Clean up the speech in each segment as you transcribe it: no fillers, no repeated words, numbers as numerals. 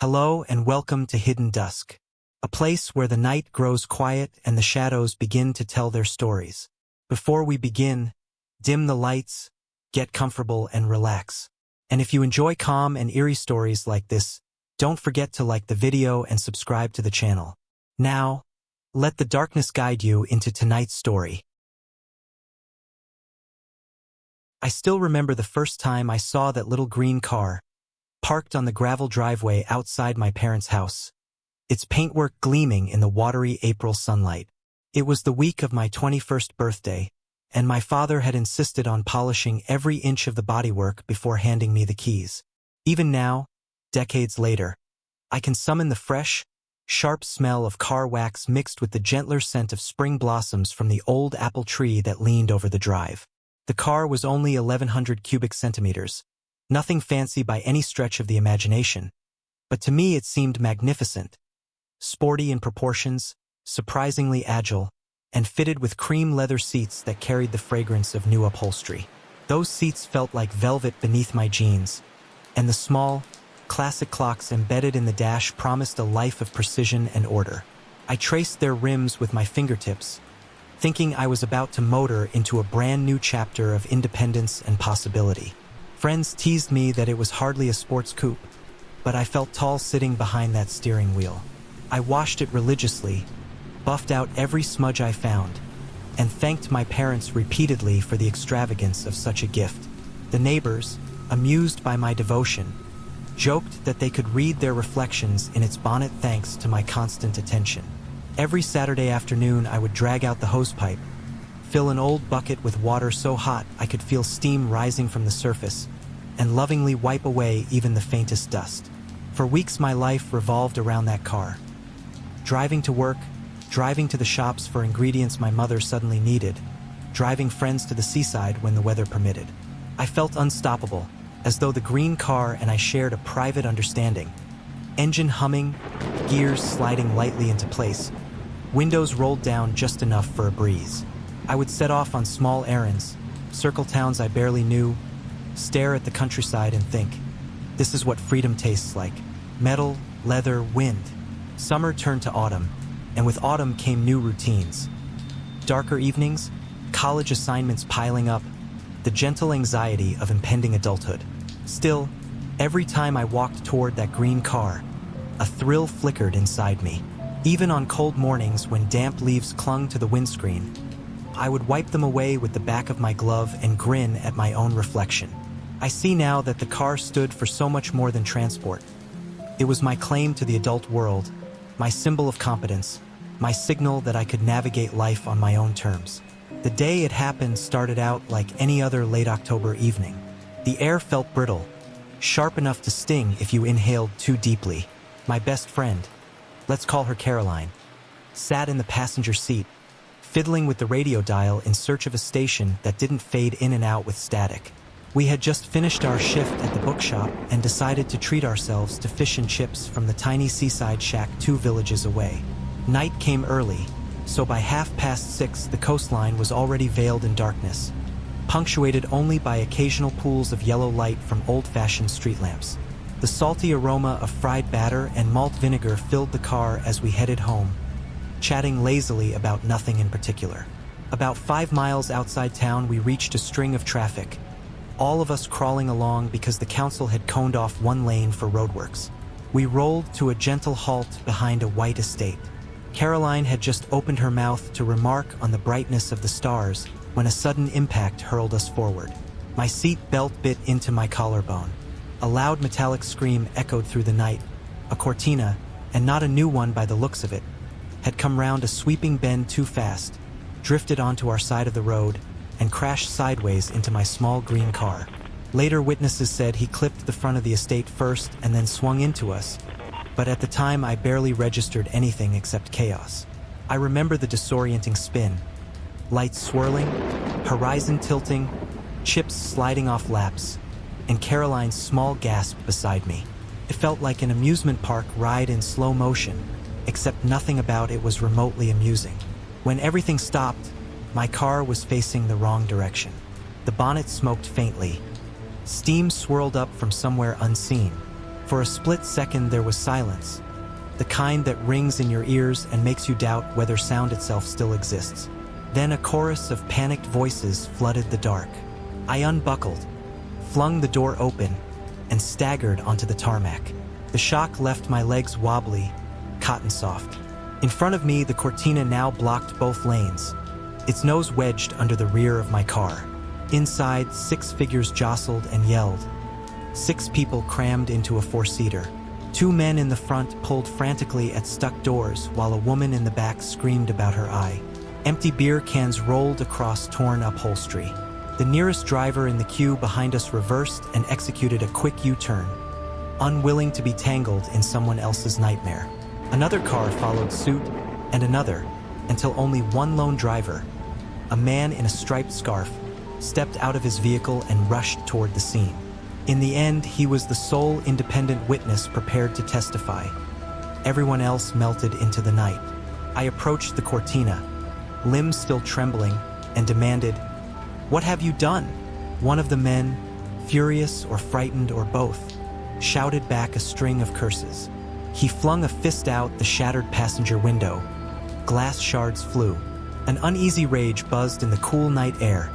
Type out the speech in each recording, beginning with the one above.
Hello and welcome to Hidden Dusk, a place where the night grows quiet and the shadows begin to tell their stories. Before we begin, dim the lights, get comfortable and relax. And if you enjoy calm and eerie stories like this, don't forget to like the video and subscribe to the channel. Now, let the darkness guide you into tonight's story. I still remember the first time I saw that little green car, parked on the gravel driveway outside my parents' house, its paintwork gleaming in the watery April sunlight. It was the week of my 21st birthday, and my father had insisted on polishing every inch of the bodywork before handing me the keys. Even now, decades later, I can summon the fresh, sharp smell of car wax mixed with the gentler scent of spring blossoms from the old apple tree that leaned over the drive. The car was only 1,100 cubic centimeters, nothing fancy by any stretch of the imagination, but to me it seemed magnificent. Sporty in proportions, surprisingly agile, and fitted with cream leather seats that carried the fragrance of new upholstery. Those seats felt like velvet beneath my jeans, and the small, classic clocks embedded in the dash promised a life of precision and order. I traced their rims with my fingertips, thinking I was about to motor into a brand new chapter of independence and possibility. Friends teased me that it was hardly a sports coupe, but I felt tall sitting behind that steering wheel. I washed it religiously, buffed out every smudge I found, and thanked my parents repeatedly for the extravagance of such a gift. The neighbors, amused by my devotion, joked that they could read their reflections in its bonnet thanks to my constant attention. Every Saturday afternoon I would drag out the hosepipe, fill an old bucket with water so hot I could feel steam rising from the surface, and lovingly wipe away even the faintest dust. For weeks my life revolved around that car. Driving to work, driving to the shops for ingredients my mother suddenly needed, driving friends to the seaside when the weather permitted. I felt unstoppable, as though the green car and I shared a private understanding. Engine humming, gears sliding lightly into place, windows rolled down just enough for a breeze. I would set off on small errands, circle towns I barely knew, stare at the countryside and think, this is what freedom tastes like. Metal, leather, wind. Summer turned to autumn, and with autumn came new routines. Darker evenings, college assignments piling up, the gentle anxiety of impending adulthood. Still, every time I walked toward that green car, a thrill flickered inside me. Even on cold mornings when damp leaves clung to the windscreen, I would wipe them away with the back of my glove and grin at my own reflection. I see now that the car stood for so much more than transport. It was my claim to the adult world, my symbol of competence, my signal that I could navigate life on my own terms. The day it happened started out like any other late October evening. The air felt brittle, sharp enough to sting if you inhaled too deeply. My best friend, let's call her Caroline, sat in the passenger seat, fiddling with the radio dial in search of a station that didn't fade in and out with static. We had just finished our shift at the bookshop and decided to treat ourselves to fish and chips from the tiny seaside shack 2 villages away. Night came early, so by 6:30 the coastline was already veiled in darkness, punctuated only by occasional pools of yellow light from old-fashioned street lamps. The salty aroma of fried batter and malt vinegar filled the car as we headed home, chatting lazily about nothing in particular. About 5 miles outside town we reached a string of traffic, all of us crawling along because the council had coned off one lane for roadworks. We rolled to a gentle halt behind a white estate. Caroline had just opened her mouth to remark on the brightness of the stars when a sudden impact hurled us forward. My seat belt bit into my collarbone. A loud metallic scream echoed through the night. A Cortina, and not a new one by the looks of it, had come round a sweeping bend too fast, drifted onto our side of the road, and crashed sideways into my small green car. Later witnesses said he clipped the front of the estate first and then swung into us, but at the time I barely registered anything except chaos. I remember the disorienting spin, lights swirling, horizon tilting, chips sliding off laps, and Caroline's small gasp beside me. It felt like an amusement park ride in slow motion, except nothing about it was remotely amusing. When everything stopped, my car was facing the wrong direction. The bonnet smoked faintly. Steam swirled up from somewhere unseen, For a split second there was silence, the kind that rings in your ears and makes you doubt whether sound itself still exists. Then a chorus of panicked voices flooded the dark. I unbuckled, flung the door open, and staggered onto the tarmac. The shock left my legs wobbly, cotton soft. In front of me, the Cortina now blocked both lanes, its nose wedged under the rear of my car. Inside, 6 figures jostled and yelled. 6 people crammed into a 4-seater. 2 men in the front pulled frantically at stuck doors while a woman in the back screamed about her eye. Empty beer cans rolled across torn upholstery. The nearest driver in the queue behind us reversed and executed a quick U-turn, unwilling to be tangled in someone else's nightmare. Another car followed suit, and another, until only one lone driver, a man in a striped scarf, stepped out of his vehicle and rushed toward the scene. In the end, he was the sole independent witness prepared to testify. Everyone else melted into the night. I approached the Cortina, limbs still trembling, and demanded, "What have you done?" One of the men, furious or frightened or both, shouted back a string of curses. He flung a fist out the shattered passenger window. Glass shards flew. An uneasy rage buzzed in the cool night air,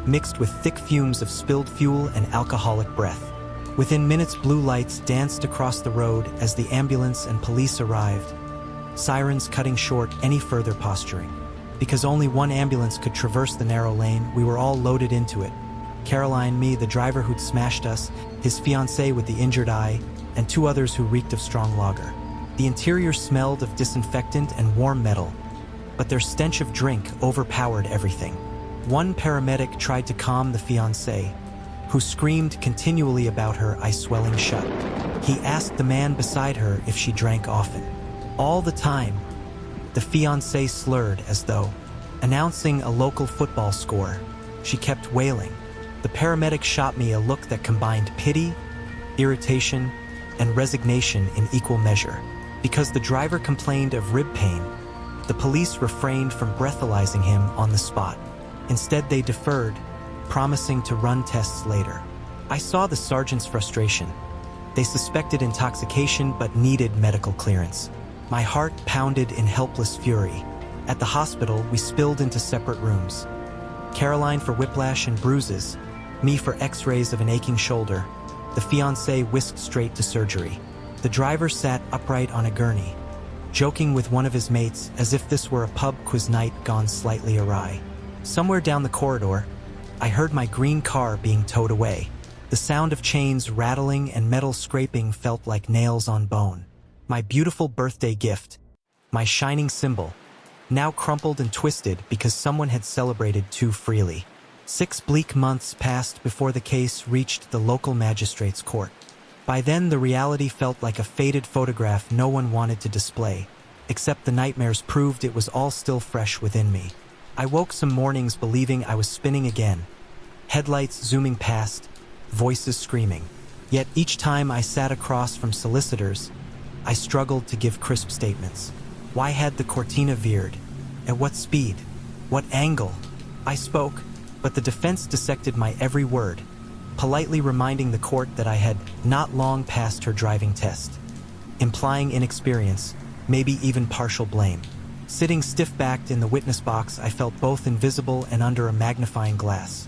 mixed with thick fumes of spilled fuel and alcoholic breath. Within minutes, blue lights danced across the road as the ambulance and police arrived, sirens cutting short any further posturing. Because only one ambulance could traverse the narrow lane, we were all loaded into it. Caroline, me, the driver who'd smashed us, his fiancée with the injured eye, and 2 others who reeked of strong lager. The interior smelled of disinfectant and warm metal, but their stench of drink overpowered everything. One paramedic tried to calm the fiancée, who screamed continually about her eye swelling shut. He asked the man beside her if she drank often. All the time, the fiancée slurred as though announcing a local football score. She kept wailing. The paramedic shot me a look that combined pity, irritation, and resignation in equal measure. Because the driver complained of rib pain, the police refrained from breathalyzing him on the spot. Instead, they deferred, promising to run tests later. I saw the sergeant's frustration. They suspected intoxication but needed medical clearance. My heart pounded in helpless fury. At the hospital, we spilled into separate rooms. Caroline for whiplash and bruises, me for x-rays of an aching shoulder. The fiancé whisked straight to surgery. The driver sat upright on a gurney, joking with one of his mates as if this were a pub quiz night gone slightly awry. Somewhere down the corridor, I heard my green car being towed away. The sound of chains rattling and metal scraping felt like nails on bone. My beautiful birthday gift, my shining symbol, now crumpled and twisted because someone had celebrated too freely. 6 bleak months passed before the case reached the local magistrate's court. By then, the reality felt like a faded photograph no one wanted to display, except the nightmares proved it was all still fresh within me. I woke some mornings believing I was spinning again, headlights zooming past, voices screaming. Yet each time I sat across from solicitors, I struggled to give crisp statements. Why had the Cortina veered? At what speed? What angle? I spoke, but the defense dissected my every word, politely reminding the court that I had not long passed her driving test, implying inexperience, maybe even partial blame. Sitting stiff-backed in the witness box, I felt both invisible and under a magnifying glass.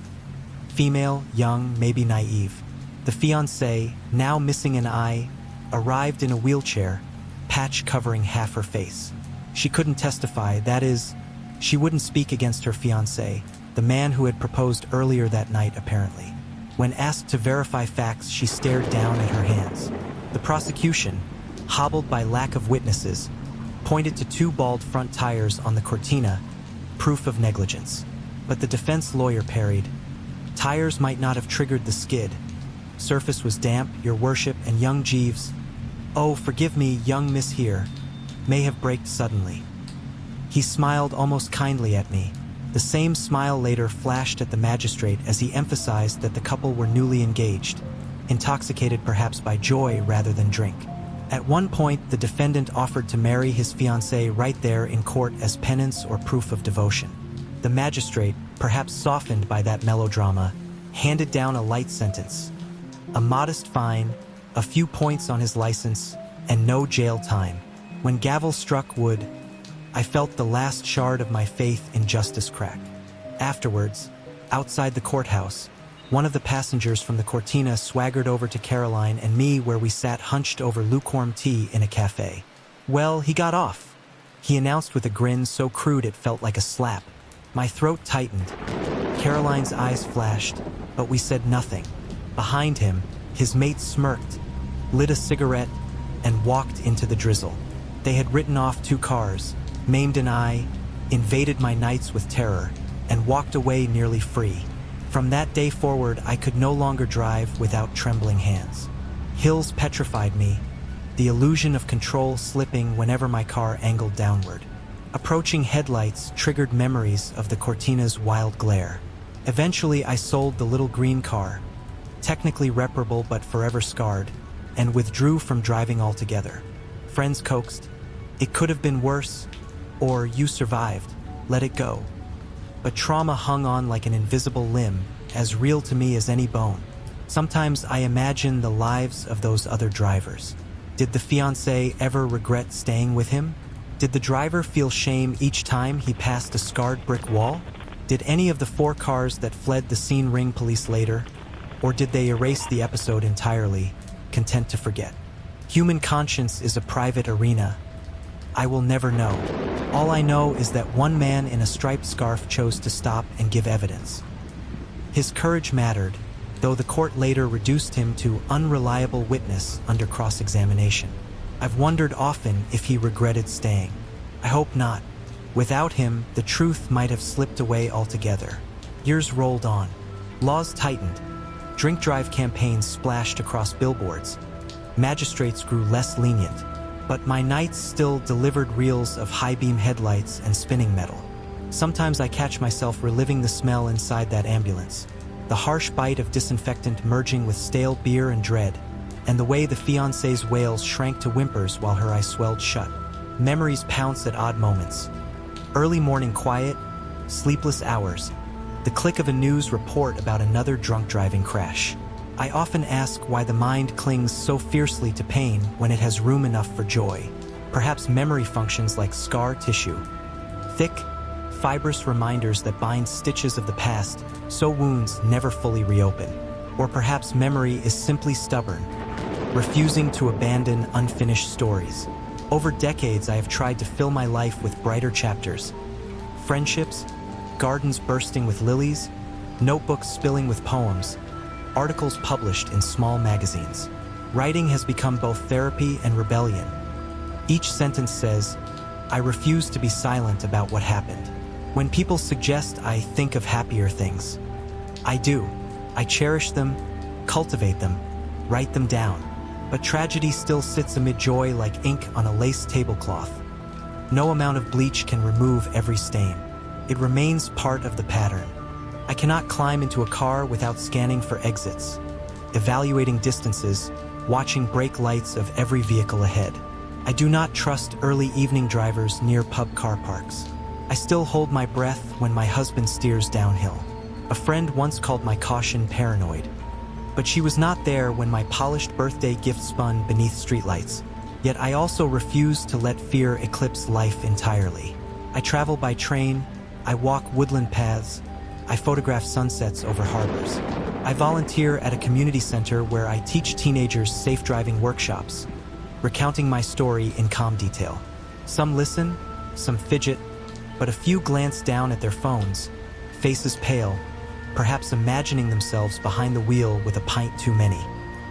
Female, young, maybe naive. The fiancée, now missing an eye, arrived in a wheelchair, patch covering half her face. She couldn't testify, that is, she wouldn't speak against her fiancé, the man who had proposed earlier that night apparently. When asked to verify facts, she stared down at her hands. The prosecution, hobbled by lack of witnesses, pointed to 2 bald front tires on the Cortina, proof of negligence. But the defense lawyer parried. Tires might not have triggered the skid. Surface was damp, your worship, and young Jeeves, oh, forgive me, young miss here, may have braked suddenly. He smiled almost kindly at me. The same smile later flashed at the magistrate as he emphasized that the couple were newly engaged, intoxicated perhaps by joy rather than drink. At one point, the defendant offered to marry his fiancée right there in court as penance or proof of devotion. The magistrate, perhaps softened by that melodrama, handed down a light sentence. A modest fine, a few points on his license, and no jail time. When gavel struck wood, I felt the last shard of my faith in justice crack. Afterwards, outside the courthouse, one of the passengers from the Cortina swaggered over to Caroline and me where we sat hunched over lukewarm tea in a cafe. "Well, he got off," he announced with a grin so crude it felt like a slap. My throat tightened. Caroline's eyes flashed, but we said nothing. Behind him, his mate smirked, lit a cigarette, and walked into the drizzle. They had written off 2 cars, maimed an eye, invaded my nights with terror, and walked away nearly free. From that day forward, I could no longer drive without trembling hands. Hills petrified me, the illusion of control slipping whenever my car angled downward. Approaching headlights triggered memories of the Cortina's wild glare. Eventually, I sold the little green car, technically reparable but forever scarred, and withdrew from driving altogether. Friends coaxed, "It could have been worse," or "You survived, let it go." But trauma hung on like an invisible limb, as real to me as any bone. Sometimes I imagine the lives of those other drivers. Did the fiancé ever regret staying with him? Did the driver feel shame each time he passed a scarred brick wall? Did any of the 4 cars that fled the scene ring police later? Or did they erase the episode entirely, content to forget? Human conscience is a private arena. I will never know. All I know is that one man in a striped scarf chose to stop and give evidence. His courage mattered, though the court later reduced him to unreliable witness under cross-examination. I've wondered often if he regretted staying. I hope not. Without him, the truth might have slipped away altogether. Years rolled on. Laws tightened. Drink drive campaigns splashed across billboards. Magistrates grew less lenient. But my nights still delivered reels of high-beam headlights and spinning metal. Sometimes I catch myself reliving the smell inside that ambulance, the harsh bite of disinfectant merging with stale beer and dread, and the way the fiancé's wails shrank to whimpers while her eyes swelled shut. Memories pounce at odd moments. Early morning quiet, sleepless hours, the click of a news report about another drunk driving crash. I often ask why the mind clings so fiercely to pain when it has room enough for joy. Perhaps memory functions like scar tissue. Thick, fibrous reminders that bind stitches of the past so wounds never fully reopen. Or perhaps memory is simply stubborn, refusing to abandon unfinished stories. Over decades, I have tried to fill my life with brighter chapters. Friendships, gardens bursting with lilies, notebooks spilling with poems, articles published in small magazines. Writing has become both therapy and rebellion. Each sentence says, "I refuse to be silent about what happened." When people suggest I think of happier things, I do. I cherish them, cultivate them, write them down. But tragedy still sits amid joy like ink on a lace tablecloth. No amount of bleach can remove every stain. It remains part of the pattern. I cannot climb into a car without scanning for exits, evaluating distances, watching brake lights of every vehicle ahead. I do not trust early evening drivers near pub car parks. I still hold my breath when my husband steers downhill. A friend once called my caution paranoid, but she was not there when my polished birthday gift spun beneath streetlights. Yet I also refuse to let fear eclipse life entirely. I travel by train, I walk woodland paths, I photograph sunsets over harbors. I volunteer at a community center where I teach teenagers safe driving workshops, recounting my story in calm detail. Some listen, some fidget, but a few glance down at their phones, faces pale, perhaps imagining themselves behind the wheel with a pint too many.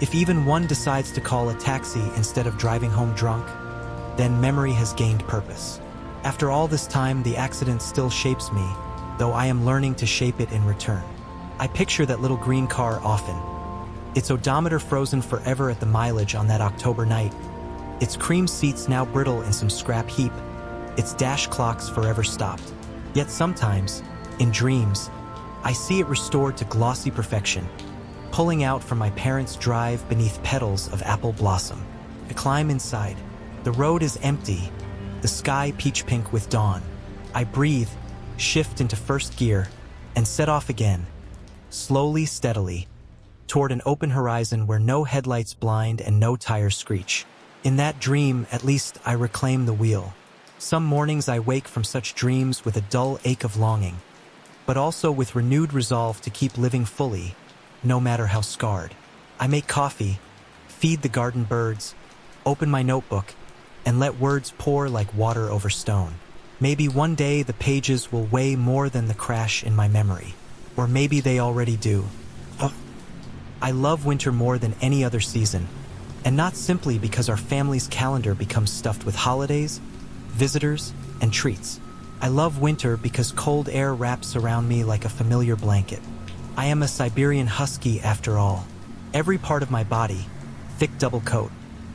If even one decides to call a taxi instead of driving home drunk, then memory has gained purpose. After all this time, the accident still shapes me, though I am learning to shape it in return. I picture that little green car often, its odometer frozen forever at the mileage on that October night, its cream seats now brittle in some scrap heap, its dash clocks forever stopped. Yet sometimes, in dreams, I see it restored to glossy perfection, pulling out from my parents' drive beneath petals of apple blossom. I climb inside. The road is empty, the sky peach pink with dawn. I breathe, shift into first gear, and set off again, slowly, steadily, toward an open horizon where no headlights blind and no tires screech. In that dream, at least, I reclaim the wheel. Some mornings I wake from such dreams with a dull ache of longing, but also with renewed resolve to keep living fully, no matter how scarred. I make coffee, feed the garden birds, open my notebook, and let words pour like water over stone. Maybe one day the pages will weigh more than the crash in my memory. Or maybe they already do. I love winter more than any other season, and not simply because our family's calendar becomes stuffed with holidays, visitors, and treats. I love winter because cold air wraps around me like a familiar blanket. I am a Siberian husky after all. Every part of my body, thick double coat,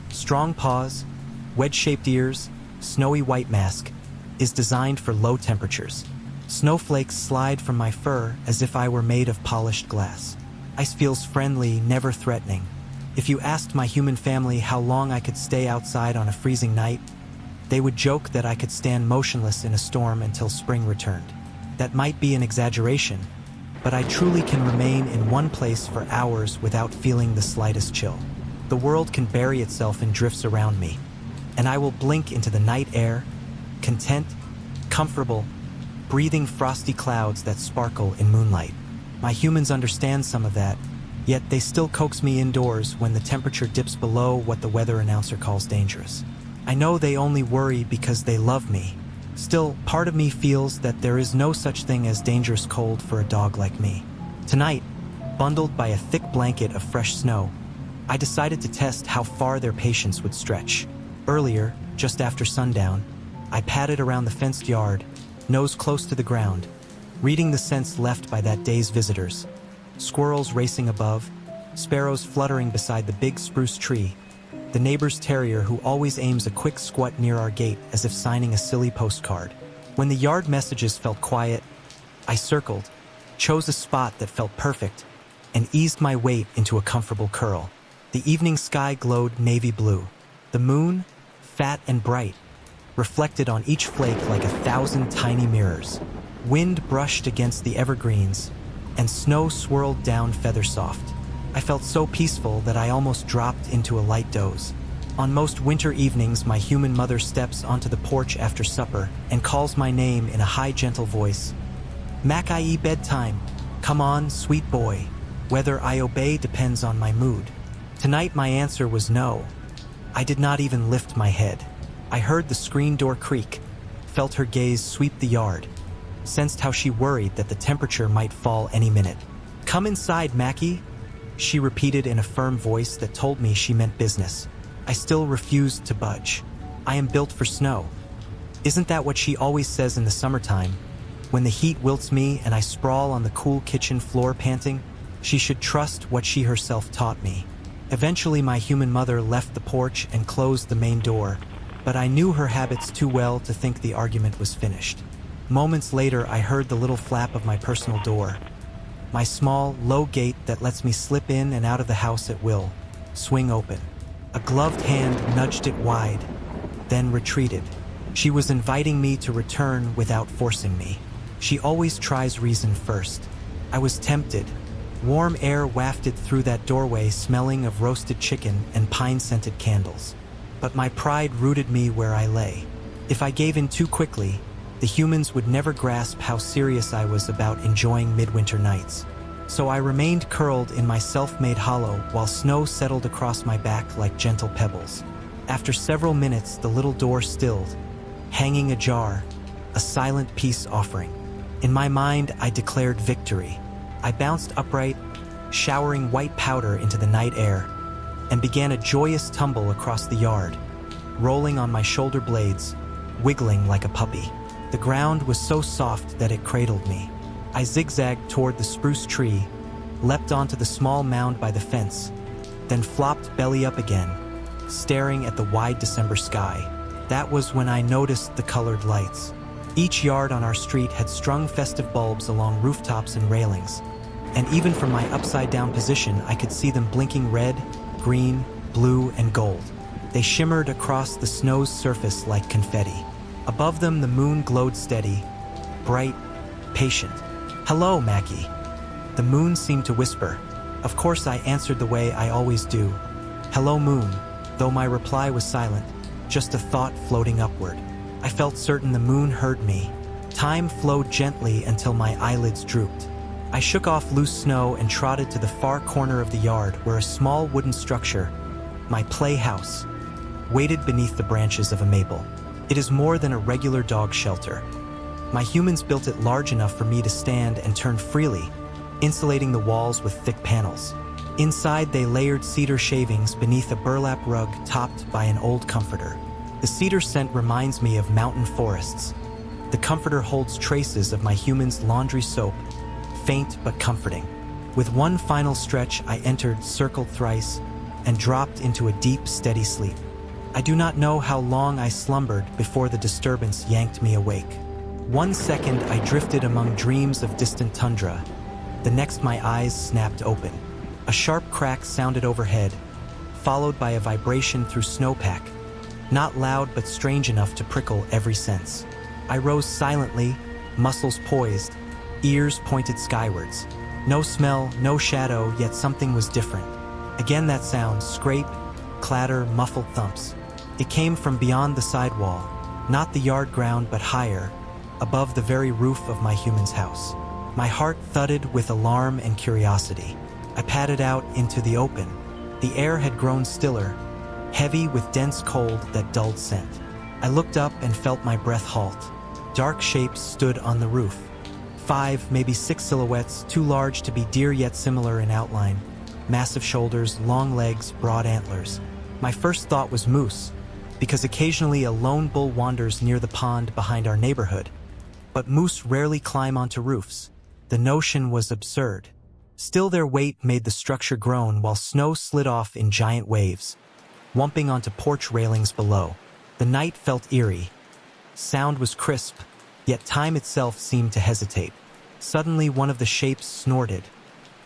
strong paws, wedge-shaped ears, snowy white mask, is designed for low temperatures. Snowflakes slide from my fur as if I were made of polished glass. Ice feels friendly, never threatening. If you asked my human family how long I could stay outside on a freezing night, they would joke that I could stand motionless in a storm until spring returned. That might be an exaggeration, but I truly can remain in one place for hours without feeling the slightest chill. The world can bury itself in drifts around me, and I will blink into the night air, content, comfortable, breathing frosty clouds that sparkle in moonlight. My humans understand some of that, yet they still coax me indoors when the temperature dips below what the weather announcer calls dangerous. I know they only worry because they love me. Still, part of me feels that there is no such thing as dangerous cold for a dog like me. Tonight, bundled by a thick blanket of fresh snow, I decided to test how far their patience would stretch. Earlier, just after sundown, I padded around the fenced yard, nose close to the ground, reading the scents left by that day's visitors. Squirrels racing above, sparrows fluttering beside the big spruce tree, the neighbor's terrier who always aims a quick squat near our gate as if signing a silly postcard. When the yard messages felt quiet, I circled, chose a spot that felt perfect, and eased my weight into a comfortable curl. The evening sky glowed navy blue. The moon, fat and bright, reflected on each flake like 1,000 tiny mirrors. Wind brushed against the evergreens, and snow swirled down feather soft. I felt so peaceful that I almost dropped into a light doze. On most winter evenings, my human mother steps onto the porch after supper and calls my name in a high, gentle voice. "Mac-I-E bedtime. Come on, sweet boy." Whether I obey depends on my mood. Tonight my answer was no. I did not even lift my head. I heard the screen door creak, felt her gaze sweep the yard, sensed how she worried that the temperature might fall any minute. "Come inside, Mackie," she repeated in a firm voice that told me she meant business. I still refused to budge. I am built for snow. Isn't that what she always says in the summertime, when the heat wilts me and I sprawl on the cool kitchen floor panting? She should trust what she herself taught me. Eventually my human mother left the porch and closed the main door, but I knew her habits too well to think the argument was finished. Moments later, I heard the little flap of my personal door. My small, low gate that lets me slip in and out of the house at will, swing open. A gloved hand nudged it wide, then retreated. She was inviting me to return without forcing me. She always tries reason first. I was tempted. Warm air wafted through that doorway, smelling of roasted chicken and pine-scented candles. But my pride rooted me where I lay. If I gave in too quickly, the humans would never grasp how serious I was about enjoying midwinter nights. So I remained curled in my self-made hollow while snow settled across my back like gentle pebbles. After several minutes, the little door stilled, hanging ajar, a silent peace offering. In my mind, I declared victory. I bounced upright, showering white powder into the night air, and began a joyous tumble across the yard, rolling on my shoulder blades, wiggling like a puppy. The ground was so soft that it cradled me. I zigzagged toward the spruce tree, leapt onto the small mound by the fence, then flopped belly up again, staring at the wide December sky. That was when I noticed the colored lights. Each yard on our street had strung festive bulbs along rooftops and railings, and even from my upside-down position, I could see them blinking red, green, blue, and gold. They shimmered across the snow's surface like confetti. Above them, the moon glowed steady, bright, patient. "Hello, Mackie." The moon seemed to whisper, Of course I answered the way I always do. Hello, moon, though my reply was silent, just a thought floating upward. I felt certain the moon heard me. Time flowed gently until my eyelids drooped. I shook off loose snow and trotted to the far corner of the yard where a small wooden structure, my playhouse, waited beneath the branches of a maple. It is more than a regular dog shelter. My humans built it large enough for me to stand and turn freely, insulating the walls with thick panels. Inside, they layered cedar shavings beneath a burlap rug topped by an old comforter. The cedar scent reminds me of mountain forests. The comforter holds traces of my human's laundry soap, faint but comforting. With one final stretch, I entered, circled thrice, and dropped into a deep, steady sleep. I do not know how long I slumbered before the disturbance yanked me awake. 1 second, I drifted among dreams of distant tundra. The next, my eyes snapped open. A sharp crack sounded overhead, followed by a vibration through snowpack, not loud but strange enough to prickle every sense. I rose silently, muscles poised, ears pointed skywards. No smell, no shadow, yet something was different. Again that sound, scrape, clatter, muffled thumps. It came from beyond the sidewall, not the yard ground but higher, above the very roof of my human's house. My heart thudded with alarm and curiosity. I padded out into the open. The air had grown stiller, heavy with dense cold that dulled scent. I looked up and felt my breath halt. Dark shapes stood on the roof. 5, maybe 6 silhouettes, too large to be deer yet similar in outline. Massive shoulders, long legs, broad antlers. My first thought was moose, because occasionally a lone bull wanders near the pond behind our neighborhood. But moose rarely climb onto roofs. The notion was absurd. Still, their weight made the structure groan while snow slid off in giant waves, whumping onto porch railings below. The night felt eerie. Sound was crisp, yet time itself seemed to hesitate. Suddenly, one of the shapes snorted,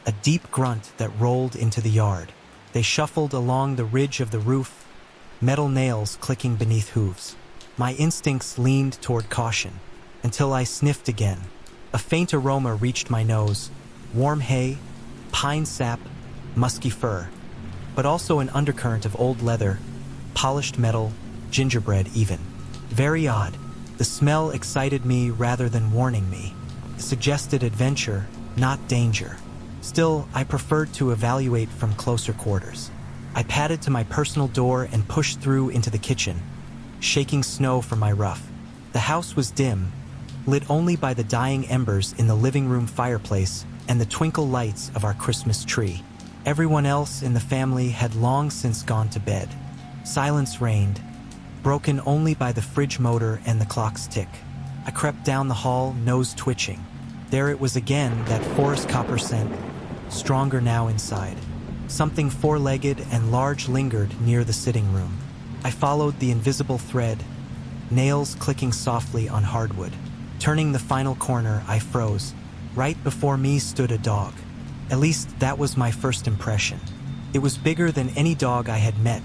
a deep grunt that rolled into the yard. They shuffled along the ridge of the roof, metal nails clicking beneath hooves. My instincts leaned toward caution, until I sniffed again. A faint aroma reached my nose, warm hay, pine sap, musky fur, but also an undercurrent of old leather, polished metal, gingerbread even. Very odd. The smell excited me rather than warning me. It suggested adventure, not danger. Still, I preferred to evaluate from closer quarters. I padded to my personal door and pushed through into the kitchen, shaking snow from my ruff. The house was dim, lit only by the dying embers in the living room fireplace and the twinkle lights of our Christmas tree. Everyone else in the family had long since gone to bed. Silence reigned, broken only by the fridge motor and the clock's tick. I crept down the hall, nose twitching. There it was again, that forest copper scent, stronger now inside. Something four-legged and large lingered near the sitting room. I followed the invisible thread, nails clicking softly on hardwood. Turning the final corner, I froze. Right before me stood a dog. At least that was my first impression. It was bigger than any dog I had met,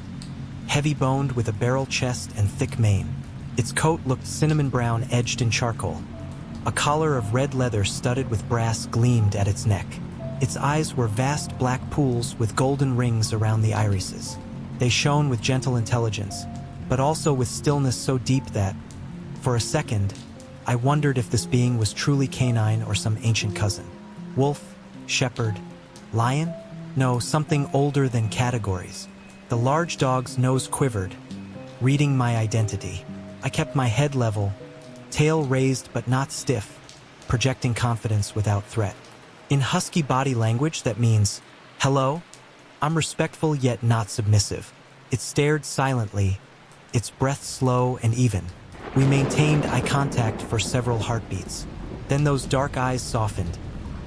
heavy-boned with a barrel chest and thick mane. Its coat looked cinnamon brown edged in charcoal. A collar of red leather studded with brass gleamed at its neck. Its eyes were vast black pools with golden rings around the irises. They shone with gentle intelligence, but also with stillness so deep that, for a second, I wondered if this being was truly canine or some ancient cousin. Wolf, shepherd, lion? No, something older than categories. The large dog's nose quivered, reading my identity. I kept my head level, tail raised but not stiff, projecting confidence without threat. In husky body language that means, hello, I'm respectful yet not submissive. It stared silently, its breath slow and even. We maintained eye contact for several heartbeats. Then those dark eyes softened,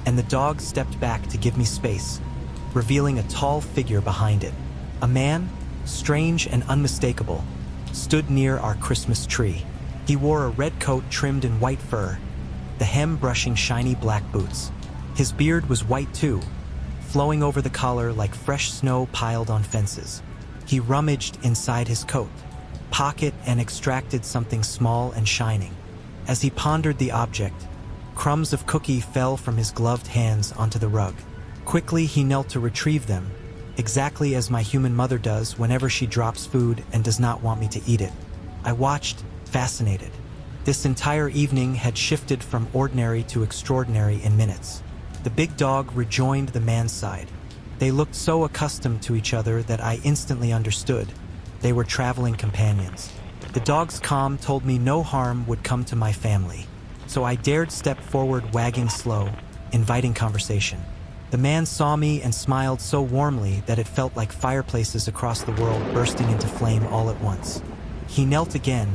and the dog stepped back to give me space, revealing a tall figure behind it. A man, strange and unmistakable, stood near our Christmas tree. He wore a red coat trimmed in white fur, the hem brushing shiny black boots. His beard was white too, flowing over the collar like fresh snow piled on fences. He rummaged inside his coat pocket and extracted something small and shining. As he pondered the object, crumbs of cookie fell from his gloved hands onto the rug. Quickly, he knelt to retrieve them, exactly as my human mother does whenever she drops food and does not want me to eat it. I watched, fascinated. This entire evening had shifted from ordinary to extraordinary in minutes. The big dog rejoined the man's side. They looked so accustomed to each other that I instantly understood. They were traveling companions. The dog's calm told me no harm would come to my family, so I dared step forward, wagging slow, inviting conversation. The man saw me and smiled so warmly that it felt like fireplaces across the world bursting into flame all at once. He knelt again,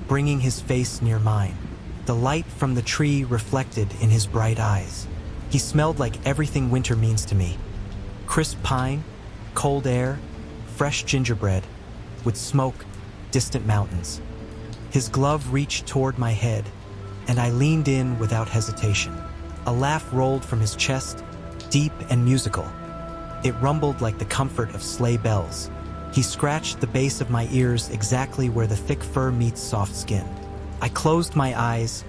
bringing his face near mine. The light from the tree reflected in his bright eyes. He smelled like everything winter means to me. Crisp pine, cold air, fresh gingerbread, with smoke, distant mountains. His glove reached toward my head, and I leaned in without hesitation. A laugh rolled from his chest, deep and musical. It rumbled like the comfort of sleigh bells. He scratched the base of my ears exactly where the thick fur meets soft skin. I closed my eyes,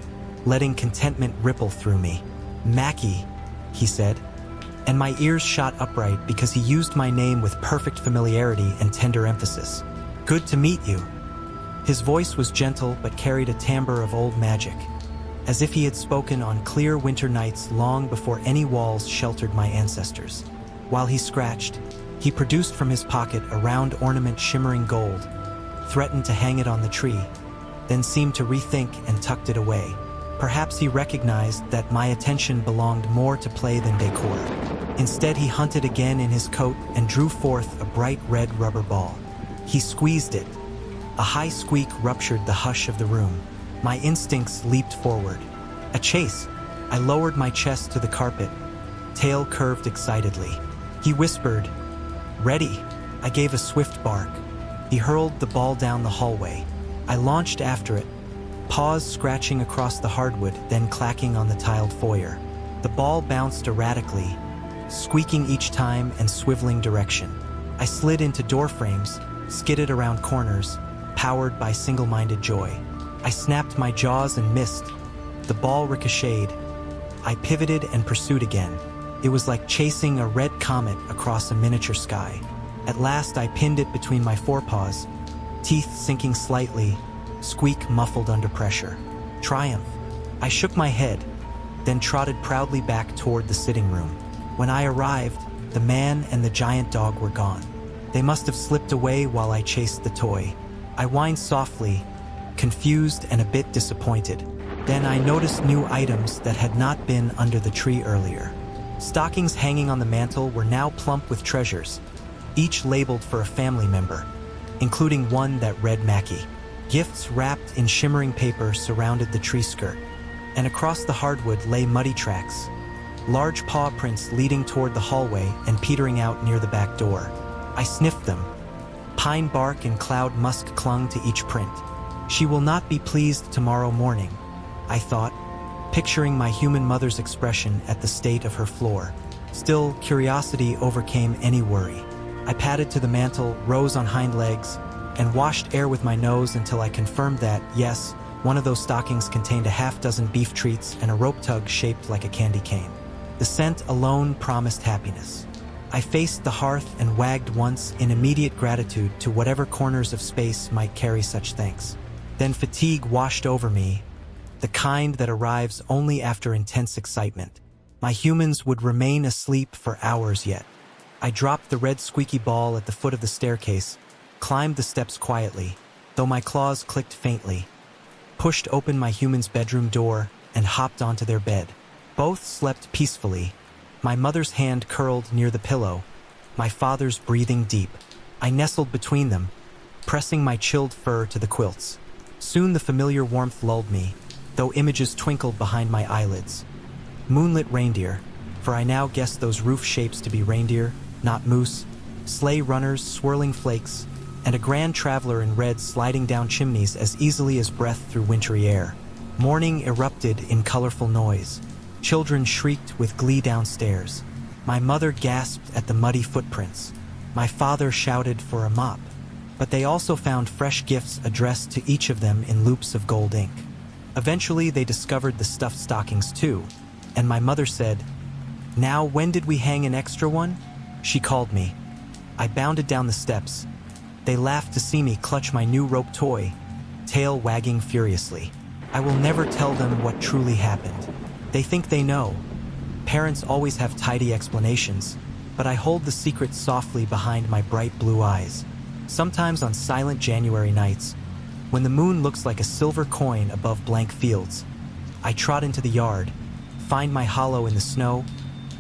letting contentment ripple through me. "Mackie," he said, and my ears shot upright because he used my name with perfect familiarity and tender emphasis. "Good to meet you." His voice was gentle but carried a timbre of old magic, as if he had spoken on clear winter nights long before any walls sheltered my ancestors. While he scratched, he produced from his pocket a round ornament shimmering gold, threatened to hang it on the tree, then seemed to rethink and tucked it away. Perhaps he recognized that my attention belonged more to play than decor. Instead, he hunted again in his coat and drew forth a bright red rubber ball. He squeezed it. A high squeak ruptured the hush of the room. My instincts leaped forward. A chase! I lowered my chest to the carpet, tail curved excitedly. He whispered, "Ready!" I gave a swift bark. He hurled the ball down the hallway. I launched after it, paws scratching across the hardwood, then clacking on the tiled foyer. The ball bounced erratically, squeaking each time and swiveling direction. I slid into door frames, skidded around corners, powered by single-minded joy. I snapped my jaws and missed. The ball ricocheted. I pivoted and pursued again. It was like chasing a red comet across a miniature sky. At last, I pinned it between my forepaws, teeth sinking slightly, squeak muffled under pressure. Triumph. I shook my head, then trotted proudly back toward the sitting room. When I arrived, the man and the giant dog were gone. They must have slipped away while I chased the toy. I whined softly, confused and a bit disappointed. Then I noticed new items that had not been under the tree earlier. Stockings hanging on the mantel were now plump with treasures, each labeled for a family member, including one that read Mackie. Gifts wrapped in shimmering paper surrounded the tree skirt, and across the hardwood lay muddy tracks, large paw prints leading toward the hallway and petering out near the back door. I sniffed them. Pine bark and cloud musk clung to each print. She will not be pleased tomorrow morning, I thought, picturing my human mother's expression at the state of her floor. Still, curiosity overcame any worry. I padded to the mantel, rose on hind legs, and washed air with my nose until I confirmed that, yes, one of those stockings contained a half-dozen beef treats and a rope tug shaped like a candy cane. The scent alone promised happiness. I faced the hearth and wagged once in immediate gratitude to whatever corners of space might carry such thanks. Then fatigue washed over me, the kind that arrives only after intense excitement. My humans would remain asleep for hours yet. I dropped the red squeaky ball at the foot of the staircase, climbed the steps quietly, though my claws clicked faintly, pushed open my human's bedroom door, and hopped onto their bed. Both slept peacefully, my mother's hand curled near the pillow, my father's breathing deep. I nestled between them, pressing my chilled fur to the quilts. Soon the familiar warmth lulled me, though images twinkled behind my eyelids. Moonlit reindeer, for I now guessed those roof shapes to be reindeer, not moose, sleigh runners, swirling flakes, and a grand traveler in red sliding down chimneys as easily as breath through wintry air. Morning erupted in colorful noise. Children shrieked with glee downstairs. My mother gasped at the muddy footprints. My father shouted for a mop. But they also found fresh gifts addressed to each of them in loops of gold ink. Eventually, they discovered the stuffed stockings too, and my mother said, Now, when did we hang an extra one? She called me. I bounded down the steps. They laughed to see me clutch my new rope toy, tail wagging furiously. I will never tell them what truly happened. They think they know. Parents always have tidy explanations, but I hold the secret softly behind my bright blue eyes. Sometimes on silent January nights, when the moon looks like a silver coin above blank fields, I trot into the yard, find my hollow in the snow,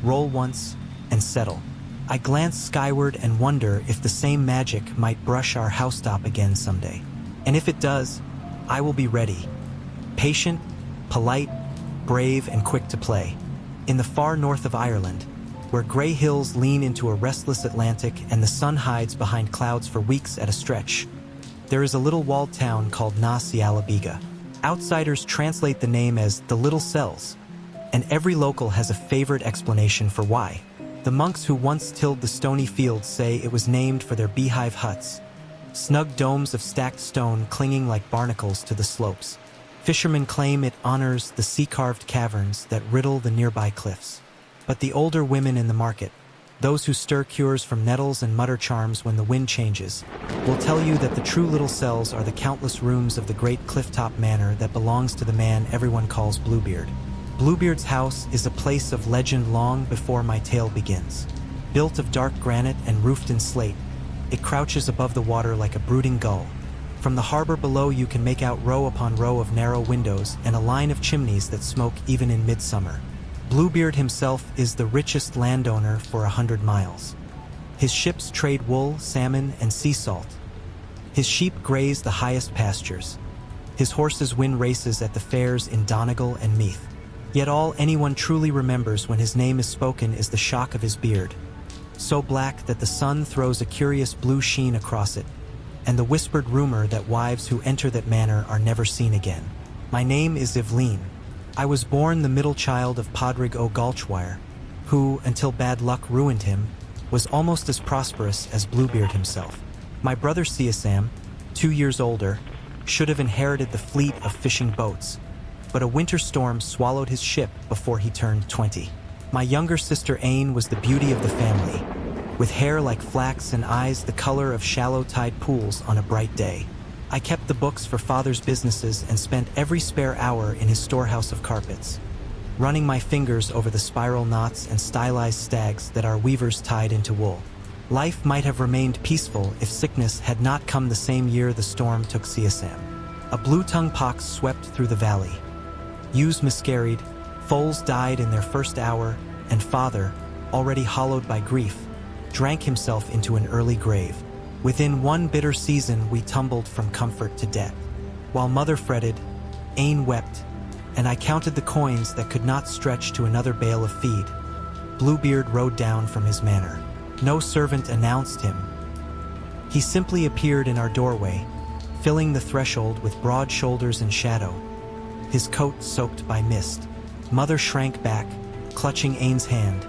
roll once, and settle. I glance skyward and wonder if the same magic might brush our housetop again someday. And if it does, I will be ready. Patient, polite, brave, and quick to play. In the far north of Ireland, where gray hills lean into a restless Atlantic and the sun hides behind clouds for weeks at a stretch, there is a little walled town called Na Sialabiga. Outsiders translate the name as the Little Cells, and every local has a favorite explanation for why. The monks who once tilled the stony fields say it was named for their beehive huts, snug domes of stacked stone clinging like barnacles to the slopes. Fishermen claim it honors the sea-carved caverns that riddle the nearby cliffs. But the older women in the market, those who stir cures from nettles and mutter charms when the wind changes, will tell you that the true Little Cells are the countless rooms of the great clifftop manor that belongs to the man everyone calls Bluebeard. Bluebeard's house is a place of legend long before my tale begins. Built of dark granite and roofed in slate, it crouches above the water like a brooding gull. From the harbor below you can make out row upon row of narrow windows and a line of chimneys that smoke even in midsummer. Bluebeard himself is the richest landowner for 100 miles. His ships trade wool, salmon, and sea salt. His sheep graze the highest pastures. His horses win races at the fairs in Donegal and Meath. Yet all anyone truly remembers when his name is spoken is the shock of his beard, so black that the sun throws a curious blue sheen across it, and the whispered rumor that wives who enter that manor are never seen again. My name is Evelyn. I was born the middle child of Padraig O'Galchwire, who, until bad luck ruined him, was almost as prosperous as Bluebeard himself. My brother Siasam, 2 years older, should have inherited the fleet of fishing boats, but a winter storm swallowed his ship before he turned 20. My younger sister Aine was the beauty of the family, with hair like flax and eyes the color of shallow tide pools on a bright day. I kept the books for father's businesses and spent every spare hour in his storehouse of carpets, running my fingers over the spiral knots and stylized stags that our weavers tied into wool. Life might have remained peaceful if sickness had not come the same year the storm took Siasam. A blue-tongue pox swept through the valley. Ewes miscarried, foals died in their first hour, and father, already hollowed by grief, drank himself into an early grave. Within one bitter season we tumbled from comfort to debt. While mother fretted, Aine wept, and I counted the coins that could not stretch to another bale of feed. Bluebeard rode down from his manor. No servant announced him. He simply appeared in our doorway, filling the threshold with broad shoulders and shadow, his coat soaked by mist. Mother shrank back, clutching Aine's hand,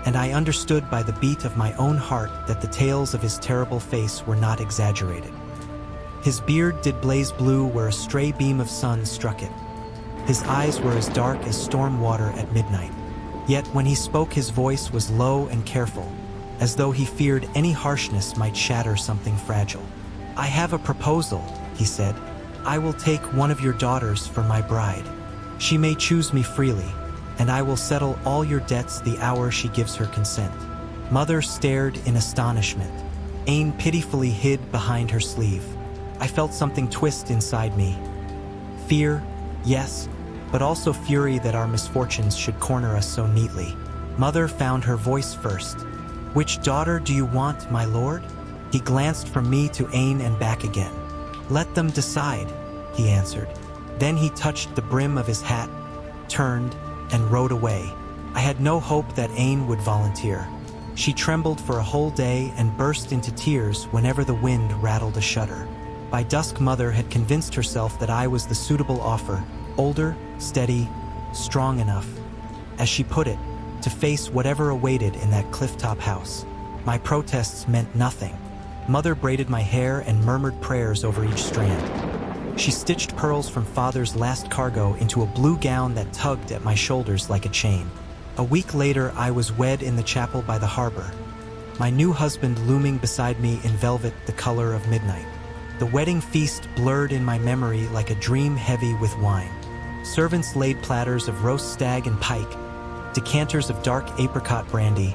and I understood by the beat of my own heart that the tales of his terrible face were not exaggerated. His beard did blaze blue where a stray beam of sun struck it. His eyes were as dark as storm water at midnight. Yet when he spoke his voice was low and careful, as though he feared any harshness might shatter something fragile. "I have a proposal," he said. "I will take one of your daughters for my bride. She may choose me freely, and I will settle all your debts the hour she gives her consent." Mother stared in astonishment. Aine pitifully hid behind her sleeve. I felt something twist inside me. Fear, yes, but also fury that our misfortunes should corner us so neatly. Mother found her voice first. "Which daughter do you want, my lord?" He glanced from me to Aine and back again. "Let them decide," he answered. Then he touched the brim of his hat, turned, and rode away. I had no hope that Aine would volunteer. She trembled for a whole day and burst into tears whenever the wind rattled a shutter. By dusk Mother had convinced herself that I was the suitable offer, older, steady, strong enough, as she put it, to face whatever awaited in that clifftop house. My protests meant nothing. Mother braided my hair and murmured prayers over each strand. She stitched pearls from Father's last cargo into a blue gown that tugged at my shoulders like a chain. A week later, I was wed in the chapel by the harbor, my new husband looming beside me in velvet the color of midnight. The wedding feast blurred in my memory like a dream heavy with wine. Servants laid platters of roast stag and pike, decanters of dark apricot brandy,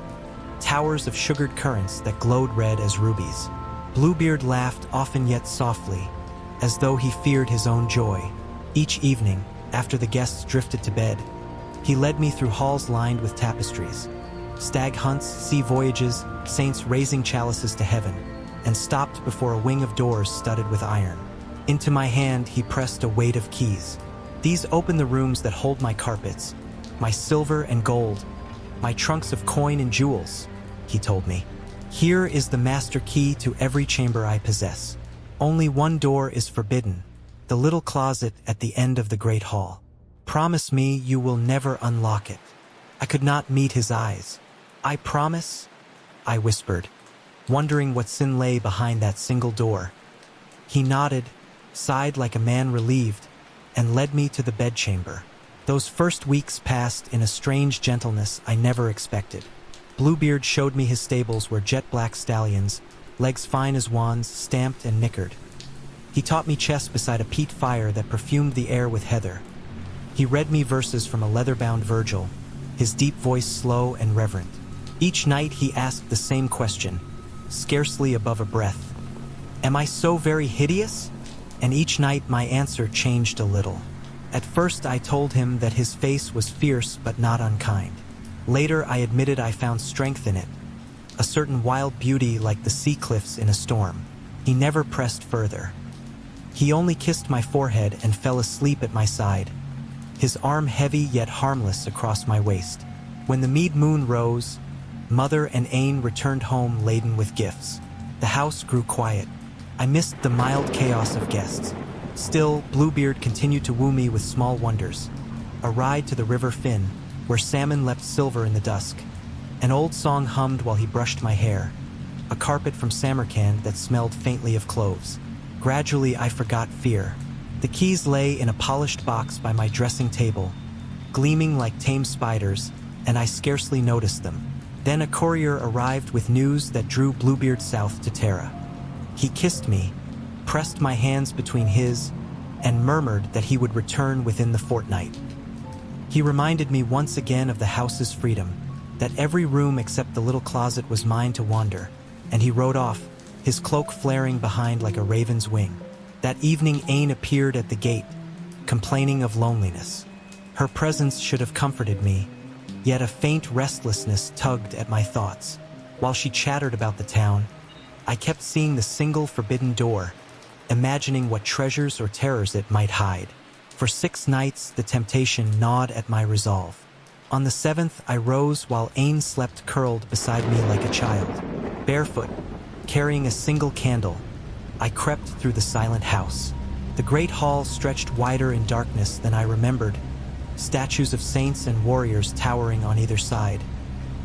towers of sugared currants that glowed red as rubies. Bluebeard laughed often yet softly, as though he feared his own joy. Each evening, after the guests drifted to bed, he led me through halls lined with tapestries, stag hunts, sea voyages, saints raising chalices to heaven, and stopped before a wing of doors studded with iron. Into my hand he pressed a weight of keys. These open the rooms that hold my carpets, my silver and gold, my trunks of coin and jewels, he told me. Here is the master key to every chamber I possess. Only one door is forbidden, the little closet at the end of the great hall. Promise me you will never unlock it. I could not meet his eyes. I promise, I whispered, wondering what sin lay behind that single door. He nodded, sighed like a man relieved, and led me to the bedchamber. Those first weeks passed in a strange gentleness I never expected. Bluebeard showed me his stables where jet-black stallions, legs fine as wands, stamped and nickered. He taught me chess beside a peat fire that perfumed the air with heather. He read me verses from a leather-bound Virgil, his deep voice slow and reverent. Each night he asked the same question, scarcely above a breath. Am I so very hideous? And each night my answer changed a little. At first I told him that his face was fierce but not unkind. Later I admitted I found strength in it, a certain wild beauty like the sea cliffs in a storm. He never pressed further. He only kissed my forehead and fell asleep at my side, his arm heavy yet harmless across my waist. When the mead moon rose, Mother and Ain returned home laden with gifts. The house grew quiet. I missed the mild chaos of guests. Still, Bluebeard continued to woo me with small wonders. A ride to the River Finn, where salmon leapt silver in the dusk. An old song hummed while he brushed my hair. A carpet from Samarkand that smelled faintly of cloves. Gradually, I forgot fear. The keys lay in a polished box by my dressing table, gleaming like tame spiders, and I scarcely noticed them. Then a courier arrived with news that drew Bluebeard south to Terra. He kissed me, pressed my hands between his, and murmured that he would return within the fortnight. He reminded me once again of the house's freedom, that every room except the little closet was mine to wander, and he rode off, his cloak flaring behind like a raven's wing. That evening Ain appeared at the gate, complaining of loneliness. Her presence should have comforted me, yet a faint restlessness tugged at my thoughts. While she chattered about the town, I kept seeing the single forbidden door, imagining what treasures or terrors it might hide. For 6 nights, the temptation gnawed at my resolve. On the 7th, I rose while Ain slept curled beside me like a child. Barefoot, carrying a single candle, I crept through the silent house. The great hall stretched wider in darkness than I remembered, statues of saints and warriors towering on either side,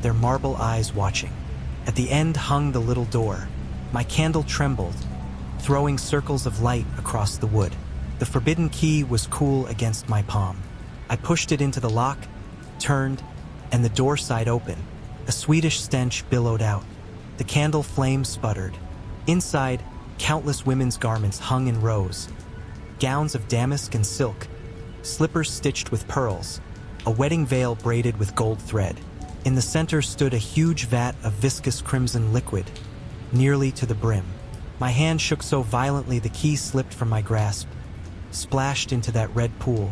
their marble eyes watching. At the end hung the little door. My candle trembled, throwing circles of light across the wood. The forbidden key was cool against my palm. I pushed it into the lock, turned, and the door side open. A sweetish stench billowed out. The candle flame sputtered. Inside, countless women's garments hung in rows, gowns of damask and silk, slippers stitched with pearls, a wedding veil braided with gold thread. In the center stood a huge vat of viscous crimson liquid, nearly to the brim. My hand shook so violently the key slipped from my grasp, splashed into that red pool,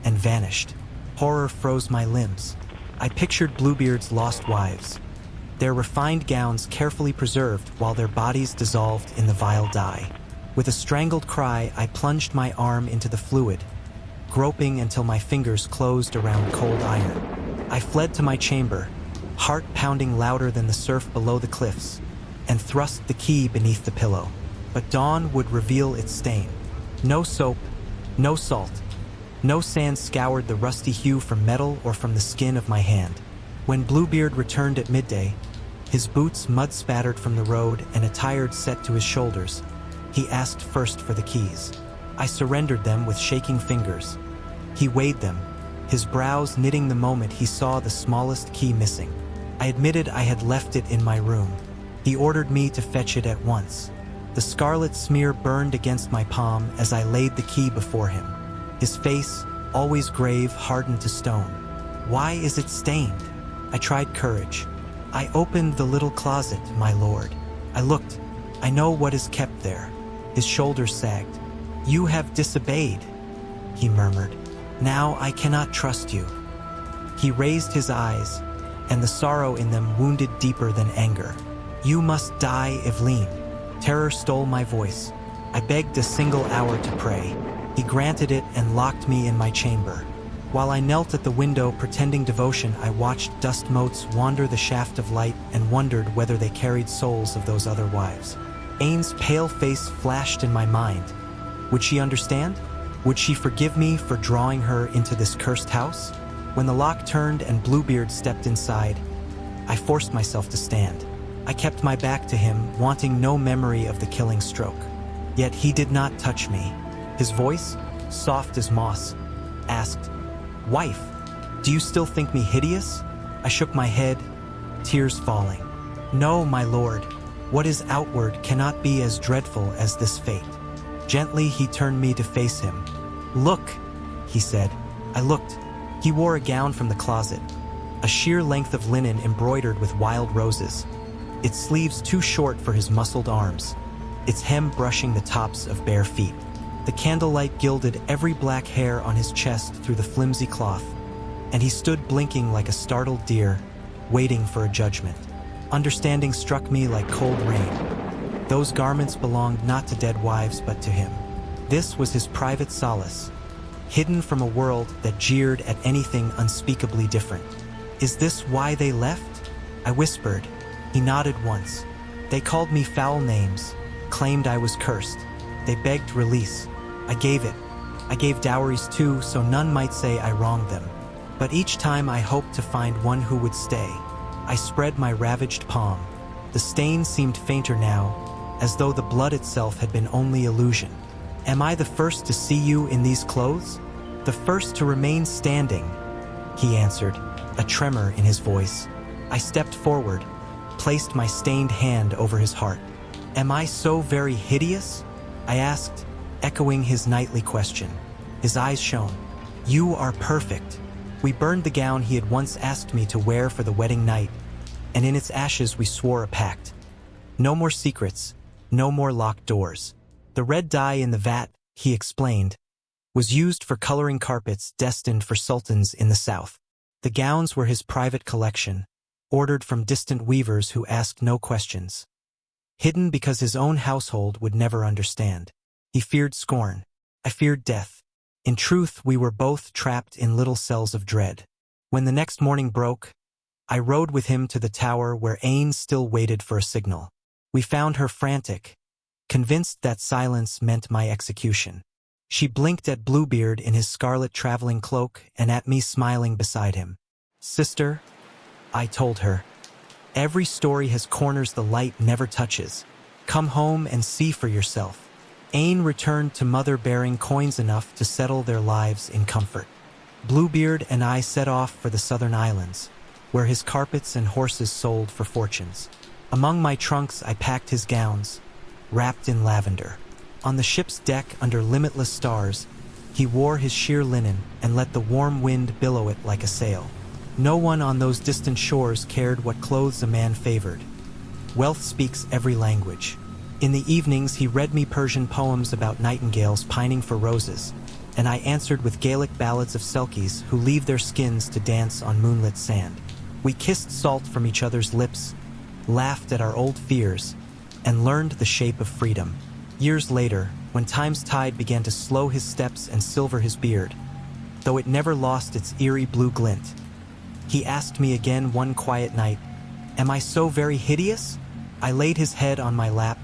and vanished. Horror froze my limbs. I pictured Bluebeard's lost wives, their refined gowns carefully preserved while their bodies dissolved in the vile dye. With a strangled cry, I plunged my arm into the fluid, groping until my fingers closed around cold iron. I fled to my chamber, heart pounding louder than the surf below the cliffs, and thrust the key beneath the pillow. But dawn would reveal its stain. No soap, no salt, no sand scoured the rusty hue from metal or from the skin of my hand. When Bluebeard returned at midday, his boots mud-spattered from the road and a tired set to his shoulders, he asked first for the keys. I surrendered them with shaking fingers. He weighed them, his brows knitting the moment he saw the smallest key missing. I admitted I had left it in my room. He ordered me to fetch it at once. The scarlet smear burned against my palm as I laid the key before him. His face, always grave, hardened to stone. "Why is it stained?" I tried courage. "I opened the little closet, my lord. I looked. I know what is kept there." His shoulders sagged. "You have disobeyed," he murmured. "Now I cannot trust you." He raised his eyes, and the sorrow in them wounded deeper than anger. "You must die, Eveline." Terror stole my voice. I begged a single hour to pray. He granted it and locked me in my chamber. While I knelt at the window pretending devotion, I watched dust motes wander the shaft of light and wondered whether they carried souls of those other wives. Aine's pale face flashed in my mind. Would she understand? Would she forgive me for drawing her into this cursed house? When the lock turned and Bluebeard stepped inside, I forced myself to stand. I kept my back to him, wanting no memory of the killing stroke. Yet he did not touch me. His voice, soft as moss, asked, "Wife, do you still think me hideous?" I shook my head, tears falling. "No, my lord. What is outward cannot be as dreadful as this fate." Gently he turned me to face him. "Look," he said. I looked. He wore a gown from the closet, a sheer length of linen embroidered with wild roses, its sleeves too short for his muscled arms, its hem brushing the tops of bare feet. The candlelight gilded every black hair on his chest through the flimsy cloth, and he stood blinking like a startled deer, waiting for a judgment. Understanding struck me like cold rain. Those garments belonged not to dead wives but to him. This was his private solace, hidden from a world that jeered at anything unspeakably different. "Is this why they left?" I whispered. He nodded once. "They called me foul names, claimed I was cursed. They begged release. I gave it. I gave dowries too, so none might say I wronged them. But each time I hoped to find one who would stay. I spread my ravaged palm. The stain seemed fainter now, as though the blood itself had been only illusion. Am I the first to see you in these clothes? The first to remain standing?" He answered, a tremor in his voice. I stepped forward, placed my stained hand over his heart. "Am I so very hideous?" I asked, echoing his nightly question. His eyes shone. "You are perfect." We burned the gown he had once asked me to wear for the wedding night, and in its ashes we swore a pact. No more secrets, no more locked doors. The red dye in the vat, he explained, was used for coloring carpets destined for sultans in the south. The gowns were his private collection, ordered from distant weavers who asked no questions. Hidden because his own household would never understand. He feared scorn. I feared death. In truth, we were both trapped in little cells of dread. When the next morning broke, I rode with him to the tower where Aine still waited for a signal. We found her frantic, convinced that silence meant my execution. She blinked at Bluebeard in his scarlet traveling cloak and at me smiling beside him. "Sister," I told her, "every story has corners the light never touches. Come home and see for yourself." Aine returned to mother bearing coins enough to settle their lives in comfort. Bluebeard and I set off for the southern islands, where his carpets and horses sold for fortunes. Among my trunks I packed his gowns, wrapped in lavender. On the ship's deck under limitless stars, he wore his sheer linen and let the warm wind billow it like a sail. No one on those distant shores cared what clothes a man favored. Wealth speaks every language. In the evenings he read me Persian poems about nightingales pining for roses, and I answered with Gaelic ballads of selkies who leave their skins to dance on moonlit sand. We kissed salt from each other's lips, laughed at our old fears, and learned the shape of freedom. Years later, when time's tide began to slow his steps and silver his beard, though it never lost its eerie blue glint, he asked me again one quiet night, "Am I so very hideous?" I laid his head on my lap,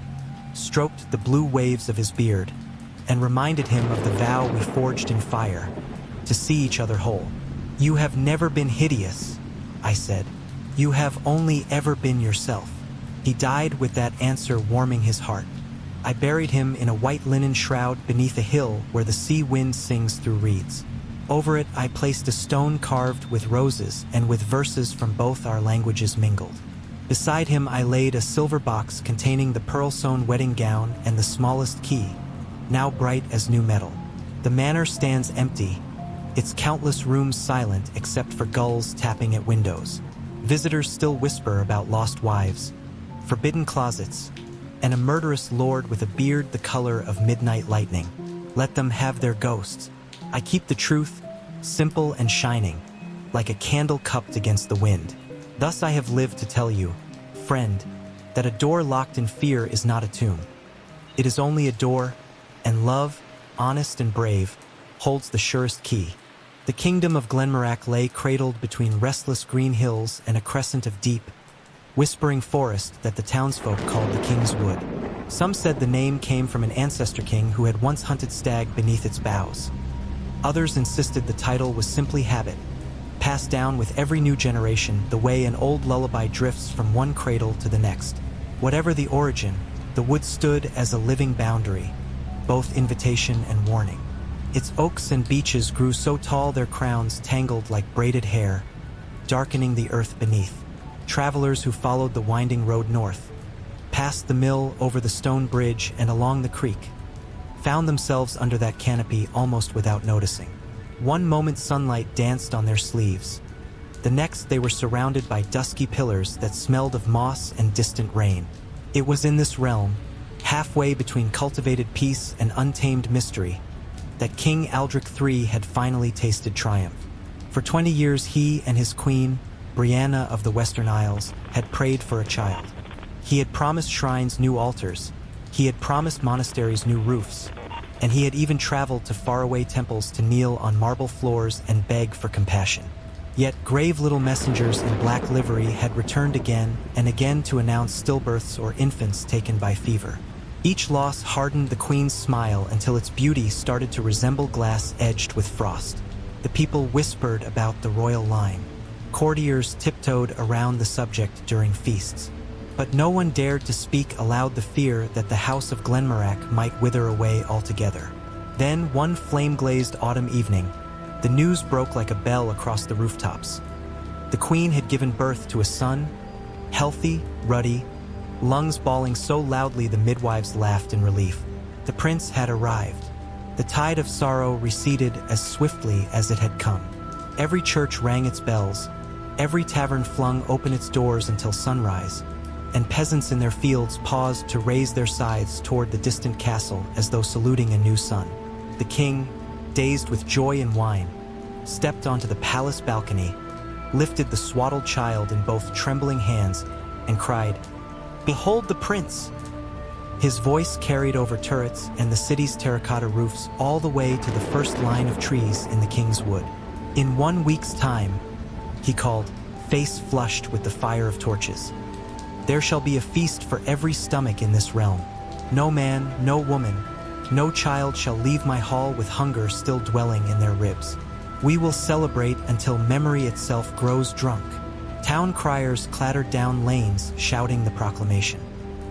stroked the blue waves of his beard, and reminded him of the vow we forged in fire, to see each other whole. "You have never been hideous," I said. "You have only ever been yourself." He died with that answer warming his heart. I buried him in a white linen shroud beneath a hill where the sea wind sings through reeds. Over it I placed a stone carved with roses and with verses from both our languages mingled. Beside him I laid a silver box containing the pearl-sewn wedding gown and the smallest key, now bright as new metal. The manor stands empty, its countless rooms silent except for gulls tapping at windows. Visitors still whisper about lost wives, forbidden closets, and a murderous lord with a beard the color of midnight lightning. Let them have their ghosts. I keep the truth, simple and shining, like a candle cupped against the wind. Thus I have lived to tell you, friend, that a door locked in fear is not a tomb. It is only a door, and love, honest and brave, holds the surest key. The kingdom of Glenmorak lay cradled between restless green hills and a crescent of deep, whispering forest that the townsfolk called the King's Wood. Some said the name came from an ancestor king who had once hunted stag beneath its boughs. Others insisted the title was simply habit, passed down with every new generation the way an old lullaby drifts from one cradle to the next. Whatever the origin, the wood stood as a living boundary, both invitation and warning. Its oaks and beeches grew so tall their crowns tangled like braided hair, darkening the earth beneath. Travelers who followed the winding road north, past the mill, over the stone bridge and along the creek, found themselves under that canopy almost without noticing. One moment sunlight danced on their sleeves. The next they were surrounded by dusky pillars that smelled of moss and distant rain. It was in this realm, halfway between cultivated peace and untamed mystery, that King Aldrich III had finally tasted triumph. For 20 years he and his queen, Brianna of the Western Isles, had prayed for a child. He had promised shrines new altars, he had promised monasteries new roofs, and he had even traveled to faraway temples to kneel on marble floors and beg for compassion. Yet grave little messengers in black livery had returned again and again to announce stillbirths or infants taken by fever. Each loss hardened the queen's smile until its beauty started to resemble glass edged with frost. The people whispered about the royal line. Courtiers tiptoed around the subject during feasts. But no one dared to speak aloud the fear that the house of Glenmorak might wither away altogether. Then, one flame-glazed autumn evening, the news broke like a bell across the rooftops. The queen had given birth to a son, healthy, ruddy, lungs bawling so loudly the midwives laughed in relief. The prince had arrived. The tide of sorrow receded as swiftly as it had come. Every church rang its bells, every tavern flung open its doors until sunrise, and peasants in their fields paused to raise their scythes toward the distant castle as though saluting a new son. The king, dazed with joy and wine, stepped onto the palace balcony, lifted the swaddled child in both trembling hands, and cried, "Behold the prince!" His voice carried over turrets and the city's terracotta roofs all the way to the first line of trees in the King's Wood. "In 1 week's time," he called, face flushed with the fire of torches, "there shall be a feast for every stomach in this realm. No man, no woman, no child shall leave my hall with hunger still dwelling in their ribs. We will celebrate until memory itself grows drunk." Town criers clattered down lanes shouting the proclamation.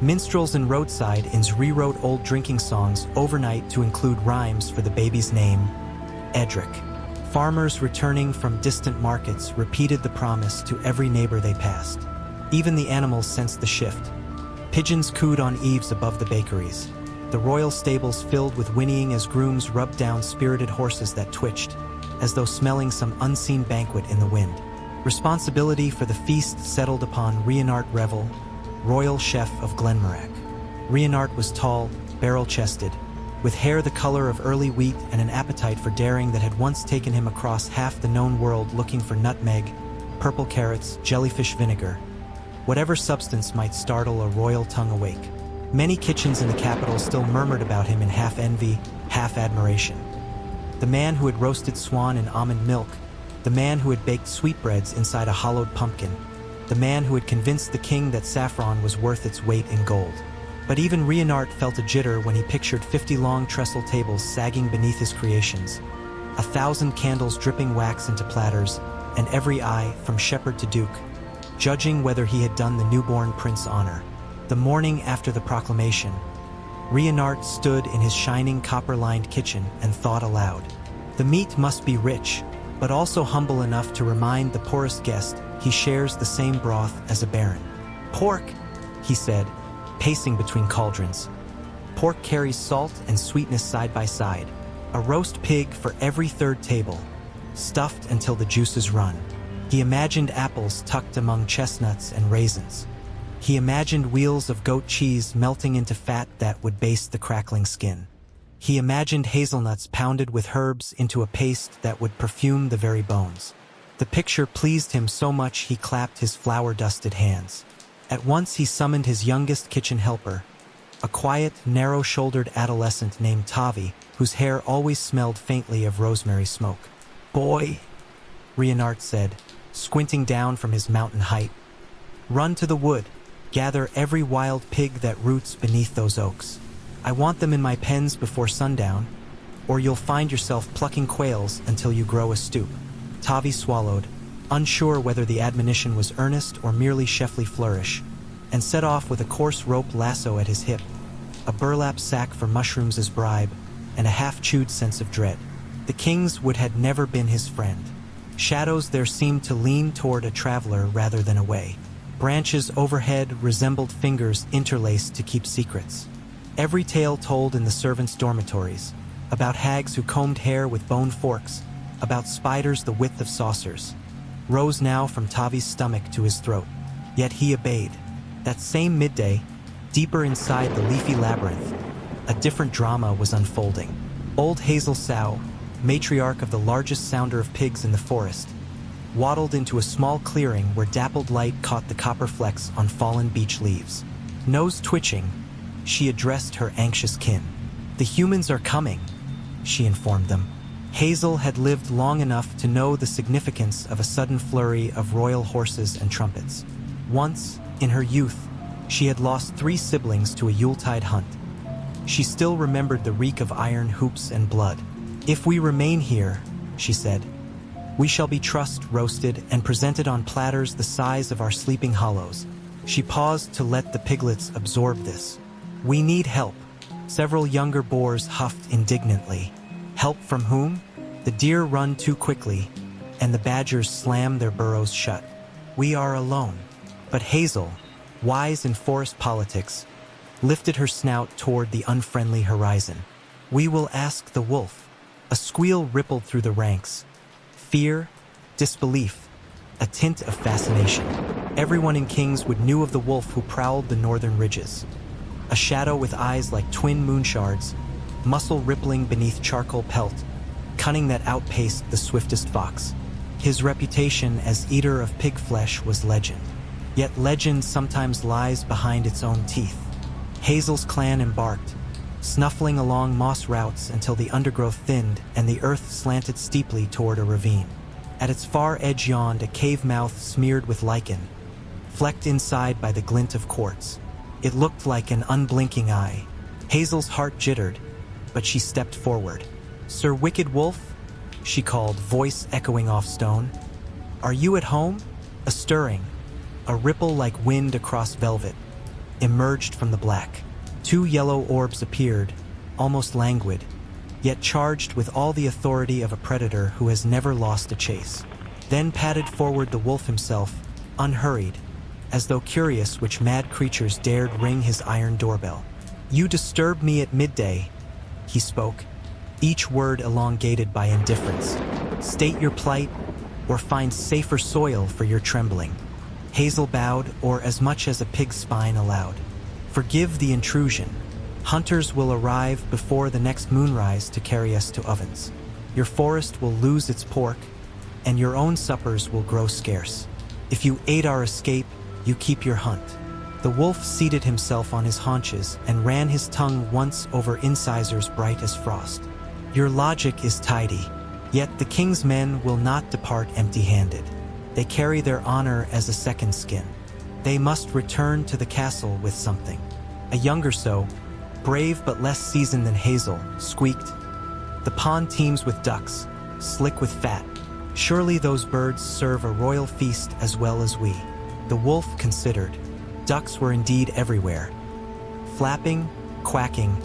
Minstrels and roadside inns rewrote old drinking songs overnight to include rhymes for the baby's name, Edric. Farmers returning from distant markets repeated the promise to every neighbor they passed. Even the animals sensed the shift. Pigeons cooed on eaves above the bakeries. The royal stables filled with whinnying as grooms rubbed down spirited horses that twitched, as though smelling some unseen banquet in the wind. Responsibility for the feast settled upon Reinart Revel, royal chef of Glenmorak. Reinart was tall, barrel-chested, with hair the color of early wheat and an appetite for daring that had once taken him across half the known world looking for nutmeg, purple carrots, jellyfish vinegar, whatever substance might startle a royal tongue awake. Many kitchens in the capital still murmured about him in half envy, half admiration. The man who had roasted swan in almond milk, the man who had baked sweetbreads inside a hollowed pumpkin, the man who had convinced the king that saffron was worth its weight in gold. But even Reinart felt a jitter when he pictured 50 long trestle tables sagging beneath his creations, 1,000 candles dripping wax into platters, and every eye, from shepherd to duke, judging whether he had done the newborn prince honor. The morning after the proclamation, Reinart stood in his shining copper-lined kitchen and thought aloud. The meat must be rich, but also humble enough to remind the poorest guest he shares the same broth as a baron. Pork, he said, pacing between cauldrons. Pork carries salt and sweetness side by side. A roast pig for every third table, stuffed until the juices run. He imagined apples tucked among chestnuts and raisins. He imagined wheels of goat cheese melting into fat that would baste the crackling skin. He imagined hazelnuts pounded with herbs into a paste that would perfume the very bones. The picture pleased him so much he clapped his flour-dusted hands. At once he summoned his youngest kitchen helper, a quiet, narrow-shouldered adolescent named Tavi, whose hair always smelled faintly of rosemary smoke. "Boy," Reinhardt said, squinting down from his mountain height. "Run to the wood. Gather every wild pig that roots beneath those oaks. I want them in my pens before sundown, or you'll find yourself plucking quails until you grow a stoop." Tavi swallowed, unsure whether the admonition was earnest or merely chefly flourish, and set off with a coarse rope lasso at his hip, a burlap sack for mushrooms as bribe, and a half-chewed sense of dread. The king's wood had never been his friend. Shadows there seemed to lean toward a traveler rather than away. Branches overhead resembled fingers interlaced to keep secrets. Every tale told in the servants' dormitories, about hags who combed hair with bone forks, about spiders the width of saucers, rose now from Tavi's stomach to his throat. Yet he obeyed. That same midday, deeper inside the leafy labyrinth, a different drama was unfolding. Old Hazel Sow, matriarch of the largest sounder of pigs in the forest, waddled into a small clearing where dappled light caught the copper flecks on fallen beech leaves. Nose twitching, she addressed her anxious kin. "The humans are coming," she informed them. Hazel had lived long enough to know the significance of a sudden flurry of royal horses and trumpets. Once, in her youth, she had lost 3 siblings to a Yuletide hunt. She still remembered the reek of iron hoops and blood. "If we remain here," she said, "we shall be trussed, roasted, and presented on platters the size of our sleeping hollows." She paused to let the piglets absorb this. "We need help." Several younger boars huffed indignantly. "Help from whom?" "The deer run too quickly, and the badgers slam their burrows shut. We are alone." But Hazel, wise in forest politics, lifted her snout toward the unfriendly horizon. "We will ask the wolf." A squeal rippled through the ranks. Fear, disbelief, a tint of fascination. Everyone in Kingswood knew of the wolf who prowled the northern ridges. A shadow with eyes like twin moon shards, muscle rippling beneath charcoal pelt, cunning that outpaced the swiftest fox. His reputation as eater of pig flesh was legend. Yet legend sometimes lies behind its own teeth. Hazel's clan embarked, snuffling along moss routes until the undergrowth thinned and the earth slanted steeply toward a ravine. At its far edge yawned a cave mouth smeared with lichen, flecked inside by the glint of quartz. It looked like an unblinking eye. Hazel's heart jittered, but she stepped forward. "Sir Wicked Wolf?" she called, voice echoing off stone. "Are you at home?" A stirring, a ripple like wind across velvet, emerged from the black. 2 yellow orbs appeared, almost languid, yet charged with all the authority of a predator who has never lost a chase. Then padded forward the wolf himself, unhurried, as though curious which mad creatures dared ring his iron doorbell. "You disturbed me at midday," he spoke, each word elongated by indifference. "State your plight, or find safer soil for your trembling." Hazel bowed, or as much as a pig's spine allowed. "Forgive the intrusion. Hunters will arrive before the next moonrise to carry us to ovens. Your forest will lose its pork, and your own suppers will grow scarce. If you aid our escape, you keep your hunt." The wolf seated himself on his haunches and ran his tongue once over incisors bright as frost. "Your logic is tidy, yet the king's men will not depart empty-handed. They carry their honor as a second skin. They must return to the castle with something." A younger sow, brave but less seasoned than Hazel, squeaked, "The pond teems with ducks, slick with fat. Surely those birds serve a royal feast as well as we." The wolf considered. Ducks were indeed everywhere, flapping, quacking,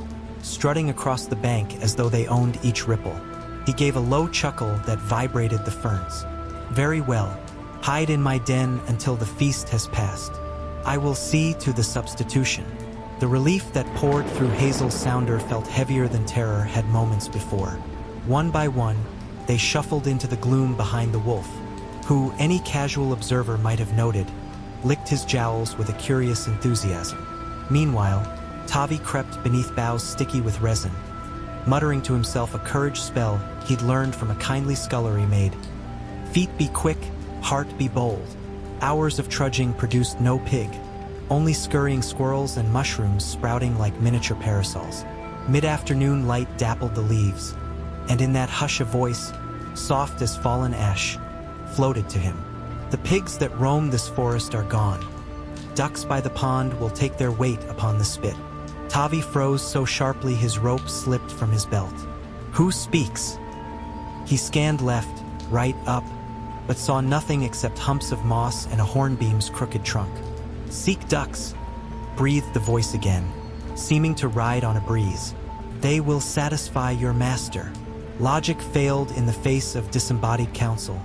strutting across the bank as though they owned each ripple. He gave a low chuckle that vibrated the ferns. "Very well. Hide in my den until the feast has passed. I will see to the substitution." The relief that poured through Hazel's sounder felt heavier than terror had moments before. One by one, they shuffled into the gloom behind the wolf, who, any casual observer might have noted, licked his jowls with a curious enthusiasm. Meanwhile, Tavi crept beneath boughs sticky with resin, muttering to himself a courage spell he'd learned from a kindly scullery maid. Feet be quick, heart be bold. Hours of trudging produced no pig, only scurrying squirrels and mushrooms sprouting like miniature parasols. Mid-afternoon light dappled the leaves, and in that hush a voice, soft as fallen ash, floated to him. "The pigs that roam this forest are gone. Ducks by the pond will take their weight upon the spit." Tavi froze so sharply his rope slipped from his belt. "Who speaks?" He scanned left, right, up, but saw nothing except humps of moss and a hornbeam's crooked trunk. "Seek ducks," breathed the voice again, seeming to ride on a breeze. "They will satisfy your master." Logic failed in the face of disembodied counsel,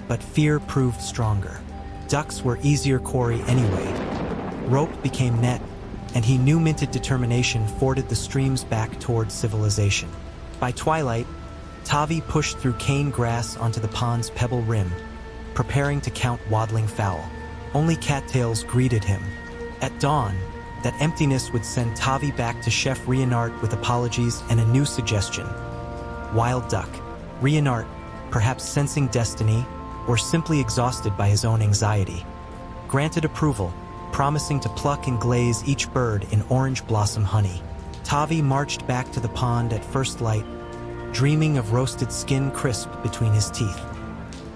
but fear proved stronger. Ducks were easier quarry anyway. Rope became net, and he knew minted determination forded the streams back toward civilization. By twilight, Tavi pushed through cane grass onto the pond's pebble rim, preparing to count waddling fowl. Only cattails greeted him. At dawn, that emptiness would send Tavi back to Chef Reinhardt with apologies and a new suggestion. Wild duck. Reinhardt, perhaps sensing destiny, or simply exhausted by his own anxiety, granted approval, promising to pluck and glaze each bird in orange blossom honey. Tavi marched back to the pond at first light, dreaming of roasted skin crisp between his teeth.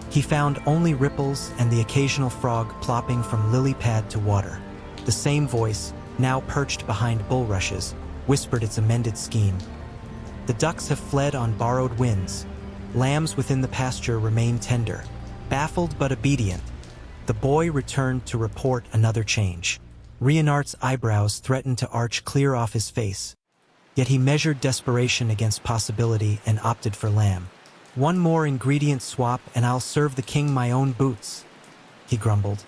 He found only ripples and the occasional frog plopping from lily pad to water. The same voice, now perched behind bulrushes, whispered its amended scheme. "The ducks have fled on borrowed winds. Lambs within the pasture remain tender." Baffled but obedient, the boy returned to report another change. Reinhardt's eyebrows threatened to arch clear off his face, yet he measured desperation against possibility and opted for lamb. "One more ingredient swap and I'll serve the king my own boots," he grumbled,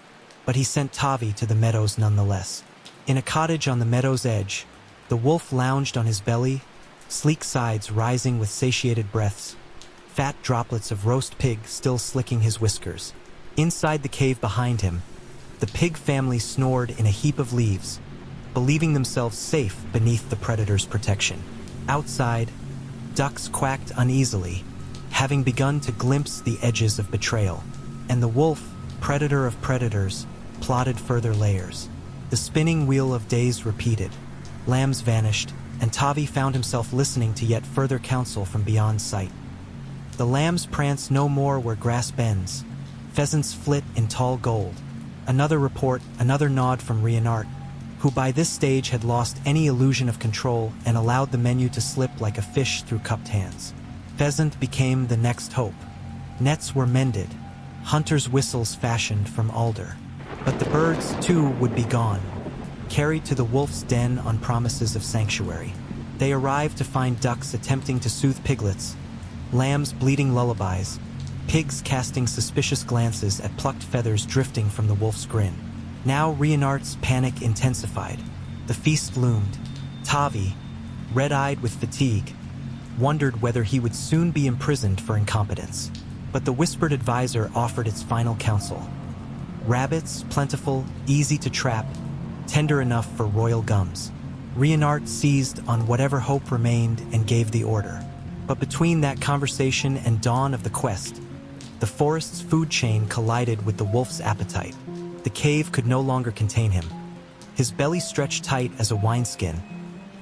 but he sent Tavi to the meadows nonetheless. In a cottage on the meadow's edge, the wolf lounged on his belly, sleek sides rising with satiated breaths, fat droplets of roast pig still slicking his whiskers. Inside the cave behind him, the pig family snored in a heap of leaves, believing themselves safe beneath the predator's protection. Outside, ducks quacked uneasily, having begun to glimpse the edges of betrayal, and the wolf, predator of predators, plotted further layers. The spinning wheel of days repeated. Lambs vanished, and Tavi found himself listening to yet further counsel from beyond sight. The lambs prance no more where grass bends. Pheasants flit in tall gold. Another report, another nod from Reinhardt, who by this stage had lost any illusion of control and allowed the menu to slip like a fish through cupped hands. Pheasant became the next hope. Nets were mended, hunters' whistles fashioned from alder. But the birds, too, would be gone, carried to the wolf's den on promises of sanctuary. They arrived to find ducks attempting to soothe piglets, lambs bleating lullabies, pigs casting suspicious glances at plucked feathers drifting from the wolf's grin. Now Reinhardt's panic intensified. The feast loomed. Tavi, red-eyed with fatigue, wondered whether he would soon be imprisoned for incompetence. But the whispered advisor offered its final counsel. Rabbits, plentiful, easy to trap, tender enough for royal gums. Reinhardt seized on whatever hope remained and gave the order. But between that conversation and dawn of the quest, the forest's food chain collided with the wolf's appetite. The cave could no longer contain him. His belly stretched tight as a wineskin,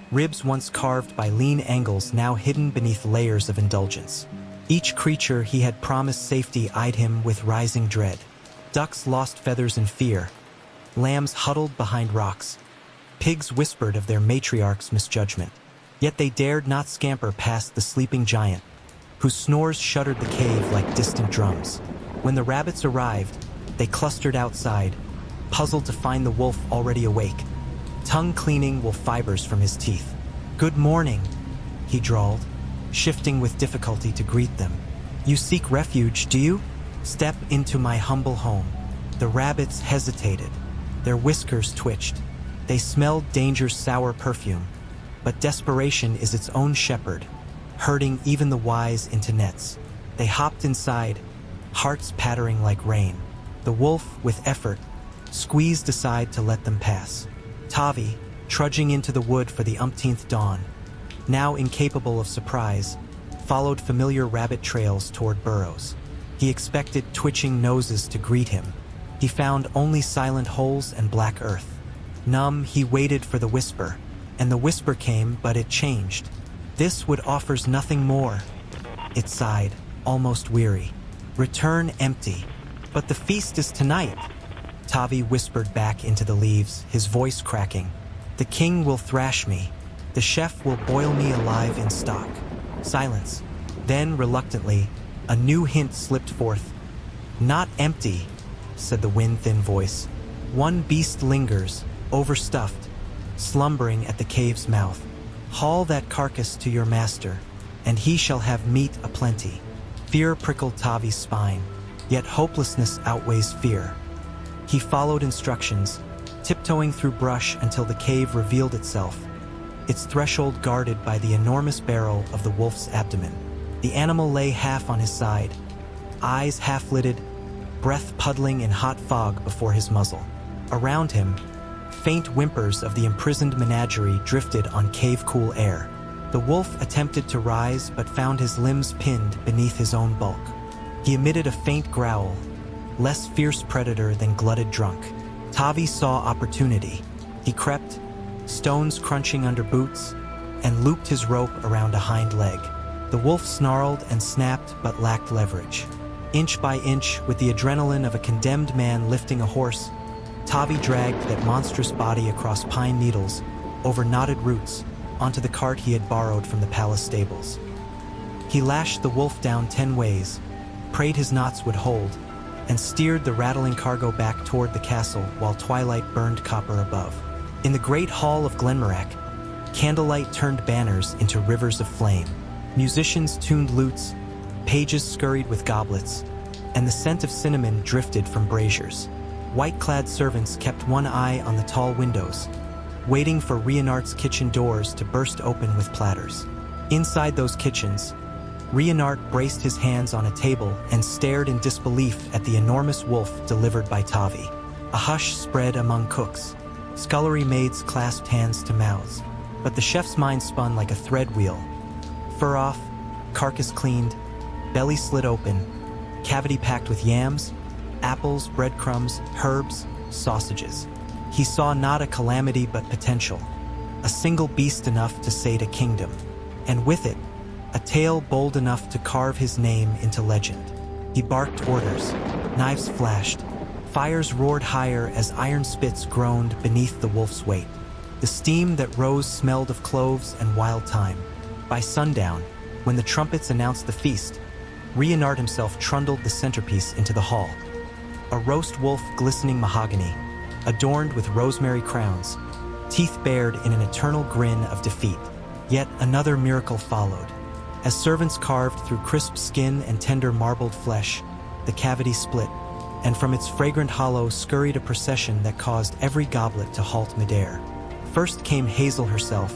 ribs once carved by lean angles now hidden beneath layers of indulgence. Each creature he had promised safety eyed him with rising dread. Ducks lost feathers in fear. Lambs huddled behind rocks. Pigs whispered of their matriarch's misjudgment. Yet they dared not scamper past the sleeping giant, whose snores shuddered the cave like distant drums. When the rabbits arrived, they clustered outside, puzzled to find the wolf already awake, tongue cleaning wolf fibers from his teeth. "Good morning," he drawled, shifting with difficulty to greet them. "You seek refuge, do you? Step into my humble home." The rabbits hesitated. Their whiskers twitched. They smelled danger's sour perfume. But desperation is its own shepherd, herding even the wise into nets. They hopped inside, hearts pattering like rain. The wolf, with effort, squeezed aside to let them pass. Tavi, trudging into the wood for the umpteenth dawn, now incapable of surprise, followed familiar rabbit trails toward burrows. He expected twitching noses to greet him. He found only silent holes and black earth. Numb, he waited for the whisper, and the whisper came, but it changed. "This wood offers nothing more." It sighed, almost weary. "Return empty." "But the feast is tonight," Tavi whispered back into the leaves, his voice cracking. "The king will thrash me. The chef will boil me alive in stock." Silence. Then, reluctantly, a new hint slipped forth. "Not empty," said the wind-thin voice. "One beast lingers, overstuffed, slumbering at the cave's mouth. Haul that carcass to your master, and he shall have meat aplenty." Fear prickled Tavi's spine, yet hopelessness outweighs fear. He followed instructions, tiptoeing through brush until the cave revealed itself, its threshold guarded by the enormous barrel of the wolf's abdomen. The animal lay half on his side, eyes half-lidded, breath puddling in hot fog before his muzzle. Around him, faint whimpers of the imprisoned menagerie drifted on cave-cool air. The wolf attempted to rise but found his limbs pinned beneath his own bulk. He emitted a faint growl, less fierce predator than glutted drunk. Tavi saw opportunity. He crept, stones crunching under boots, and looped his rope around a hind leg. The wolf snarled and snapped but lacked leverage. Inch by inch, with the adrenaline of a condemned man lifting a horse, Tavi dragged that monstrous body across pine needles, over knotted roots, onto the cart he had borrowed from the palace stables. He lashed the wolf down 10 ways, prayed his knots would hold, and steered the rattling cargo back toward the castle while twilight burned copper above. In the great hall of Glenmorak, candlelight turned banners into rivers of flame. Musicians tuned lutes, pages scurried with goblets, and the scent of cinnamon drifted from braziers. White-clad servants kept one eye on the tall windows, waiting for Reinhardt's kitchen doors to burst open with platters. Inside those kitchens, Reinhardt braced his hands on a table and stared in disbelief at the enormous wolf delivered by Tavi. A hush spread among cooks. Scullery maids clasped hands to mouths, but the chef's mind spun like a thread wheel. Fur off, carcass cleaned, belly slit open, cavity packed with yams, apples, breadcrumbs, herbs, sausages. He saw not a calamity but potential, a single beast enough to sate a kingdom, and with it, a tale bold enough to carve his name into legend. He barked orders, knives flashed, fires roared higher as iron spits groaned beneath the wolf's weight. The steam that rose smelled of cloves and wild thyme. By sundown, when the trumpets announced the feast, Reinhardt himself trundled the centerpiece into the hall. A roast wolf glistening mahogany, adorned with rosemary crowns, teeth bared in an eternal grin of defeat. Yet another miracle followed. As servants carved through crisp skin and tender marbled flesh, the cavity split, and from its fragrant hollow scurried a procession that caused every goblet to halt midair. First came Hazel herself,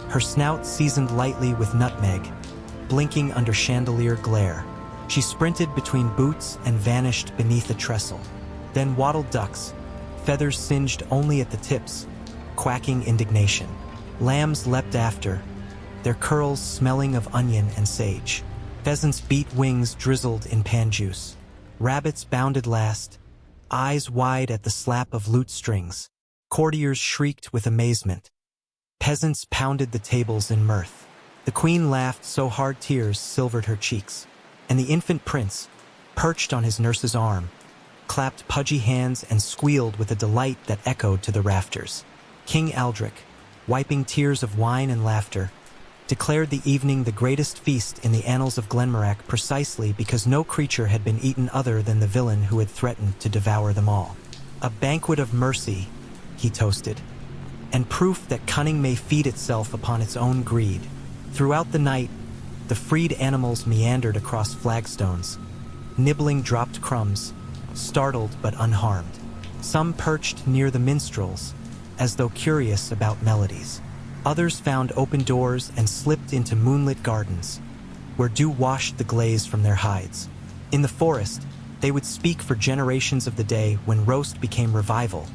her snout seasoned lightly with nutmeg, blinking under chandelier glare. She sprinted between boots and vanished beneath a trestle. Then waddled ducks, feathers singed only at the tips, quacking indignation. Lambs leapt after, their curls smelling of onion and sage. Pheasants' beat wings drizzled in pan juice. Rabbits bounded last, eyes wide at the slap of lute strings. Courtiers shrieked with amazement. Peasants pounded the tables in mirth. The queen laughed so hard tears silvered her cheeks. And the infant prince, perched on his nurse's arm, clapped pudgy hands and squealed with a delight that echoed to the rafters. King Aldrich, wiping tears of wine and laughter, declared the evening the greatest feast in the annals of Glenmorak precisely because no creature had been eaten other than the villain who had threatened to devour them all. A banquet of mercy, he toasted, and proof that cunning may feed itself upon its own greed. Throughout the night, The freed animals meandered across flagstones, nibbling dropped crumbs, startled but unharmed. Some perched near the minstrels, as though curious about melodies. Others found open doors and slipped into moonlit gardens, where dew washed the glaze from their hides. In the forest, they would speak for generations of the day when roast became revival,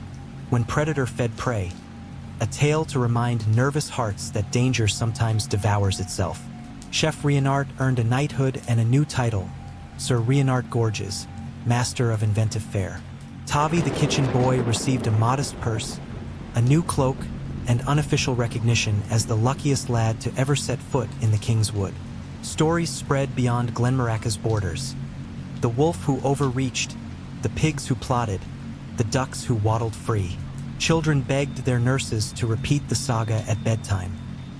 when predator fed prey, a tale to remind nervous hearts that danger sometimes devours itself. Chef Reinhardt earned a knighthood and a new title, Sir Reinhardt Gorges, Master of Inventive Fare. Tavi the kitchen boy received a modest purse, a new cloak, and unofficial recognition as the luckiest lad to ever set foot in the King's Wood. Stories spread beyond Glenmaraka's borders. The wolf who overreached, the pigs who plotted, the ducks who waddled free. Children begged their nurses to repeat the saga at bedtime.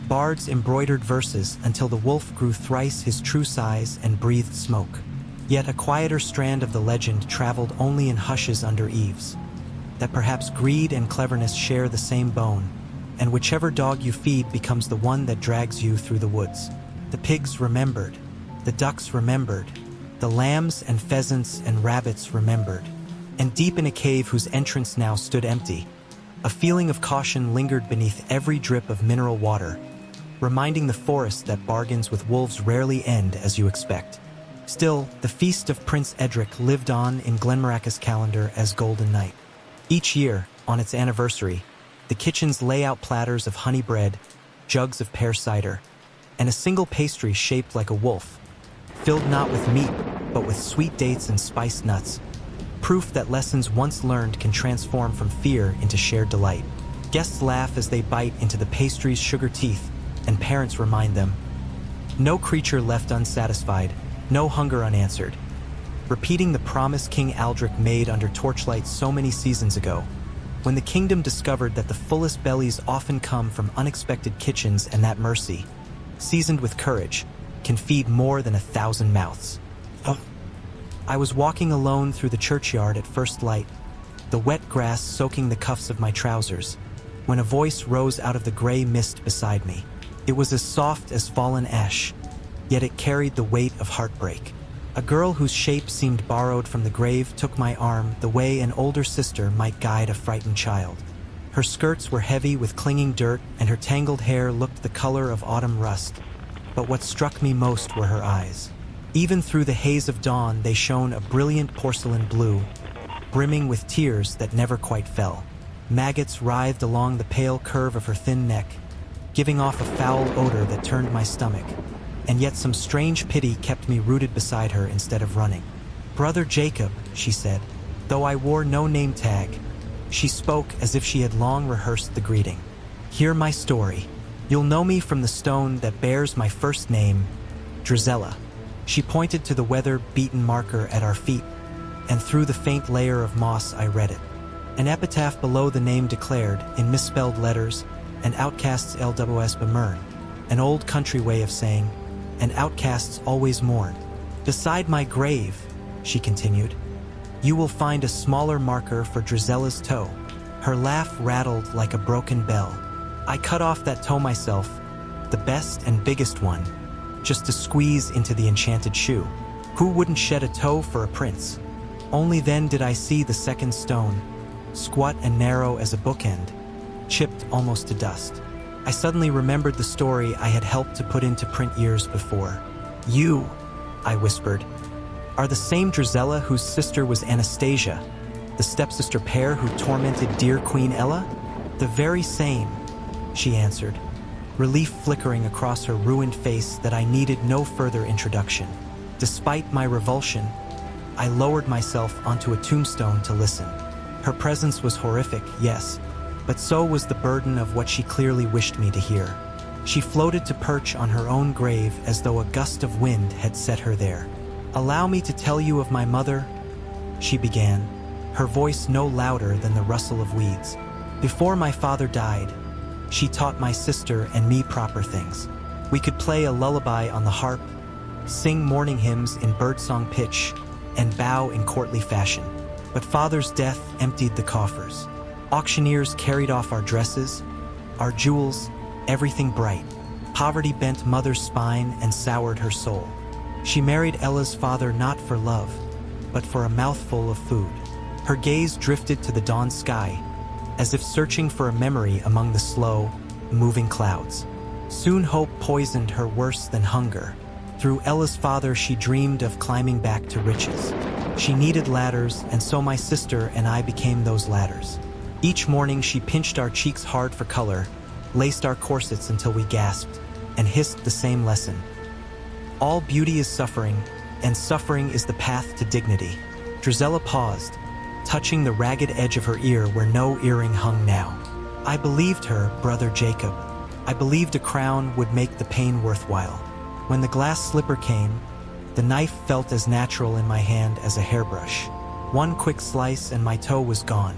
Bards embroidered verses until the wolf grew thrice his true size and breathed smoke. Yet a quieter strand of the legend traveled only in hushes under eaves. That perhaps greed and cleverness share the same bone, and whichever dog you feed becomes the one that drags you through the woods. The pigs remembered, the ducks remembered, the lambs and pheasants and rabbits remembered. And deep in a cave whose entrance now stood empty, a feeling of caution lingered beneath every drip of mineral water, reminding the forest that bargains with wolves rarely end as you expect. Still, the feast of Prince Edric lived on in Glenmaraka's calendar as Golden Night. Each year, on its anniversary, the kitchens lay out platters of honey bread, jugs of pear cider, and a single pastry shaped like a wolf, filled not with meat, but with sweet dates and spiced nuts. Proof that lessons once learned can transform from fear into shared delight. Guests laugh as they bite into the pastry's sugar teeth, and parents remind them, no creature left unsatisfied, no hunger unanswered. Repeating the promise King Aldric made under torchlight so many seasons ago, when the kingdom discovered that the fullest bellies often come from unexpected kitchens, and that mercy, seasoned with courage, can feed more than 1,000 mouths. I was walking alone through the churchyard at first light, the wet grass soaking the cuffs of my trousers, when a voice rose out of the gray mist beside me. It was as soft as fallen ash, yet it carried the weight of heartbreak. A girl whose shape seemed borrowed from the grave took my arm the way an older sister might guide a frightened child. Her skirts were heavy with clinging dirt, and her tangled hair looked the color of autumn rust. But what struck me most were her eyes. Even through the haze of dawn, they shone a brilliant porcelain blue, brimming with tears that never quite fell. Maggots writhed along the pale curve of her thin neck, giving off a foul odor that turned my stomach. And yet some strange pity kept me rooted beside her instead of running. "Brother Jacob," she said, though I wore no name tag. She spoke as if she had long rehearsed the greeting. "Hear my story. You'll know me from the stone that bears my first name, Drizella." She pointed to the weather-beaten marker at our feet, and through the faint layer of moss I read it. An epitaph below the name declared, in misspelled letters, "An outcast's LWS bemurn," an old country way of saying, "And outcasts always mourn." "Beside my grave," she continued, "you will find a smaller marker for Drizella's toe." Her laugh rattled like a broken bell. I cut off that toe myself, the best and biggest one, just to squeeze into the enchanted shoe. Who wouldn't shed a toe for a prince? Only then did I see the second stone, squat and narrow as a bookend, chipped almost to dust. I suddenly remembered the story I had helped to put into print years before. "You," I whispered, "are the same Drizella whose sister was Anastasia, the stepsister pair who tormented dear Queen Ella?" "The very same," she answered, relief flickering across her ruined face that I needed no further introduction. Despite my revulsion, I lowered myself onto a tombstone to listen. Her presence was horrific, yes, but so was the burden of what she clearly wished me to hear. She floated to perch on her own grave as though a gust of wind had set her there. "Allow me to tell you of my mother," she began, her voice no louder than the rustle of weeds. "Before my father died, she taught my sister and me proper things. We could play a lullaby on the harp, sing morning hymns in birdsong pitch, and bow in courtly fashion. But father's death emptied the coffers. Auctioneers carried off our dresses, our jewels, everything bright. Poverty bent mother's spine and soured her soul. She married Ella's father not for love, but for a mouthful of food. Her gaze drifted to the dawn sky, as if searching for a memory among the slow, moving clouds. Soon hope poisoned her worse than hunger. Through Ella's father she dreamed of climbing back to riches. She needed ladders, and so my sister and I became those ladders. Each morning she pinched our cheeks hard for color, laced our corsets until we gasped, and hissed the same lesson. All beauty is suffering, and suffering is the path to dignity. Drizella paused, touching the ragged edge of her ear where no earring hung now. I believed her, Brother Jacob. I believed a crown would make the pain worthwhile. When the glass slipper came, the knife felt as natural in my hand as a hairbrush. One quick slice and my toe was gone.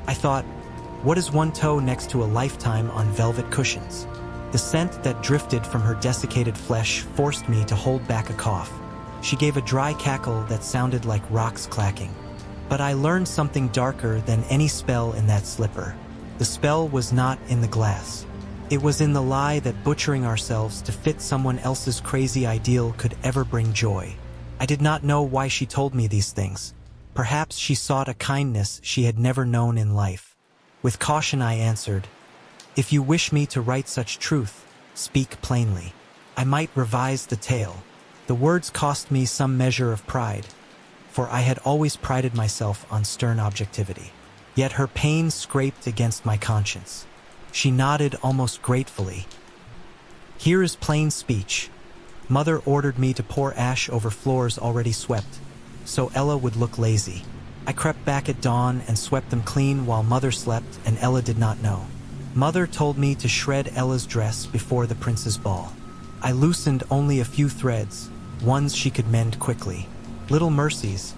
I thought, what is one toe next to a lifetime on velvet cushions? The scent that drifted from her desiccated flesh forced me to hold back a cough. She gave a dry cackle that sounded like rocks clacking. But I learned something darker than any spell in that slipper. The spell was not in the glass. It was in the lie that butchering ourselves to fit someone else's crazy ideal could ever bring joy. I did not know why she told me these things. Perhaps she sought a kindness she had never known in life. With caution I answered, "If you wish me to write such truth, speak plainly. I might revise the tale." The words cost me some measure of pride, for I had always prided myself on stern objectivity. Yet her pain scraped against my conscience. She nodded almost gratefully. "Here is plain speech. Mother ordered me to pour ash over floors already swept, so Ella would look lazy. I crept back at dawn and swept them clean while Mother slept and Ella did not know. Mother told me to shred Ella's dress before the prince's ball. I loosened only a few threads, ones she could mend quickly. Little mercies,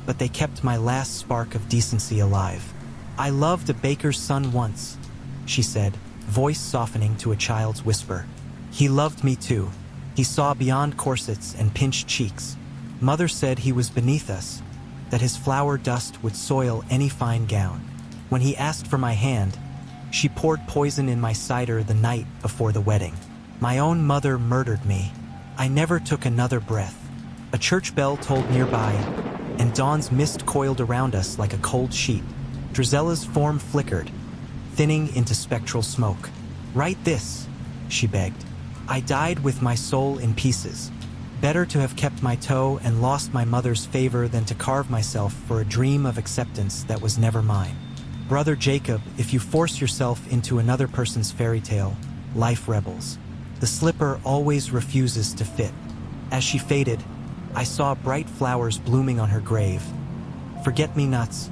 but they kept my last spark of decency alive. I loved a baker's son once," she said, voice softening to a child's whisper. "He loved me too. He saw beyond corsets and pinched cheeks. Mother said he was beneath us, that his flower dust would soil any fine gown. When he asked for my hand, she poured poison in my cider the night before the wedding. My own mother murdered me. I never took another breath. A church bell tolled nearby, and dawn's mist coiled around us like a cold sheet. Drizella's form flickered, thinning into spectral smoke. Write this," she begged. "I died with my soul in pieces. Better to have kept my toe and lost my mother's favor than to carve myself for a dream of acceptance that was never mine. Brother Jacob, if you force yourself into another person's fairy tale, life rebels. The slipper always refuses to fit." As she faded, I saw bright flowers blooming on her grave. Forget-me-nots,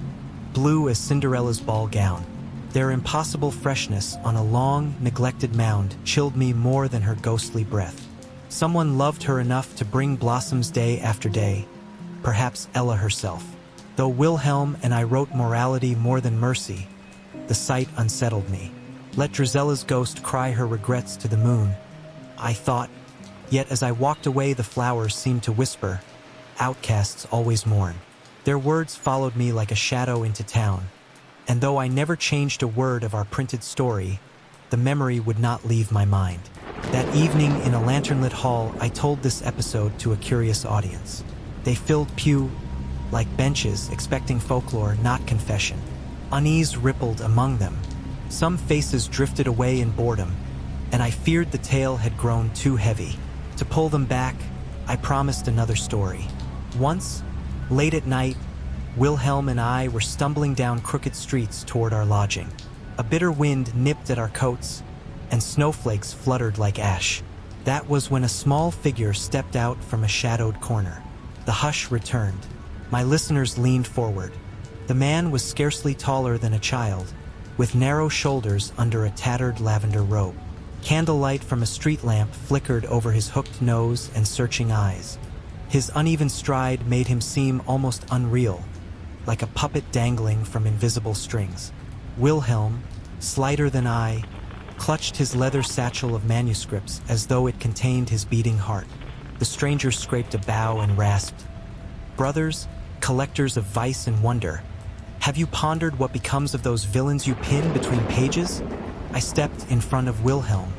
blue as Cinderella's ball gown. Their impossible freshness on a long, neglected mound chilled me more than her ghostly breath. Someone loved her enough to bring blossoms day after day, perhaps Ella herself. Though Wilhelm and I wrote morality more than mercy, the sight unsettled me. Let Drizella's ghost cry her regrets to the moon, I thought, yet as I walked away the flowers seemed to whisper, "Outcasts always mourn." Their words followed me like a shadow into town, and though I never changed a word of our printed story, the memory would not leave my mind. That evening in a lantern-lit hall, I told this episode to a curious audience. They filled pew like benches, expecting folklore, not confession. Unease rippled among them. Some faces drifted away in boredom, and I feared the tale had grown too heavy. To pull them back, I promised another story. Once, late at night, Wilhelm and I were stumbling down crooked streets toward our lodging. A bitter wind nipped at our coats, and snowflakes fluttered like ash. That was when a small figure stepped out from a shadowed corner. The hush returned. My listeners leaned forward. The man was scarcely taller than a child, with narrow shoulders under a tattered lavender robe. Candlelight from a street lamp flickered over his hooked nose and searching eyes. His uneven stride made him seem almost unreal, like a puppet dangling from invisible strings. Wilhelm, slighter than I, clutched his leather satchel of manuscripts as though it contained his beating heart. The stranger scraped a bow and rasped, "Brothers, collectors of vice and wonder, have you pondered what becomes of those villains you pin between pages?" I stepped in front of Wilhelm.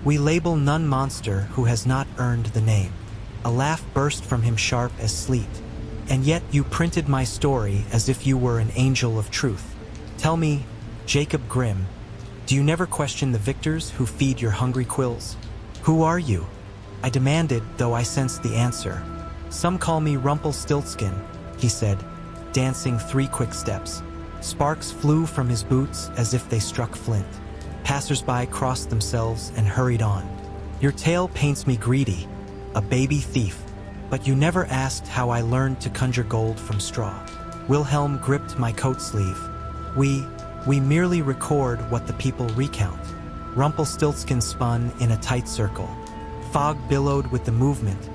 We label none monster who has not earned the name. A laugh burst from him sharp as sleet. And yet you printed my story as if you were an angel of truth. Tell me, Jacob Grimm, do you never question the victors who feed your hungry quills? Who are you? I demanded, though I sensed the answer. Some call me Rumpelstiltskin, he said, dancing 3 quick steps. Sparks flew from his boots as if they struck flint. Passers-by crossed themselves and hurried on. Your tale paints me greedy, a baby thief, but you never asked how I learned to conjure gold from straw. Wilhelm gripped my coat sleeve. We merely record what the people recount. Rumpelstiltskin spun in a tight circle. Fog billowed with the movement,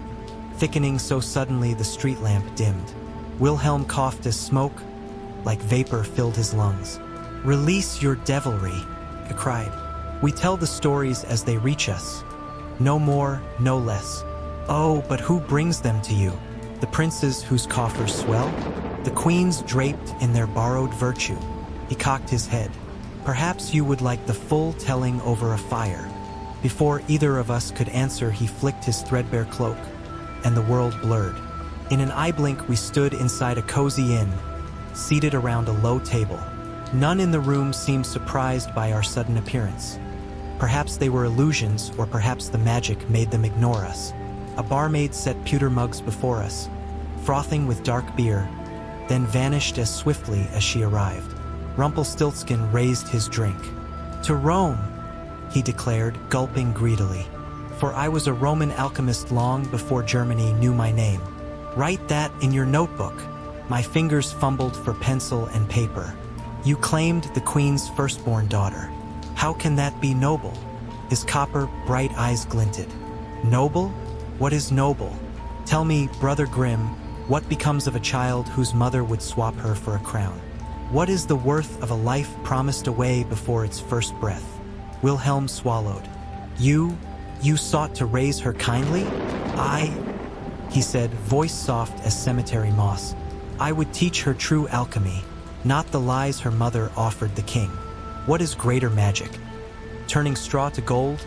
thickening so suddenly the street lamp dimmed. Wilhelm coughed as smoke, like vapor, filled his lungs. Release your devilry, I cried. We tell the stories as they reach us. No more, no less. Oh, but who brings them to you? The princes whose coffers swell? The queens draped in their borrowed virtue? He cocked his head. Perhaps you would like the full telling over a fire. Before either of us could answer, he flicked his threadbare cloak, and the world blurred. In an eye blink, we stood inside a cozy inn, seated around a low table. None in the room seemed surprised by our sudden appearance. Perhaps they were illusions, or perhaps the magic made them ignore us. A barmaid set pewter mugs before us, frothing with dark beer, then vanished as swiftly as she arrived. Rumpelstiltskin raised his drink. To Rome, he declared, gulping greedily. For I was a Roman alchemist long before Germany knew my name. Write that in your notebook. My fingers fumbled for pencil and paper. You claimed the queen's firstborn daughter. How can that be noble? His copper, bright eyes glinted. Noble? What is noble? Tell me, Brother Grimm, what becomes of a child whose mother would swap her for a crown? What is the worth of a life promised away before its first breath? Wilhelm swallowed. You sought to raise her kindly? He said, voice soft as cemetery moss. I would teach her true alchemy, not the lies her mother offered the king. What is greater magic? Turning straw to gold,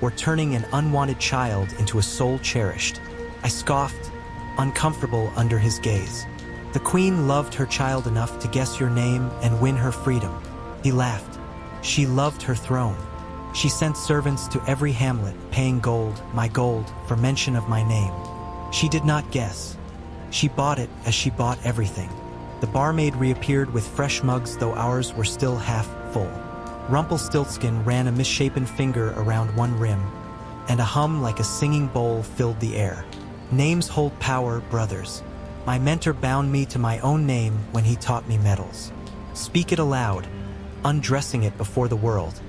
or turning an unwanted child into a soul cherished? I scoffed, uncomfortable under his gaze. The queen loved her child enough to guess your name and win her freedom. He laughed. She loved her throne. She sent servants to every hamlet, paying gold, my gold, for mention of my name. She did not guess. She bought it as she bought everything. The barmaid reappeared with fresh mugs, though ours were still half full. Rumpelstiltskin ran a misshapen finger around one rim, and a hum like a singing bowl filled the air. Names hold power, brothers. My mentor bound me to my own name when he taught me metals. Speak it aloud, undressing it before the world,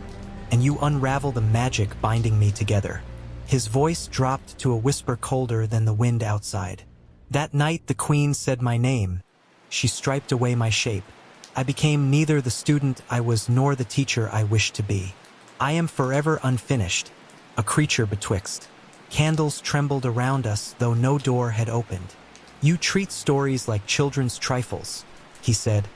and you unravel the magic binding me together. His voice dropped to a whisper colder than the wind outside. That night the queen said my name. She striped away my shape. I became neither the student I was nor the teacher I wished to be. I am forever unfinished, a creature betwixt. Candles trembled around us, though no door had opened. You treat stories like children's trifles, he said,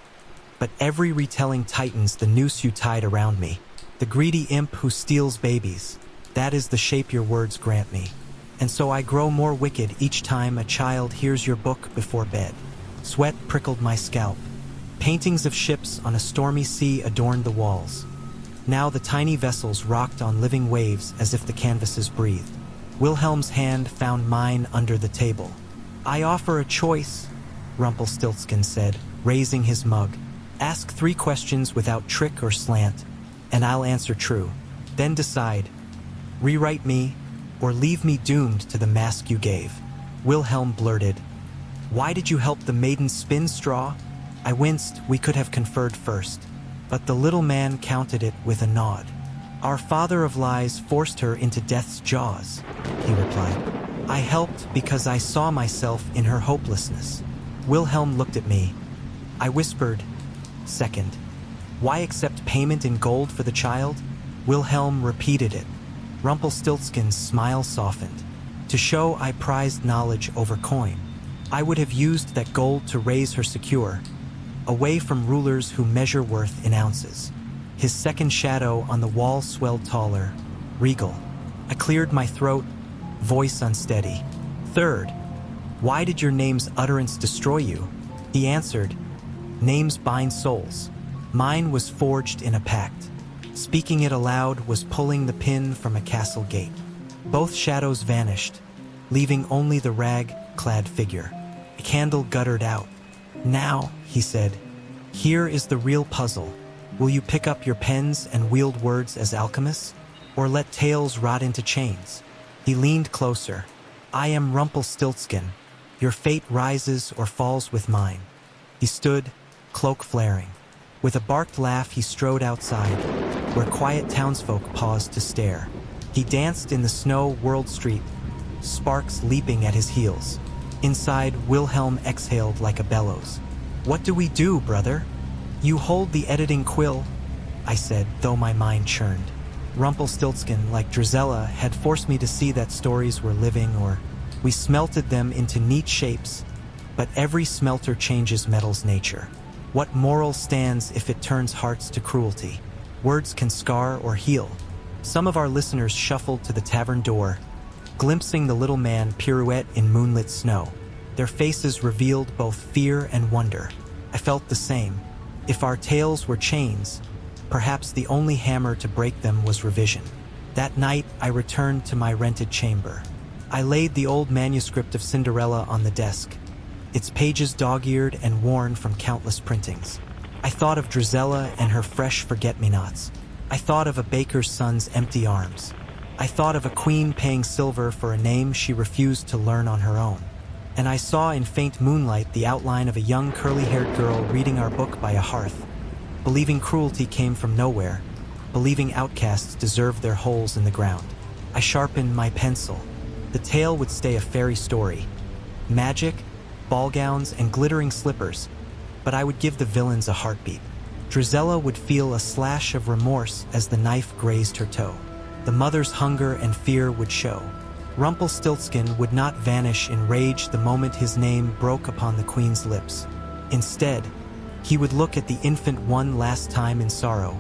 but every retelling tightens the noose you tied around me. The greedy imp who steals babies, that is the shape your words grant me. And so I grow more wicked each time a child hears your book before bed. Sweat prickled my scalp. Paintings of ships on a stormy sea adorned the walls. Now the tiny vessels rocked on living waves as if the canvases breathed. Wilhelm's hand found mine under the table. I offer a choice, Rumpelstiltskin said, raising his mug. Ask 3 questions without trick or slant, and I'll answer true. Then decide. Rewrite me, or leave me doomed to the mask you gave. Wilhelm blurted. Why did you help the maiden spin straw? I winced. We could have conferred first. But the little man counted it with a nod. Our father of lies forced her into death's jaws, he replied. I helped because I saw myself in her hopelessness. Wilhelm looked at me. I whispered, second. Why accept payment in gold for the child? Wilhelm repeated it. Rumpelstiltskin's smile softened. To show I prized knowledge over coin. I would have used that gold to raise her secure, away from rulers who measure worth in ounces. His second shadow on the wall swelled taller, regal. I cleared my throat, voice unsteady. Third, why did your name's utterance destroy you? He answered, names bind souls. Mine was forged in a pact. Speaking it aloud was pulling the pin from a castle gate. Both shadows vanished, leaving only the rag-clad figure. A candle guttered out. Now, he said, here is the real puzzle. Will you pick up your pens and wield words as alchemists? Or let tales rot into chains? He leaned closer. I am Rumpelstiltskin. Your fate rises or falls with mine. He stood, cloak flaring. With a barked laugh, he strode outside, where quiet townsfolk paused to stare. He danced in the snow world street, sparks leaping at his heels. Inside, Wilhelm exhaled like a bellows. What do we do, brother? You hold the editing quill, I said, though my mind churned. Rumpelstiltskin, like Drizella, had forced me to see that stories were living, or we smelted them into neat shapes, but every smelter changes metal's nature. What moral stands if it turns hearts to cruelty? Words can scar or heal. Some of our listeners shuffled to the tavern door, glimpsing the little man pirouette in moonlit snow. Their faces revealed both fear and wonder. I felt the same. If our tales were chains, perhaps the only hammer to break them was revision. That night, I returned to my rented chamber. I laid the old manuscript of Cinderella on the desk, its pages dog-eared and worn from countless printings. I thought of Drizella and her fresh forget-me-nots. I thought of a baker's son's empty arms. I thought of a queen paying silver for a name she refused to learn on her own. And I saw in faint moonlight the outline of a young curly-haired girl reading our book by a hearth, believing cruelty came from nowhere, believing outcasts deserved their holes in the ground. I sharpened my pencil. The tale would stay a fairy story. Magic, ball gowns, and glittering slippers, but I would give the villains a heartbeat. Drizella would feel a slash of remorse as the knife grazed her toe. The mother's hunger and fear would show. Rumpelstiltskin would not vanish in rage the moment his name broke upon the queen's lips. Instead, he would look at the infant one last time in sorrow,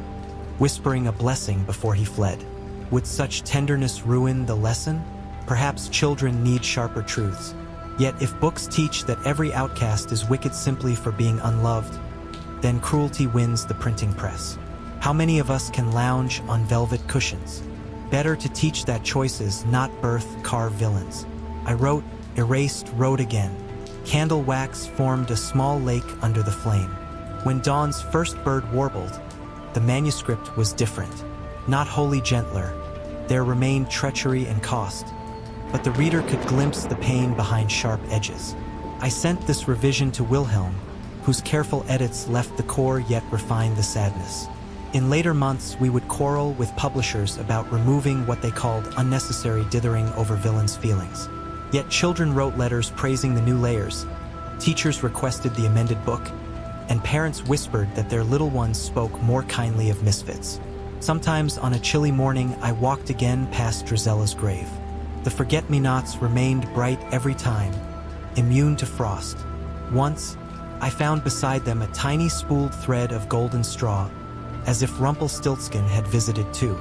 whispering a blessing before he fled. Would such tenderness ruin the lesson? Perhaps children need sharper truths. Yet if books teach that every outcast is wicked simply for being unloved, then cruelty wins the printing press. How many of us can lounge on velvet cushions? Better to teach that choices, not birth, carve villains. I wrote, erased, wrote again. Candle wax formed a small lake under the flame. When dawn's first bird warbled, the manuscript was different. Not wholly gentler. There remained treachery and cost, but the reader could glimpse the pain behind sharp edges. I sent this revision to Wilhelm, whose careful edits left the core yet refined the sadness. In later months, we would quarrel with publishers about removing what they called unnecessary dithering over villains' feelings. Yet children wrote letters praising the new layers, teachers requested the amended book, and parents whispered that their little ones spoke more kindly of misfits. Sometimes on a chilly morning, I walked again past Drizella's grave. The forget-me-nots remained bright every time, immune to frost. Once, I found beside them a tiny spooled thread of golden straw, as if Rumpelstiltskin had visited too.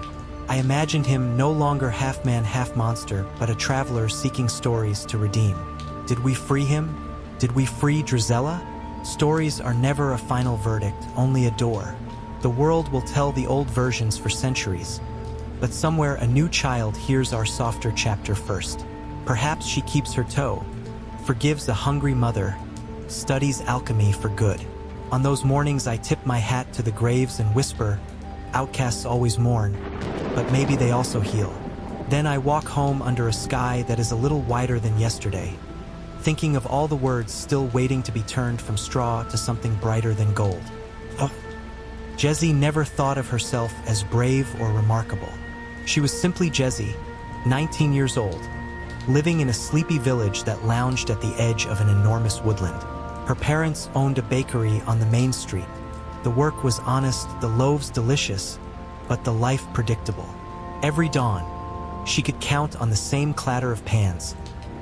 I imagined him no longer half-man, half-monster, but a traveler seeking stories to redeem. Did we free him? Did we free Drizella? Stories are never a final verdict, only a door. The world will tell the old versions for centuries, but somewhere a new child hears our softer chapter first. Perhaps she keeps her toe, forgives a hungry mother, studies alchemy for good. On those mornings I tip my hat to the graves and whisper, outcasts always mourn, but maybe they also heal. Then I walk home under a sky that is a little wider than yesterday, thinking of all the words still waiting to be turned from straw to something brighter than gold. Oh. Jessie never thought of herself as brave or remarkable. She was simply Jessie, 19 years old, living in a sleepy village that lounged at the edge of an enormous woodland. Her parents owned a bakery on the main street. The work was honest, the loaves delicious, but the life predictable. Every dawn, she could count on the same clatter of pans,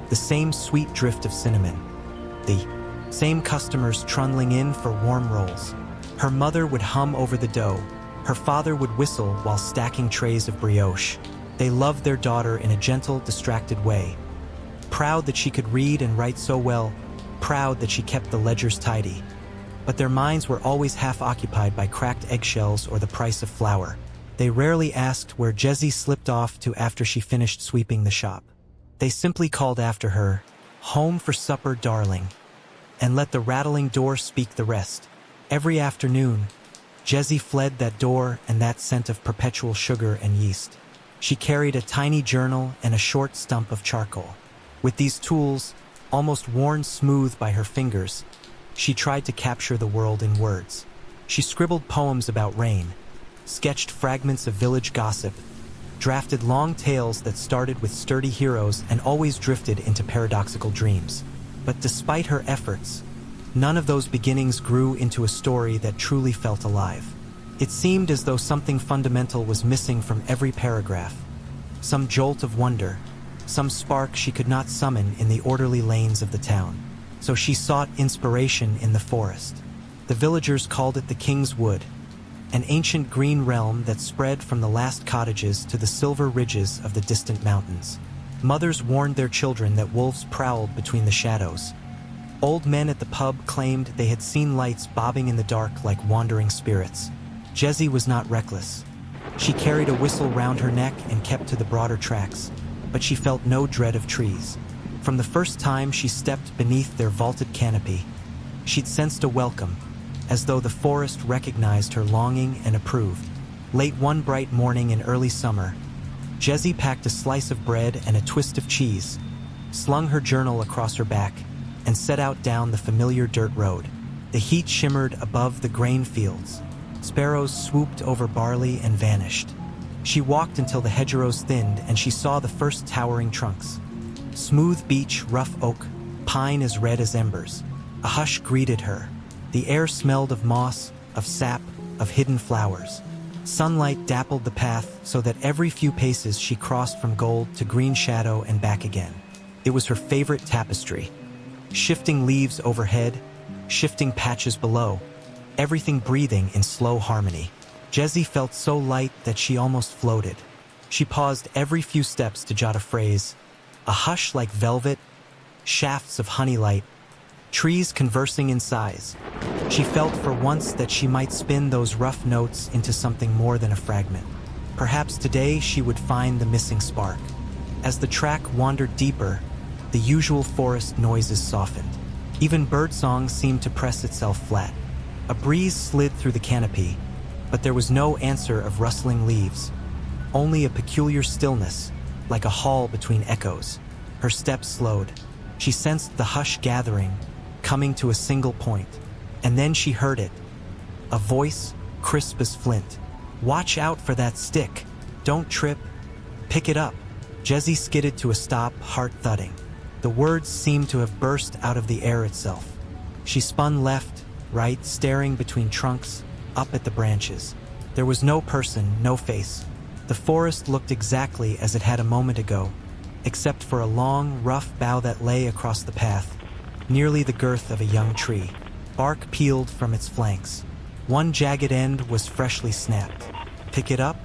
the same sweet drift of cinnamon, the same customers trundling in for warm rolls. Her mother would hum over the dough. Her father would whistle while stacking trays of brioche. They loved their daughter in a gentle, distracted way. Proud that she could read and write so well, proud that she kept the ledgers tidy. But their minds were always half occupied by cracked eggshells or the price of flour. They rarely asked where Jessie slipped off to after she finished sweeping the shop. They simply called after her, "Home for supper, darling," and let the rattling door speak the rest. Every afternoon, Jessie fled that door and that scent of perpetual sugar and yeast. She carried a tiny journal and a short stump of charcoal. With these tools, almost worn smooth by her fingers, she tried to capture the world in words. She scribbled poems about rain, sketched fragments of village gossip, drafted long tales that started with sturdy heroes and always drifted into paradoxical dreams. But despite her efforts, none of those beginnings grew into a story that truly felt alive. It seemed as though something fundamental was missing from every paragraph. Some jolt of wonder, some spark she could not summon in the orderly lanes of the town. So she sought inspiration in the forest. The villagers called it the King's Wood, an ancient green realm that spread from the last cottages to the silver ridges of the distant mountains. Mothers warned their children that wolves prowled between the shadows. Old men at the pub claimed they had seen lights bobbing in the dark like wandering spirits. Jessie was not reckless. She carried a whistle round her neck and kept to the broader tracks, but she felt no dread of trees. From the first time she stepped beneath their vaulted canopy, she'd sensed a welcome, as though the forest recognized her longing and approved. Late one bright morning in early summer, Jessie packed a slice of bread and a twist of cheese, slung her journal across her back, and set out down the familiar dirt road. The heat shimmered above the grain fields. Sparrows swooped over barley and vanished. She walked until the hedgerows thinned and she saw the first towering trunks. Smooth beech, rough oak, pine as red as embers. A hush greeted her. The air smelled of moss, of sap, of hidden flowers. Sunlight dappled the path so that every few paces she crossed from gold to green shadow and back again. It was her favorite tapestry. Shifting leaves overhead, shifting patches below, everything breathing in slow harmony. Jessie felt so light that she almost floated. She paused every few steps to jot a phrase, a hush like velvet, shafts of honey light, trees conversing in sighs. She felt for once that she might spin those rough notes into something more than a fragment. Perhaps today she would find the missing spark. As the track wandered deeper, the usual forest noises softened. Even birdsong seemed to press itself flat. A breeze slid through the canopy, but there was no answer of rustling leaves, only a peculiar stillness, like a hall between echoes. Her steps slowed. She sensed the hush gathering, coming to a single point, and then she heard it. A voice, crisp as flint. "Watch out for that stick. Don't trip. Pick it up." Jessie skidded to a stop, heart thudding. The words seemed to have burst out of the air itself. She spun left, right, staring between trunks, up at the branches. There was no person, no face. The forest looked exactly as it had a moment ago, except for a long, rough bough that lay across the path, nearly the girth of a young tree. Bark peeled from its flanks. One jagged end was freshly snapped. Pick it up?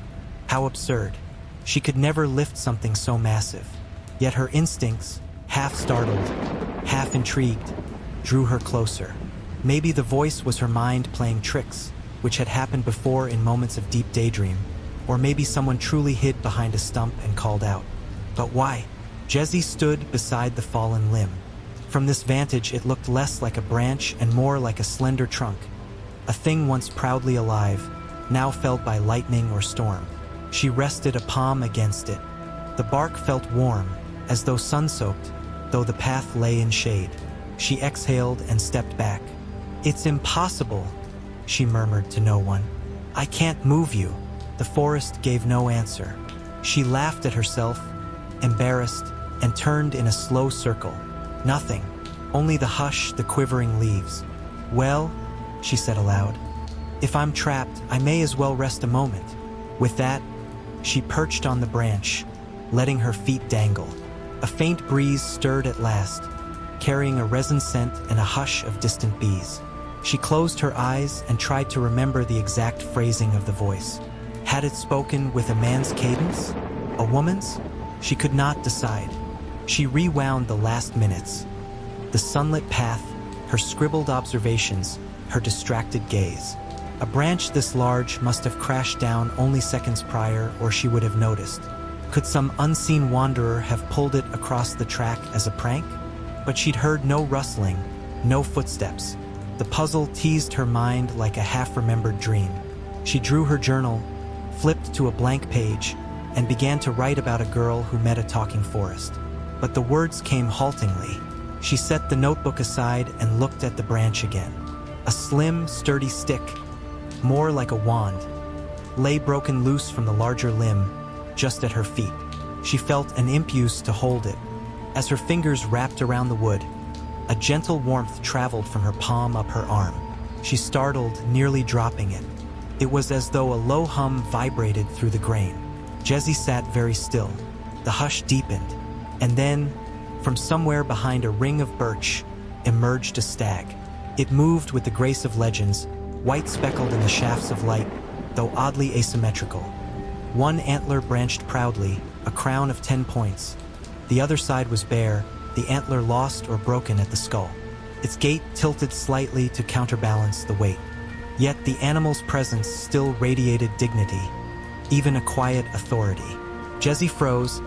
How absurd. She could never lift something so massive. Yet her instincts, half startled, half intrigued, drew her closer. Maybe the voice was her mind playing tricks, which had happened before in moments of deep daydream. Or maybe someone truly hid behind a stump and called out. But why? Jessie stood beside the fallen limb. From this vantage, it looked less like a branch and more like a slender trunk. A thing once proudly alive, now felled by lightning or storm. She rested a palm against it. The bark felt warm, as though sun-soaked, though the path lay in shade. She exhaled and stepped back. "It's impossible," she murmured to no one. "I can't move you." The forest gave no answer. She laughed at herself, embarrassed, and turned in a slow circle. Nothing, only the hush, the quivering leaves. "Well," she said aloud, "if I'm trapped, I may as well rest a moment." With that, she perched on the branch, letting her feet dangle. A faint breeze stirred at last, carrying a resin scent and a hush of distant bees. She closed her eyes and tried to remember the exact phrasing of the voice. Had it spoken with a man's cadence? A woman's? She could not decide. She rewound the last minutes. The sunlit path, her scribbled observations, her distracted gaze. A branch this large must have crashed down only seconds prior, or she would have noticed. Could some unseen wanderer have pulled it across the track as a prank? But she'd heard no rustling, no footsteps. The puzzle teased her mind like a half-remembered dream. She drew her journal, flipped to a blank page, and began to write about a girl who met a talking forest. But the words came haltingly. She set the notebook aside and looked at the branch again. A slim, sturdy stick, more like a wand, lay broken loose from the larger limb, just at her feet. She felt an impulse to hold it. As her fingers wrapped around the wood, a gentle warmth traveled from her palm up her arm. She startled, nearly dropping it. It was as though a low hum vibrated through the grain. Jessie sat very still. The hush deepened, and then, from somewhere behind a ring of birch, emerged a stag. It moved with the grace of legends, white speckled in the shafts of light, though oddly asymmetrical. One antler branched proudly, a crown of 10 points. The other side was bare, the antler lost or broken at the skull. Its gait tilted slightly to counterbalance the weight. Yet the animal's presence still radiated dignity, even a quiet authority. Jessie froze,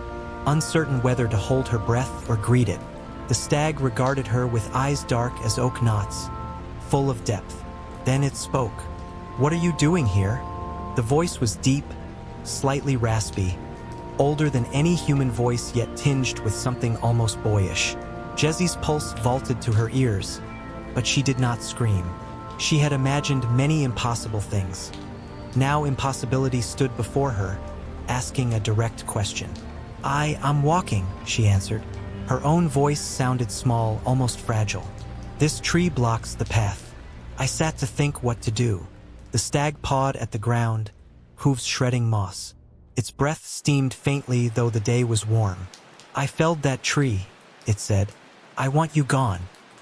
uncertain whether to hold her breath or greet it. The stag regarded her with eyes dark as oak knots, full of depth. Then it spoke. "What are you doing here?" The voice was deep, slightly raspy, older than any human voice, yet tinged with something almost boyish. Jessie's pulse vaulted to her ears, but she did not scream. She had imagined many impossible things. Now impossibility stood before her, asking a direct question. I'm walking," she answered. Her own voice sounded small, almost fragile. "This tree blocks the path. I sat to think what to do." The stag pawed at the ground, hooves shredding moss. Its breath steamed faintly, though the day was warm. "I felled that tree," it said. "I want you gone.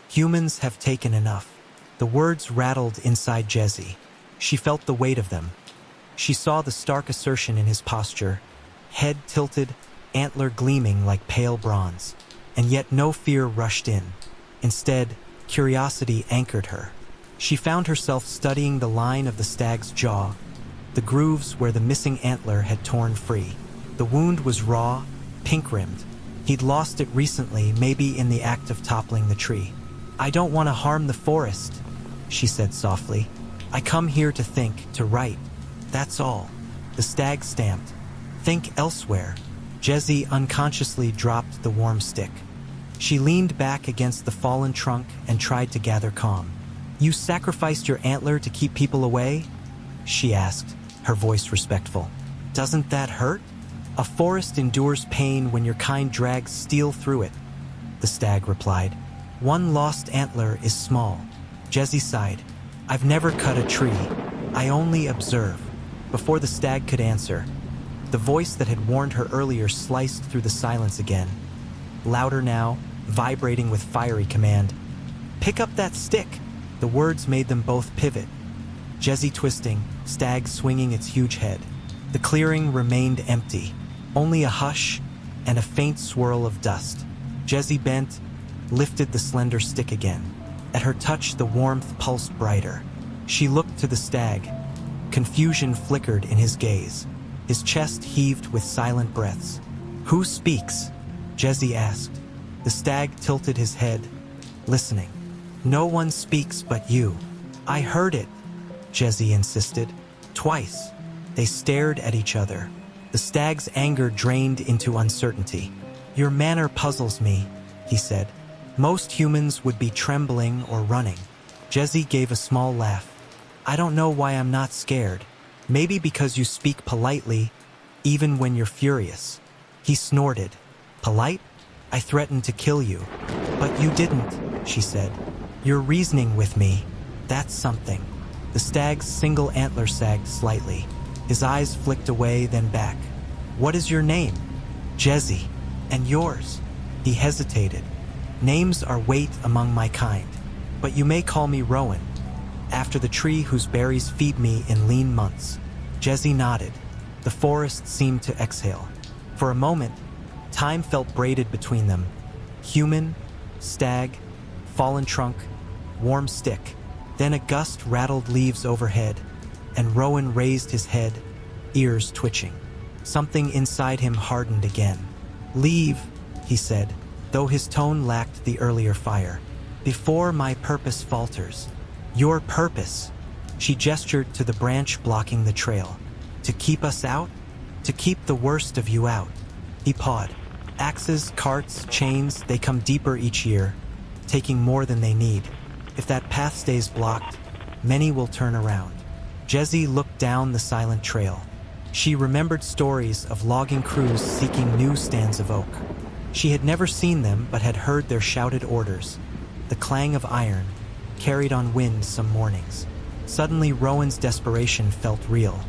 Humans have taken enough." The words rattled inside Jessie. She felt the weight of them. She saw the stark assertion in his posture, head tilted, antler gleaming like pale bronze. And yet no fear rushed in. Instead, curiosity anchored her. She found herself studying the line of the stag's jaw, the grooves where the missing antler had torn free. The wound was raw, pink-rimmed. He'd lost it recently, maybe in the act of toppling the tree. "I don't want to harm the forest," she said softly. "I come here to think, to write. That's all." The stag stamped. "Think elsewhere." Jessie unconsciously dropped the warm stick. She leaned back against the fallen trunk and tried to gather calm. "You sacrificed your antler to keep people away?" she asked, her voice respectful. "Doesn't that hurt? A forest endures pain when your kind drags steel through it," the stag replied. "One lost antler is small." Jessie sighed. "I've never cut a tree. I only observe." Before the stag could answer, the voice that had warned her earlier sliced through the silence again. Louder now, vibrating with fiery command. "Pick up that stick!" The words made them both pivot. Jessie twisting, stag swinging its huge head. The clearing remained empty, only a hush and a faint swirl of dust. Jessie bent, lifted the slender stick again. At her touch, the warmth pulsed brighter. She looked to the stag. Confusion flickered in his gaze. His chest heaved with silent breaths. "Who speaks?" Jessie asked. The stag tilted his head, listening. "No one speaks but you." "I heard it," Jessie insisted. "Twice." They stared at each other. The stag's anger drained into uncertainty. "Your manner puzzles me," he said. "Most humans would be trembling or running." Jessie gave a small laugh. "I don't know why I'm not scared. Maybe because you speak politely, even when you're furious." He snorted. "Polite? I threatened to kill you." "But you didn't," she said. "You're reasoning with me. That's something." The stag's single antler sagged slightly. His eyes flicked away, then back. "What is your name?" "Jessie." "And yours?" He hesitated. "Names are weight among my kind. But you may call me Rowan, after the tree whose berries feed me in lean months." Jessie nodded. The forest seemed to exhale. For a moment, time felt braided between them. Human, stag, fallen trunk, warm stick. Then a gust rattled leaves overhead, and Rowan raised his head, ears twitching. Something inside him hardened again. "Leave," he said, though his tone lacked the earlier fire. "Before my purpose falters." "Your purpose?" She gestured to the branch blocking the trail. "To keep us out? To keep the worst of you out." He pawed. "Axes, carts, chains, they come deeper each year, taking more than they need. If that path stays blocked, many will turn around." Jesse looked down the silent trail. She remembered stories of logging crews seeking new stands of oak. She had never seen them but had heard their shouted orders, the clang of iron, carried on wind some mornings. Suddenly Rowan's desperation felt real.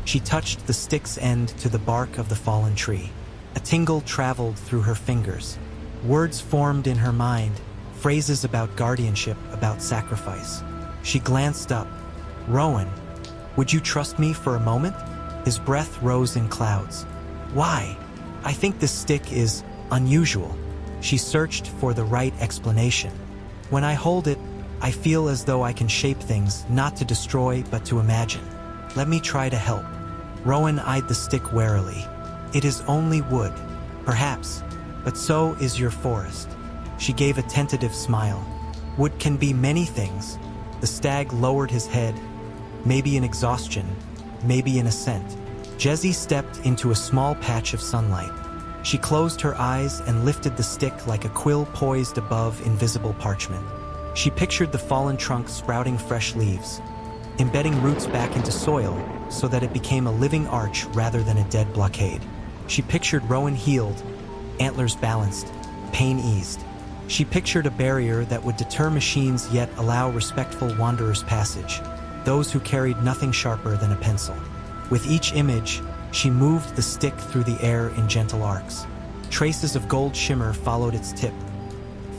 She touched the stick's end to the bark of the fallen tree. A tingle traveled through her fingers. Words formed in her mind, phrases about guardianship, about sacrifice. She glanced up. "Rowan, would you trust me for a moment?" His breath rose in clouds. "Why? I think this stick is unusual." She searched for the right explanation. "When I hold it, I feel as though I can shape things, not to destroy, but to imagine. Let me try to help." Rowan eyed the stick warily. "It is only wood, perhaps, but so is your forest." She gave a tentative smile. "Wood can be many things." The stag lowered his head, maybe in exhaustion, maybe in assent. Jesse stepped into a small patch of sunlight. She closed her eyes and lifted the stick like a quill poised above invisible parchment. She pictured the fallen trunk sprouting fresh leaves, embedding roots back into soil so that it became a living arch rather than a dead blockade. She pictured Rowan healed, antlers balanced, pain eased. She pictured a barrier that would deter machines yet allow respectful wanderers passage, those who carried nothing sharper than a pencil. With each image, she moved the stick through the air in gentle arcs. Traces of gold shimmer followed its tip,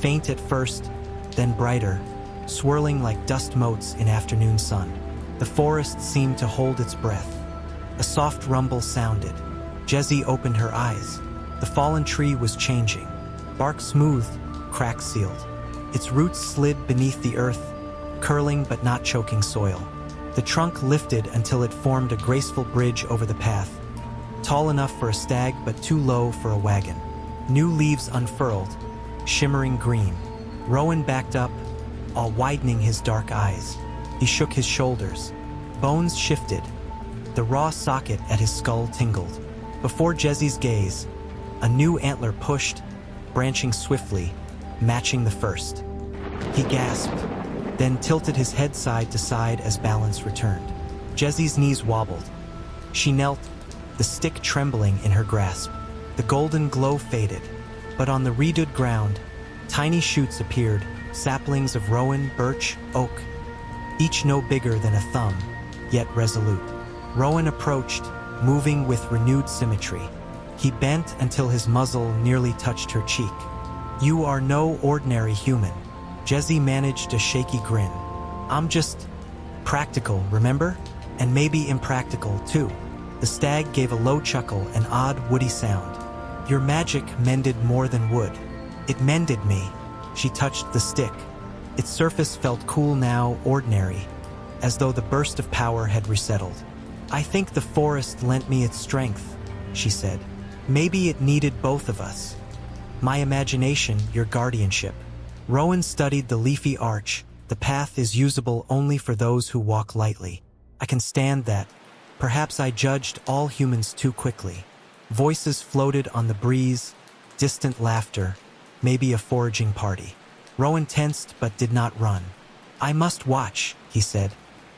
faint at first, then brighter, swirling like dust motes in afternoon sun. The forest seemed to hold its breath. A soft rumble sounded. Jesse opened her eyes. The fallen tree was changing. Bark smoothed, cracks sealed. Its roots slid beneath the earth, curling but not choking soil. The trunk lifted until it formed a graceful bridge over the path, tall enough for a stag but too low for a wagon. New leaves unfurled, shimmering green. Rowan backed up, all widening his dark eyes. He shook his shoulders. Bones shifted. The raw socket at his skull tingled. Before Jesse's gaze, a new antler pushed, branching swiftly, matching the first. He gasped, then tilted his head side to side as balance returned. Jesse's knees wobbled. She knelt, the stick trembling in her grasp. The golden glow faded, but on the redewed ground, tiny shoots appeared, saplings of rowan, birch, oak, each no bigger than a thumb, yet resolute. Rowan approached, moving with renewed symmetry. He bent until his muzzle nearly touched her cheek. "You are no ordinary human." Jesse managed a shaky grin. "I'm just practical, remember? And maybe impractical, too." The stag gave a low chuckle, an odd, woody sound. "Your magic mended more than wood. It mended me." She touched the stick. Its surface felt cool now, ordinary, as though the burst of power had resettled. "I think the forest lent me its strength," she said. "Maybe it needed both of us. My imagination, your guardianship." Rowan studied the leafy arch. "The path is usable only for those who walk lightly. I can stand that. Perhaps I judged all humans too quickly." Voices floated on the breeze, distant laughter, maybe a foraging party. Rowan tensed but did not run. "I must watch," he said,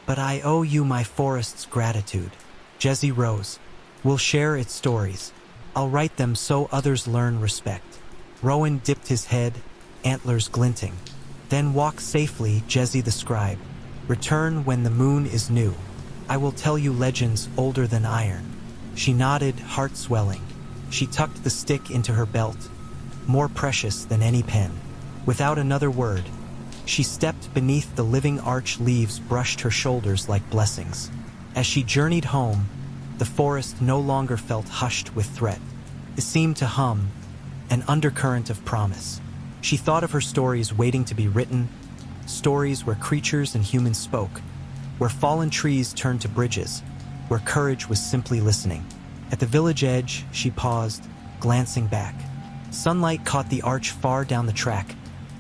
"but I owe you my forest's gratitude." Jesse rose. "We'll share its stories. I'll write them so others learn respect." Rowan dipped his head, antlers glinting. "Then walk safely, Jesse the scribe. Return when the moon is new. I will tell you legends older than iron." She nodded, heart swelling. She tucked the stick into her belt, more precious than any pen. Without another word, she stepped beneath the living arch. Leaves brushed her shoulders like blessings. As she journeyed home, the forest no longer felt hushed with threat. It seemed to hum, an undercurrent of promise. She thought of her stories waiting to be written, stories where creatures and humans spoke, where fallen trees turned to bridges, where courage was simply listening. At the village edge, she paused, glancing back. Sunlight caught the arch far down the track,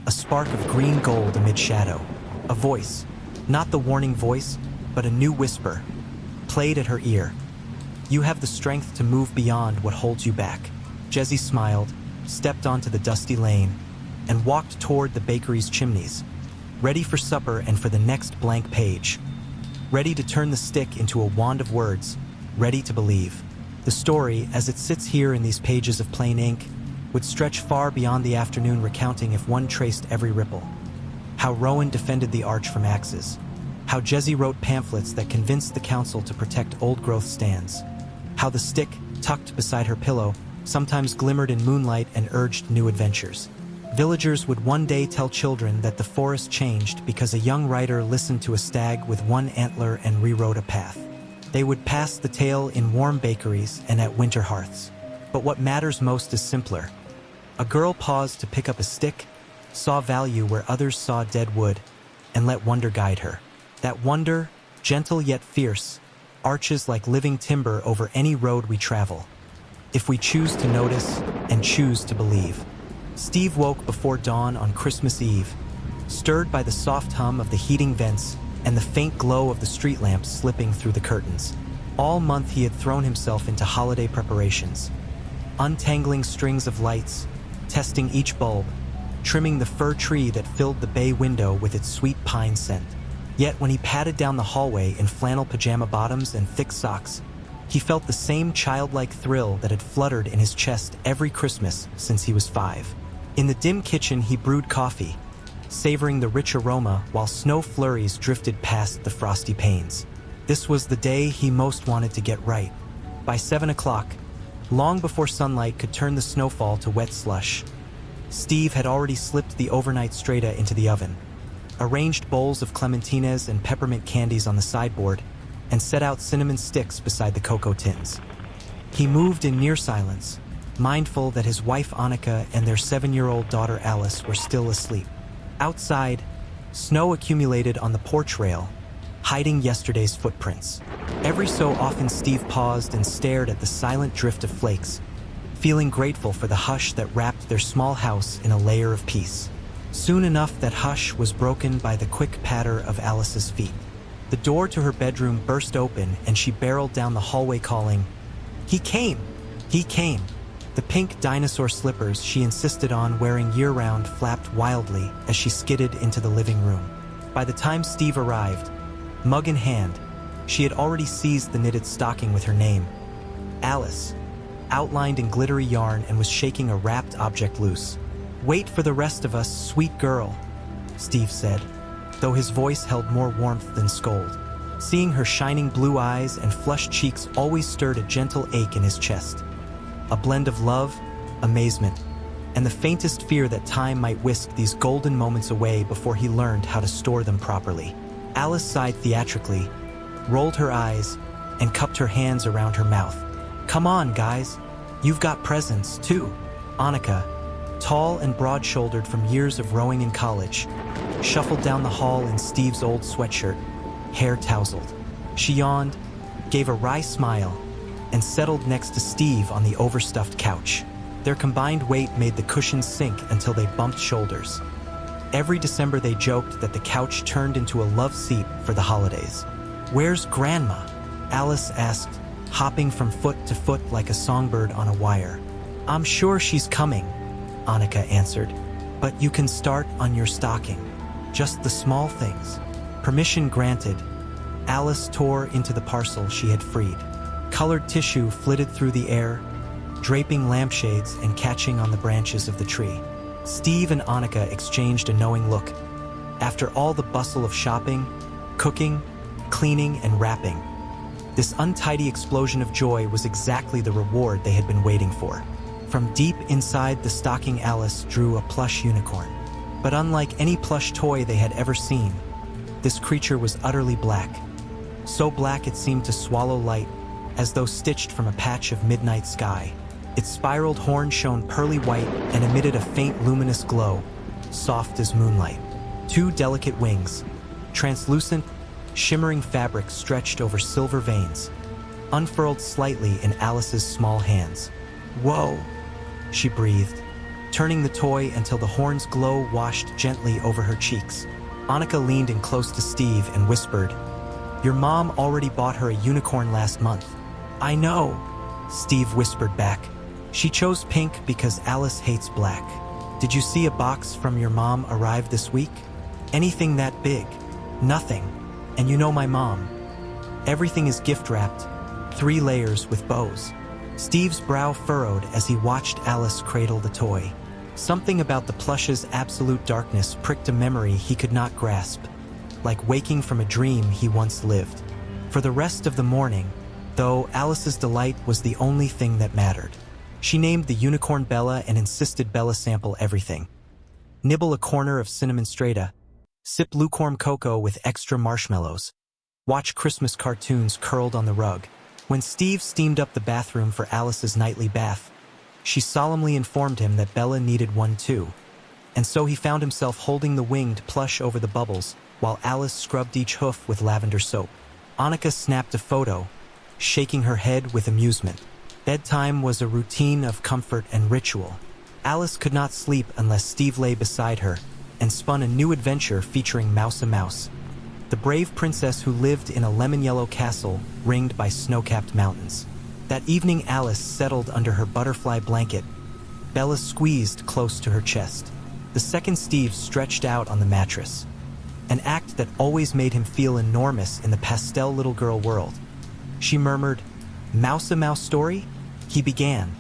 a spark of green gold amid shadow. A voice, not the warning voice, but a new whisper, played at her ear. You have the strength to move beyond what holds you back. Jessie smiled, stepped onto the dusty lane, and walked toward the bakery's chimneys, ready for supper and for the next blank page. Ready to turn the stick into a wand of words, ready to believe. The story, as it sits here in these pages of plain ink, would stretch far beyond the afternoon, recounting if one traced every ripple. How Rowan defended the arch from axes. How Jessie wrote pamphlets that convinced the council to protect old-growth stands. How the stick, tucked beside her pillow, sometimes glimmered in moonlight and urged new adventures. Villagers would one day tell children that the forest changed because a young writer listened to a stag with one antler and rewrote a path. They would pass the tale in warm bakeries and at winter hearths. But what matters most is simpler. A girl paused to pick up a stick, saw value where others saw dead wood, and let wonder guide her. That wonder, gentle yet fierce, arches like living timber over any road we travel, if we choose to notice and choose to believe. Steve woke before dawn on Christmas Eve, stirred by the soft hum of the heating vents and the faint glow of the street lamps slipping through the curtains. All month he had thrown himself into holiday preparations, untangling strings of lights, testing each bulb, trimming the fir tree that filled the bay window with its sweet pine scent. Yet when he padded down the hallway in flannel pajama bottoms and thick socks, he felt the same childlike thrill that had fluttered in his chest every Christmas since he was 5. In the dim kitchen he brewed coffee, savoring the rich aroma while snow flurries drifted past the frosty panes. This was the day he most wanted to get right. By 7 o'clock, long before sunlight could turn the snowfall to wet slush, Steve had already slipped the overnight strata into the oven, arranged bowls of clementines and peppermint candies on the sideboard, and set out cinnamon sticks beside the cocoa tins. He moved in near silence, mindful that his wife Annika and their 7-year-old daughter Alice were still asleep. Outside, snow accumulated on the porch rail, hiding yesterday's footprints. Every so often Steve paused and stared at the silent drift of flakes, feeling grateful for the hush that wrapped their small house in a layer of peace. Soon enough that hush was broken by the quick patter of Alice's feet. The door to her bedroom burst open and she barreled down the hallway calling, "He came! He came!" The pink dinosaur slippers she insisted on wearing year-round flapped wildly as she skidded into the living room. By the time Steve arrived, mug in hand, she had already seized the knitted stocking with her name, Alice, outlined in glittery yarn, and was shaking a wrapped object loose. "Wait for the rest of us, sweet girl," Steve said, though his voice held more warmth than scold. Seeing her shining blue eyes and flushed cheeks always stirred a gentle ache in his chest. A blend of love, amazement, and the faintest fear that time might whisk these golden moments away before he learned how to store them properly. Alice sighed theatrically, rolled her eyes, and cupped her hands around her mouth. "Come on, guys. You've got presents, too." Annika, tall and broad-shouldered from years of rowing in college, shuffled down the hall in Steve's old sweatshirt, hair tousled. She yawned, gave a wry smile, and settled next to Steve on the overstuffed couch. Their combined weight made the cushions sink until they bumped shoulders. Every December they joked that the couch turned into a love seat for the holidays. "Where's Grandma?" Alice asked, hopping from foot to foot like a songbird on a wire. "I'm sure she's coming," Annika answered, "but you can start on your stocking. Just the small things." Permission granted, Alice tore into the parcel she had freed. Colored tissue flitted through the air, draping lampshades and catching on the branches of the tree. Steve and Annika exchanged a knowing look. After all the bustle of shopping, cooking, cleaning, and wrapping, this untidy explosion of joy was exactly the reward they had been waiting for. From deep inside the stocking, Alice drew a plush unicorn. But unlike any plush toy they had ever seen, this creature was utterly black. So black it seemed to swallow light, as though stitched from a patch of midnight sky. Its spiraled horn shone pearly white and emitted a faint luminous glow, soft as moonlight. Two delicate wings, translucent, shimmering fabric stretched over silver veins, unfurled slightly in Alice's small hands. "Whoa," she breathed, turning the toy until the horn's glow washed gently over her cheeks. Annika leaned in close to Steve and whispered, "Your mom already bought her a unicorn last month." "I know," Steve whispered back. "She chose pink because Alice hates black. Did you see a box from your mom arrive this week? Anything that big?" "Nothing. And you know my mom. Everything is gift-wrapped, 3 layers with bows." Steve's brow furrowed as he watched Alice cradle the toy. Something about the plush's absolute darkness pricked a memory he could not grasp, like waking from a dream he once lived. For the rest of the morning, though, Alice's delight was the only thing that mattered. She named the unicorn Bella and insisted Bella sample everything. Nibble a corner of cinnamon strata, sip lukewarm cocoa with extra marshmallows, watch Christmas cartoons curled on the rug. When Steve steamed up the bathroom for Alice's nightly bath, she solemnly informed him that Bella needed one too, and so he found himself holding the winged plush over the bubbles while Alice scrubbed each hoof with lavender soap. Annika snapped a photo, shaking her head with amusement. Bedtime was a routine of comfort and ritual. Alice could not sleep unless Steve lay beside her and spun a new adventure featuring Mouse a Mouse, the brave princess who lived in a lemon-yellow castle ringed by snow-capped mountains. That evening Alice settled under her butterfly blanket, Bella squeezed close to her chest. The second Steve stretched out on the mattress, an act that always made him feel enormous in the pastel little girl world. She murmured, "Mouse a Mouse story?" He began,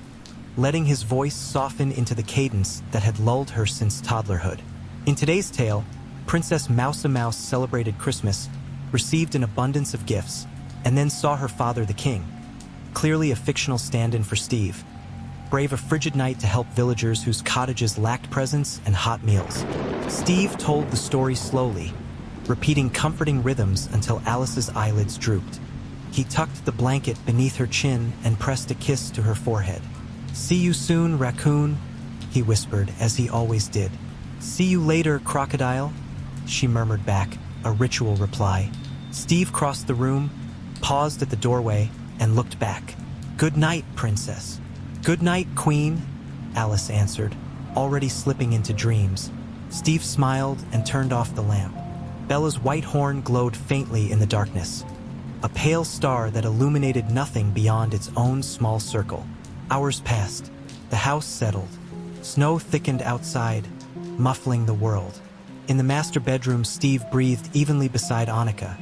letting his voice soften into the cadence that had lulled her since toddlerhood. In today's tale, Princess Mouse a Mouse celebrated Christmas, received an abundance of gifts, and then saw her father, the king, clearly a fictional stand-in for Steve, brave a frigid night to help villagers whose cottages lacked presents and hot meals. Steve told the story slowly, repeating comforting rhythms until Alice's eyelids drooped. He tucked the blanket beneath her chin and pressed a kiss to her forehead. "See you soon, raccoon," he whispered, as he always did. "See you later, crocodile," she murmured back, a ritual reply. Steve crossed the room, paused at the doorway, and looked back. "Good night, princess." "Good night, queen," Alice answered, already slipping into dreams. Steve smiled and turned off the lamp. Bella's white horn glowed faintly in the darkness, a pale star that illuminated nothing beyond its own small circle. Hours passed. The house settled. Snow thickened outside, muffling the world. In the master bedroom, Steve breathed evenly beside Annika,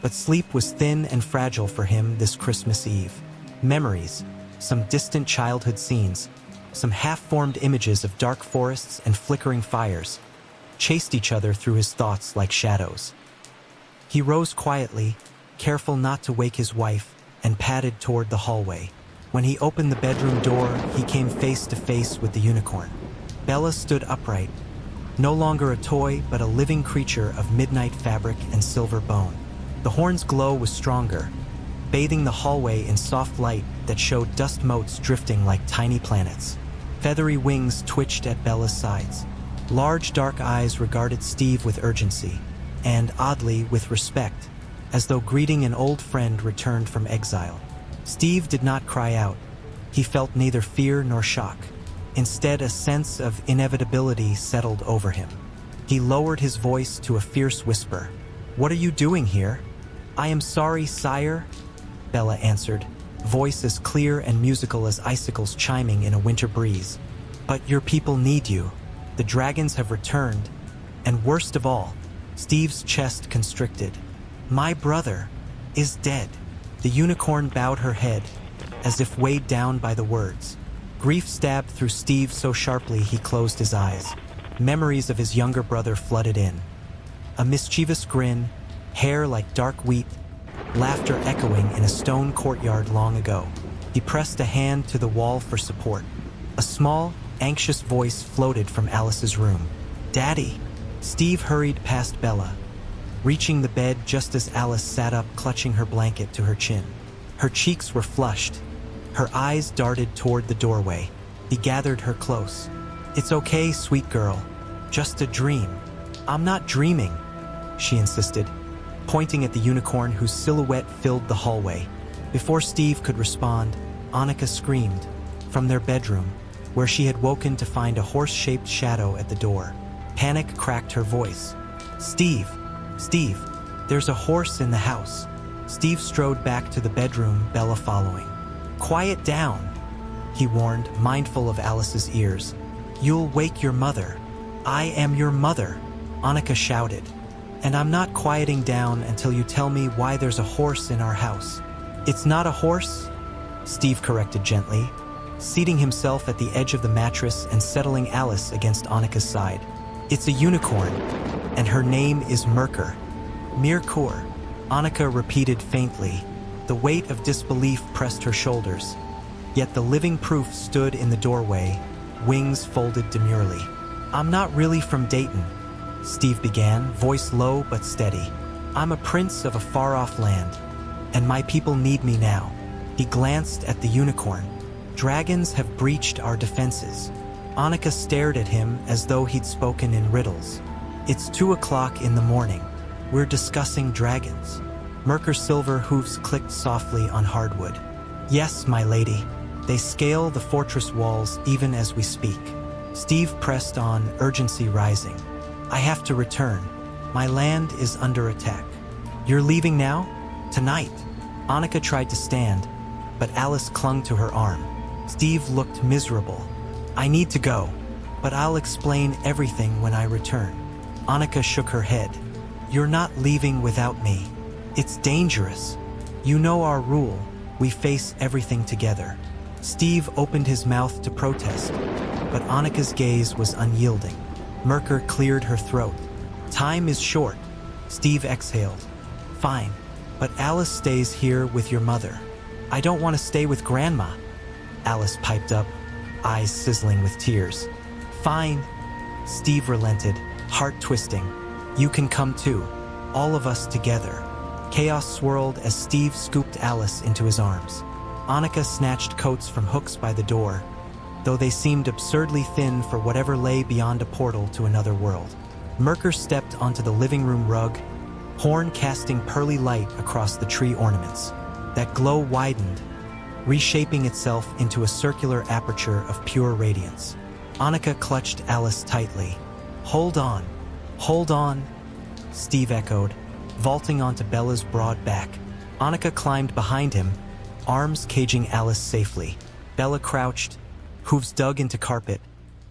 but sleep was thin and fragile for him this Christmas Eve. Memories, some distant childhood scenes, some half-formed images of dark forests and flickering fires, chased each other through his thoughts like shadows. He rose quietly, careful not to wake his wife, and padded toward the hallway. When he opened the bedroom door, he came face to face with the unicorn. Bella stood upright, no longer a toy but a living creature of midnight fabric and silver bone. The horn's glow was stronger, bathing the hallway in soft light that showed dust motes drifting like tiny planets. Feathery wings twitched at Bella's sides. Large dark eyes regarded Steve with urgency, and oddly with respect, as though greeting an old friend returned from exile. Steve did not cry out. He felt neither fear nor shock. Instead, a sense of inevitability settled over him. He lowered his voice to a fierce whisper. "What are you doing here?" "I am sorry, sire," Bella answered, voice as clear and musical as icicles chiming in a winter breeze. "But your people need you. The dragons have returned, and worst of all," Steve's chest constricted, "my brother is dead." The unicorn bowed her head, as if weighed down by the words. Grief stabbed through Steve so sharply he closed his eyes. Memories of his younger brother flooded in. A mischievous grin, hair like dark wheat, laughter echoing in a stone courtyard long ago. He pressed a hand to the wall for support. A small, anxious voice floated from Alice's room. "Daddy!" Steve hurried past Bella, reaching the bed just as Alice sat up, clutching her blanket to her chin. Her cheeks were flushed, Her eyes darted toward the doorway. He gathered her close. "It's okay, sweet girl. Just a dream." "I'm not dreaming," she insisted, pointing at the unicorn whose silhouette filled the hallway. Before Steve could respond, Annika screamed from their bedroom, where she had woken to find a horse-shaped shadow at the door. Panic cracked her voice. "Steve! Steve! There's a horse in the house." Steve strode back to the bedroom, Bella following. "Quiet down," he warned, mindful of Alice's ears. "You'll wake your mother." "I am your mother," Annika shouted. "And I'm not quieting down until you tell me why there's a horse in our house." "It's not a horse," Steve corrected gently, seating himself at the edge of the mattress and settling Alice against Annika's side. "It's a unicorn, and her name is Merkur." "Mirkur," Annika repeated faintly. The weight of disbelief pressed her shoulders. Yet the living proof stood in the doorway, wings folded demurely. "I'm not really from Dayton," Steve began, voice low but steady. "I'm a prince of a far-off land, and my people need me now." He glanced at the unicorn. "Dragons have breached our defenses." Annika stared at him as though he'd spoken in riddles. "It's 2 o'clock in the morning. We're discussing dragons." Merkur's silver hooves clicked softly on hardwood. "Yes, my lady. They scale the fortress walls even as we speak." Steve pressed on, urgency rising. "I have to return. My land is under attack." "You're leaving now? Tonight?" Annika tried to stand, but Alice clung to her arm. Steve looked miserable. "I need to go, but I'll explain everything when I return." Annika shook her head. "You're not leaving without me. It's dangerous. You know our rule. We face everything together." Steve opened his mouth to protest, but Annika's gaze was unyielding. Merkur cleared her throat. "Time is short." Steve exhaled. "Fine, but Alice stays here with your mother." "I don't want to stay with Grandma," Alice piped up, eyes sizzling with tears. "Fine." Steve relented, heart twisting. "You can come too. All of us together." Chaos swirled as Steve scooped Alice into his arms. Annika snatched coats from hooks by the door, though they seemed absurdly thin for whatever lay beyond a portal to another world. Merkur stepped onto the living room rug, horn casting pearly light across the tree ornaments. That glow widened, reshaping itself into a circular aperture of pure radiance. Annika clutched Alice tightly. "Hold on, hold on," Steve echoed, vaulting onto Bella's broad back. Annika climbed behind him, arms caging Alice safely. Bella crouched, hooves dug into carpet,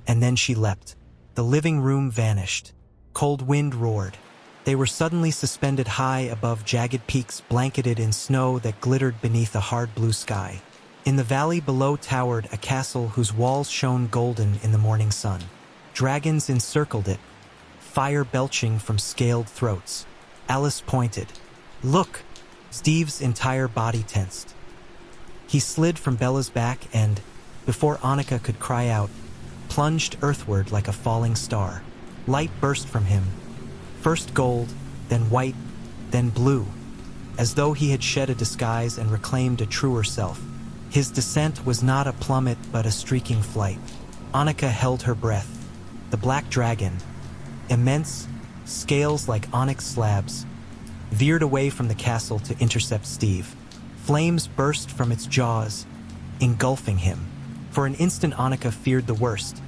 and then she leapt. The living room vanished. Cold wind roared. They were suddenly suspended high above jagged peaks blanketed in snow that glittered beneath a hard blue sky. In the valley below towered a castle whose walls shone golden in the morning sun. Dragons encircled it, fire belching from scaled throats. Alice pointed. "Look!" Steve's entire body tensed. He slid from Bella's back and, before Annika could cry out, plunged earthward like a falling star. Light burst from him, first gold, then white, then blue, as though he had shed a disguise and reclaimed a truer self. His descent was not a plummet but a streaking flight. Annika held her breath. The black dragon, immense, scales like onyx slabs, veered away from the castle to intercept Steve. Flames burst from its jaws, engulfing him. For an instant Annika feared the worst,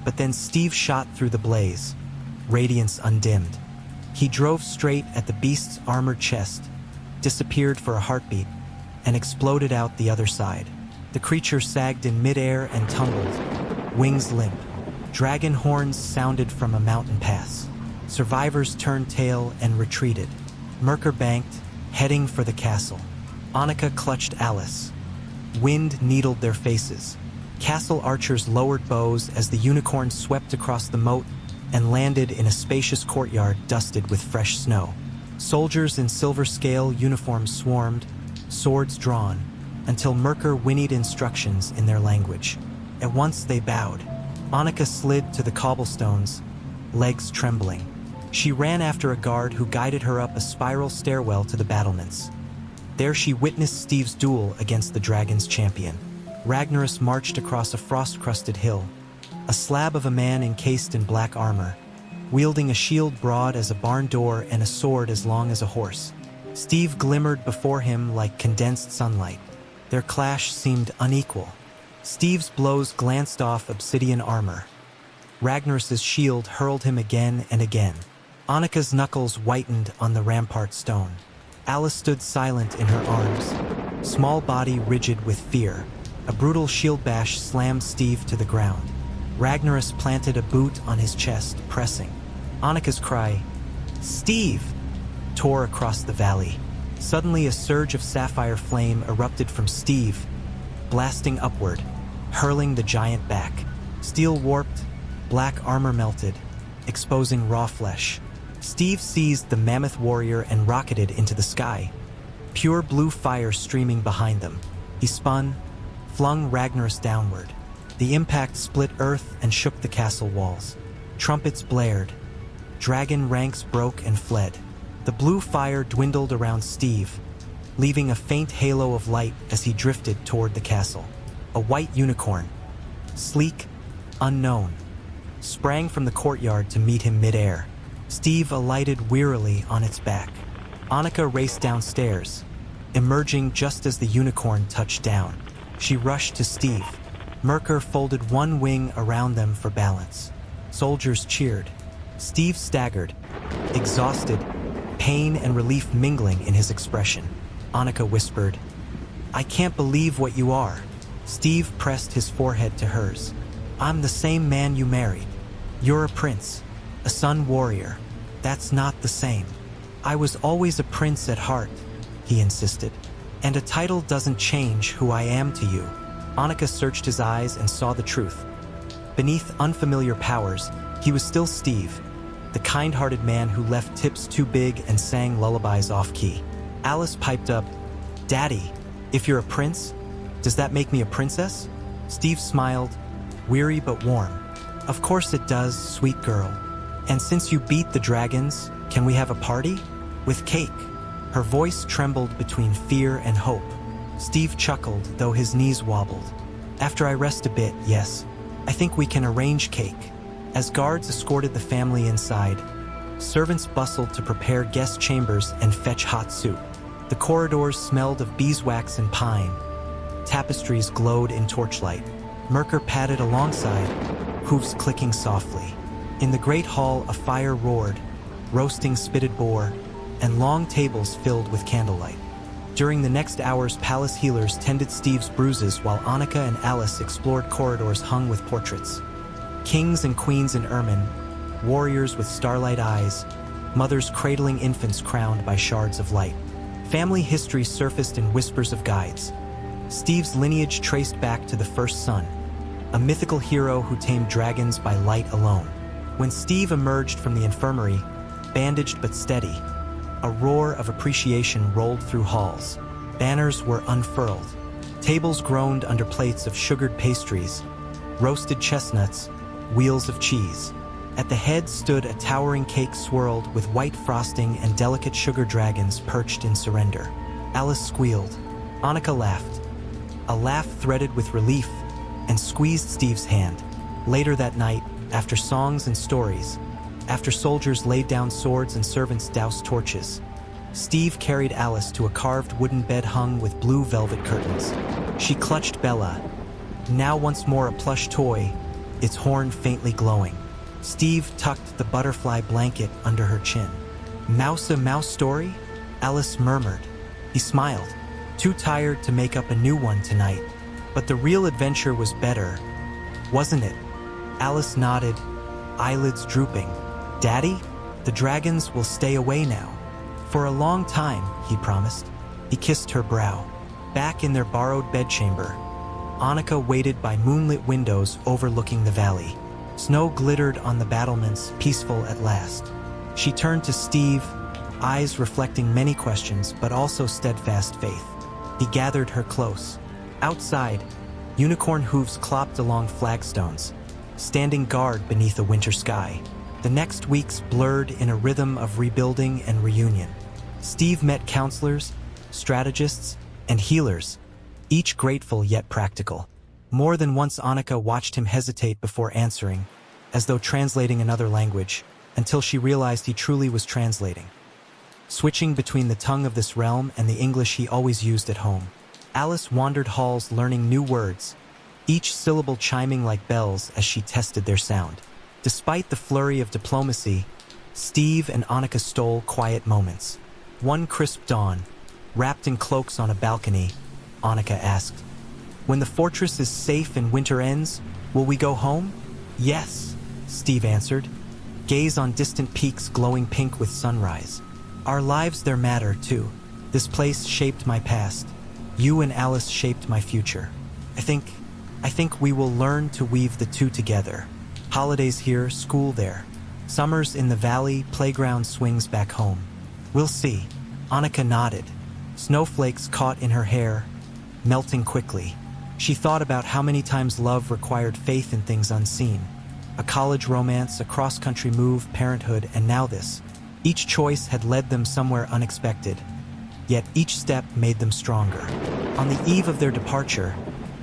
but then Steve shot through the blaze, radiance undimmed. He drove straight at the beast's armored chest, disappeared for a heartbeat, and exploded out the other side. The creature sagged in midair and tumbled, wings limp. Dragon horns sounded from a mountain pass. Survivors turned tail and retreated. Merkur banked, heading for the castle. Annika clutched Alice. Wind needled their faces. Castle archers lowered bows as the unicorn swept across the moat and landed in a spacious courtyard dusted with fresh snow. Soldiers in silver scale uniforms swarmed, swords drawn, until Merkur whinnied instructions in their language. At once they bowed. Annika slid to the cobblestones, legs trembling. She ran after a guard who guided her up a spiral stairwell to the battlements. There she witnessed Steve's duel against the dragon's champion. Ragnaros marched across a frost-crusted hill, a slab of a man encased in black armor, wielding a shield broad as a barn door and a sword as long as a horse. Steve glimmered before him like condensed sunlight. Their clash seemed unequal. Steve's blows glanced off obsidian armor. Ragnaros's shield hurled him again and again. Annika's knuckles whitened on the rampart stone. Alice stood silent in her arms, small body rigid with fear. A brutal shield bash slammed Steve to the ground. Ragnaros planted a boot on his chest, pressing. Annika's cry, "Steve!" tore across the valley. Suddenly a surge of sapphire flame erupted from Steve, blasting upward, hurling the giant back. Steel warped, black armor melted, exposing raw flesh. Steve seized the mammoth warrior and rocketed into the sky, pure blue fire streaming behind them. He spun, flung Ragnaros downward. The impact split earth and shook the castle walls. Trumpets blared. Dragon ranks broke and fled. The blue fire dwindled around Steve, leaving a faint halo of light as he drifted toward the castle. A white unicorn, sleek, unknown, sprang from the courtyard to meet him midair. Steve alighted wearily on its back. Annika raced downstairs, emerging just as the unicorn touched down. She rushed to Steve. Merker folded one wing around them for balance. Soldiers cheered. Steve staggered, exhausted, pain and relief mingling in his expression. Annika whispered, "I can't believe what you are." Steve pressed his forehead to hers. "I'm the same man you married. You're a prince, a sun warrior. That's not the same." "I was always a prince at heart," he insisted. "And a title doesn't change who I am to you." Annika searched his eyes and saw the truth. Beneath unfamiliar powers, he was still Steve, the kind-hearted man who left tips too big and sang lullabies off-key. Alice piped up, "Daddy, if you're a prince, does that make me a princess?" Steve smiled, weary but warm. "Of course it does, sweet girl. And since you beat the dragons, can we have a party? With cake?" Her voice trembled between fear and hope. Steve chuckled, though his knees wobbled. "After I rest a bit, yes. I think we can arrange cake." As guards escorted the family inside, servants bustled to prepare guest chambers and fetch hot soup. The corridors smelled of beeswax and pine. Tapestries glowed in torchlight. Merker padded alongside, hooves clicking softly. In the great hall, a fire roared, roasting spitted boar, and long tables filled with candlelight. During the next hours, palace healers tended Steve's bruises while Annika and Alice explored corridors hung with portraits. Kings and queens in ermine, warriors with starlight eyes, mothers cradling infants crowned by shards of light. Family history surfaced in whispers of guides. Steve's lineage traced back to the first son, a mythical hero who tamed dragons by light alone. When Steve emerged from the infirmary, bandaged but steady, a roar of appreciation rolled through halls. Banners were unfurled. Tables groaned under plates of sugared pastries, roasted chestnuts, wheels of cheese. At the head stood a towering cake swirled with white frosting and delicate sugar dragons perched in surrender. Alice squealed. Annika laughed, a laugh threaded with relief, and squeezed Steve's hand. Later that night, after songs and stories, after soldiers laid down swords and servants doused torches, Steve carried Alice to a carved wooden bed hung with blue velvet curtains. She clutched Bella, now once more a plush toy, its horn faintly glowing. Steve tucked the butterfly blanket under her chin. "Mouse a mouse story?" Alice murmured. He smiled, too tired to make up a new one tonight. But the real adventure was better, wasn't it? Alice nodded, eyelids drooping. "Daddy, the dragons will stay away now. For a long time," he promised. He kissed her brow. Back in their borrowed bedchamber, Annika waited by moonlit windows overlooking the valley. Snow glittered on the battlements, peaceful at last. She turned to Steve, eyes reflecting many questions but also steadfast faith. He gathered her close. Outside, unicorn hooves clopped along flagstones, standing guard beneath a winter sky. The next weeks blurred in a rhythm of rebuilding and reunion. Steve met counselors, strategists, and healers, each grateful yet practical. More than once Annika watched him hesitate before answering, as though translating another language, until she realized he truly was translating. Switching between the tongue of this realm and the English he always used at home. Alice wandered halls learning new words, each syllable chiming like bells as she tested their sound. Despite the flurry of diplomacy, Steve and Annika stole quiet moments. One crisp dawn, wrapped in cloaks on a balcony, Annika asked, "When the fortress is safe and winter ends, will we go home?" "Yes," Steve answered, gaze on distant peaks glowing pink with sunrise. "Our lives there matter, too. This place shaped my past. You and Alice shaped my future. I think we will learn to weave the two together. Holidays here, school there. Summers in the valley, playground swings back home. We'll see." Annika nodded, snowflakes caught in her hair, melting quickly. She thought about how many times love required faith in things unseen. A college romance, a cross-country move, parenthood, and now this. Each choice had led them somewhere unexpected, yet each step made them stronger. On the eve of their departure,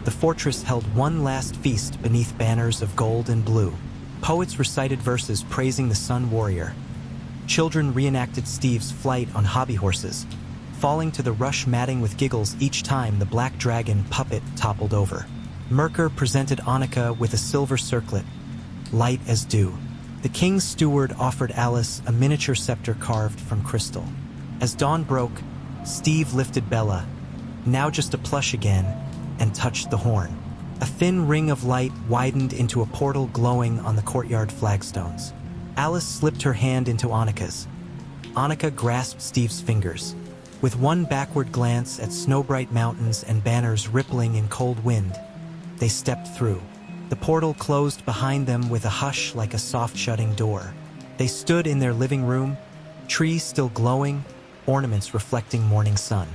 the fortress held one last feast beneath banners of gold and blue. Poets recited verses praising the sun warrior. Children reenacted Steve's flight on hobby horses, falling to the rush matting with giggles each time the black dragon puppet toppled over. Merker presented Annika with a silver circlet, light as dew. The king's steward offered Alice a miniature scepter carved from crystal. As dawn broke, Steve lifted Bella, now just a plush again, and touched the horn. A thin ring of light widened into a portal glowing on the courtyard flagstones. Alice slipped her hand into Annika's. Annika grasped Steve's fingers. With one backward glance at snow-bright mountains and banners rippling in cold wind, they stepped through. The portal closed behind them with a hush like a soft-shutting door. They stood in their living room, trees still glowing, ornaments reflecting morning sun.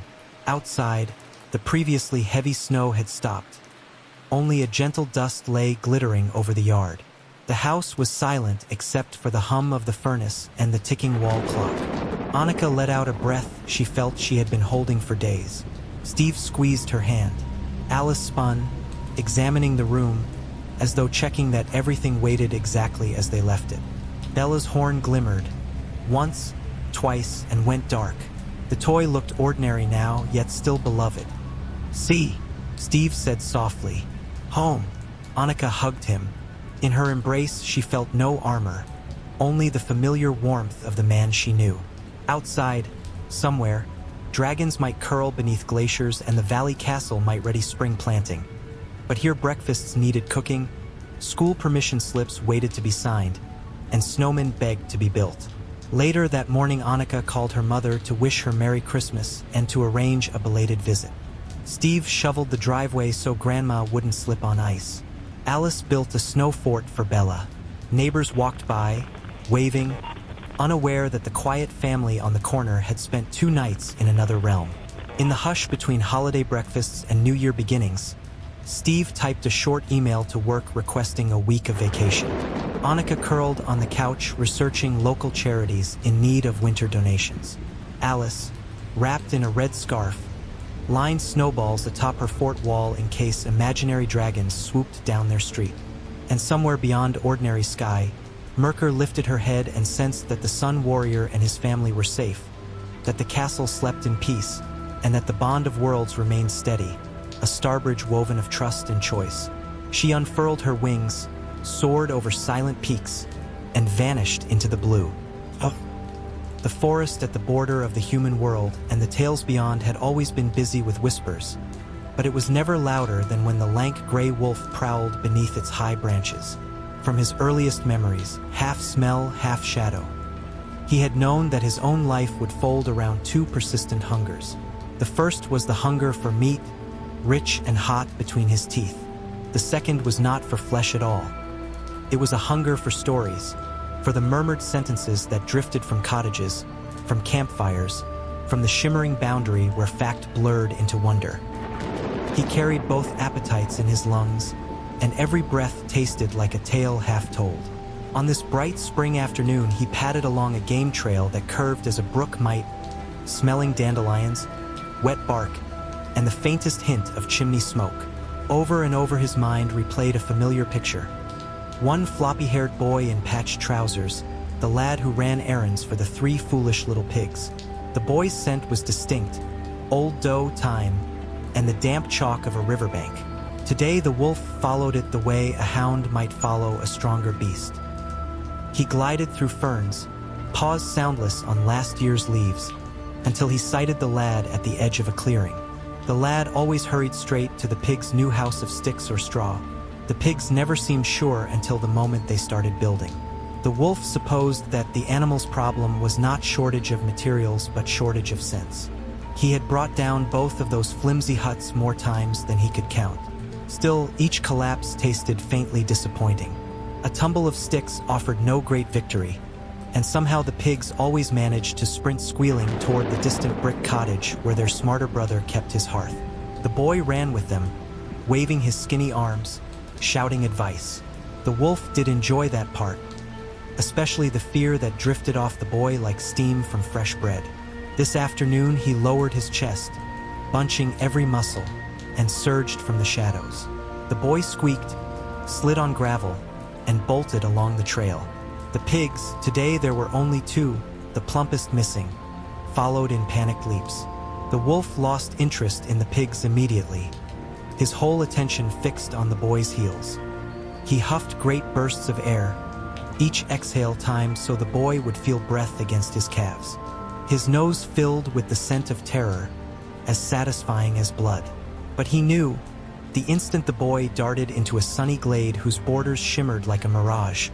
Outside, the previously heavy snow had stopped. Only a gentle dust lay glittering over the yard. The house was silent except for the hum of the furnace and the ticking wall clock. Annika let out a breath she felt she had been holding for days. Steve squeezed her hand. Alice spun, examining the room, as though checking that everything waited exactly as they left it. Bella's horn glimmered, once, twice, and went dark. The toy looked ordinary now, yet still beloved. "See," Steve said softly. "Home." Annika hugged him. In her embrace, she felt no armor, only the familiar warmth of the man she knew. Outside, somewhere, dragons might curl beneath glaciers and the valley castle might ready spring planting. But here breakfasts needed cooking, school permission slips waited to be signed, and snowmen begged to be built. Later that morning, Annika called her mother to wish her Merry Christmas and to arrange a belated visit. Steve shoveled the driveway so Grandma wouldn't slip on ice. Alice built a snow fort for Bella. Neighbors walked by, waving, unaware that the quiet family on the corner had spent 2 nights in another realm. In the hush between holiday breakfasts and New Year beginnings, Steve typed a short email to work requesting a week of vacation. Annika curled on the couch researching local charities in need of winter donations. Alice, wrapped in a red scarf, lined snowballs atop her fort wall in case imaginary dragons swooped down their street. And somewhere beyond ordinary sky, Merker lifted her head and sensed that the Sun Warrior and his family were safe, that the castle slept in peace, and that the bond of worlds remained steady, a starbridge woven of trust and choice. She unfurled her wings, soared over silent peaks, and vanished into the blue. The forest at the border of the human world and the tales beyond had always been busy with whispers, but it was never louder than when the lank gray wolf prowled beneath its high branches. From his earliest memories, half smell, half shadow, he had known that his own life would fold around 2 persistent hungers. The first was the hunger for meat, rich and hot between his teeth. The second was not for flesh at all. It was a hunger for stories, for the murmured sentences that drifted from cottages, from campfires, from the shimmering boundary where fact blurred into wonder. He carried both appetites in his lungs, and every breath tasted like a tale half told. On this bright spring afternoon, he padded along a game trail that curved as a brook might, smelling dandelions, wet bark, and the faintest hint of chimney smoke. Over and over his mind replayed a familiar picture. One floppy-haired boy in patched trousers, the lad who ran errands for the 3 foolish little pigs. The boy's scent was distinct, old dough, thyme, and the damp chalk of a riverbank. Today the wolf followed it the way a hound might follow a stronger beast. He glided through ferns, paused soundless on last year's leaves, until he sighted the lad at the edge of a clearing. The lad always hurried straight to the pig's new house of sticks or straw. The pigs never seemed sure until the moment they started building. The wolf supposed that the animal's problem was not shortage of materials but shortage of sense. He had brought down both of those flimsy huts more times than he could count. Still, each collapse tasted faintly disappointing. A tumble of sticks offered no great victory, and somehow the pigs always managed to sprint squealing toward the distant brick cottage where their smarter brother kept his hearth. The boy ran with them, waving his skinny arms, shouting advice. The wolf did enjoy that part, especially the fear that drifted off the boy like steam from fresh bread. This afternoon he lowered his chest, bunching every muscle, and surged from the shadows. The boy squeaked, slid on gravel, and bolted along the trail. The pigs, today there were only 2, the plumpest missing, followed in panicked leaps. The wolf lost interest in the pigs immediately, his whole attention fixed on the boy's heels. He huffed great bursts of air, each exhale timed so the boy would feel breath against his calves. His nose filled with the scent of terror, as satisfying as blood. But he knew, the instant the boy darted into a sunny glade whose borders shimmered like a mirage,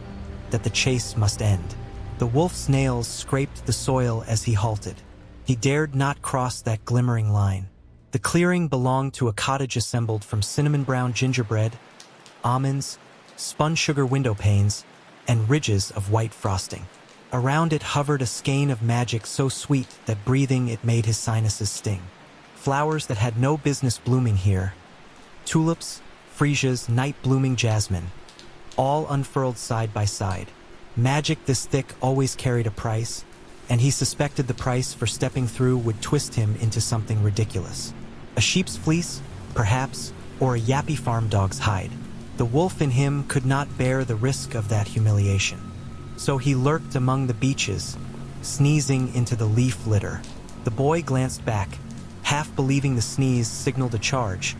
that the chase must end. The wolf's nails scraped the soil as he halted. He dared not cross that glimmering line. The clearing belonged to a cottage assembled from cinnamon-brown gingerbread, almonds, spun sugar window panes, and ridges of white frosting. Around it hovered a skein of magic so sweet that breathing it made his sinuses sting. Flowers that had no business blooming here, tulips, freesias, night-blooming jasmine, all unfurled side by side. Magic this thick always carried a price, and he suspected the price for stepping through would twist him into something ridiculous. A sheep's fleece, perhaps, or a yappy farm dog's hide. The wolf in him could not bear the risk of that humiliation. So he lurked among the beeches, sneezing into the leaf litter. The boy glanced back, half believing the sneeze signaled a charge,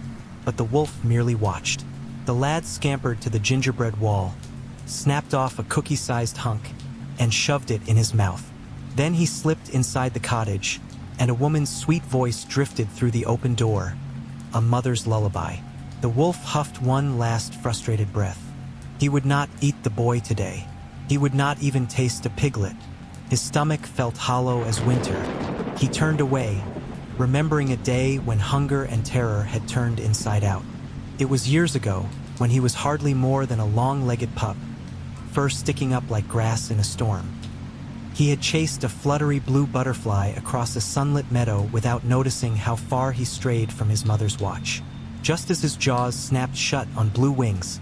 but the wolf merely watched. The lad scampered to the gingerbread wall, snapped off a cookie-sized hunk, and shoved it in his mouth. Then he slipped inside the cottage, and a woman's sweet voice drifted through the open door, a mother's lullaby. The wolf huffed one last frustrated breath. He would not eat the boy today. He would not even taste a piglet. His stomach felt hollow as winter. He turned away, remembering a day when hunger and terror had turned inside out. It was years ago, when he was hardly more than a long-legged pup, fur sticking up like grass in a storm. He had chased a fluttery blue butterfly across a sunlit meadow without noticing how far he strayed from his mother's watch. Just as his jaws snapped shut on blue wings,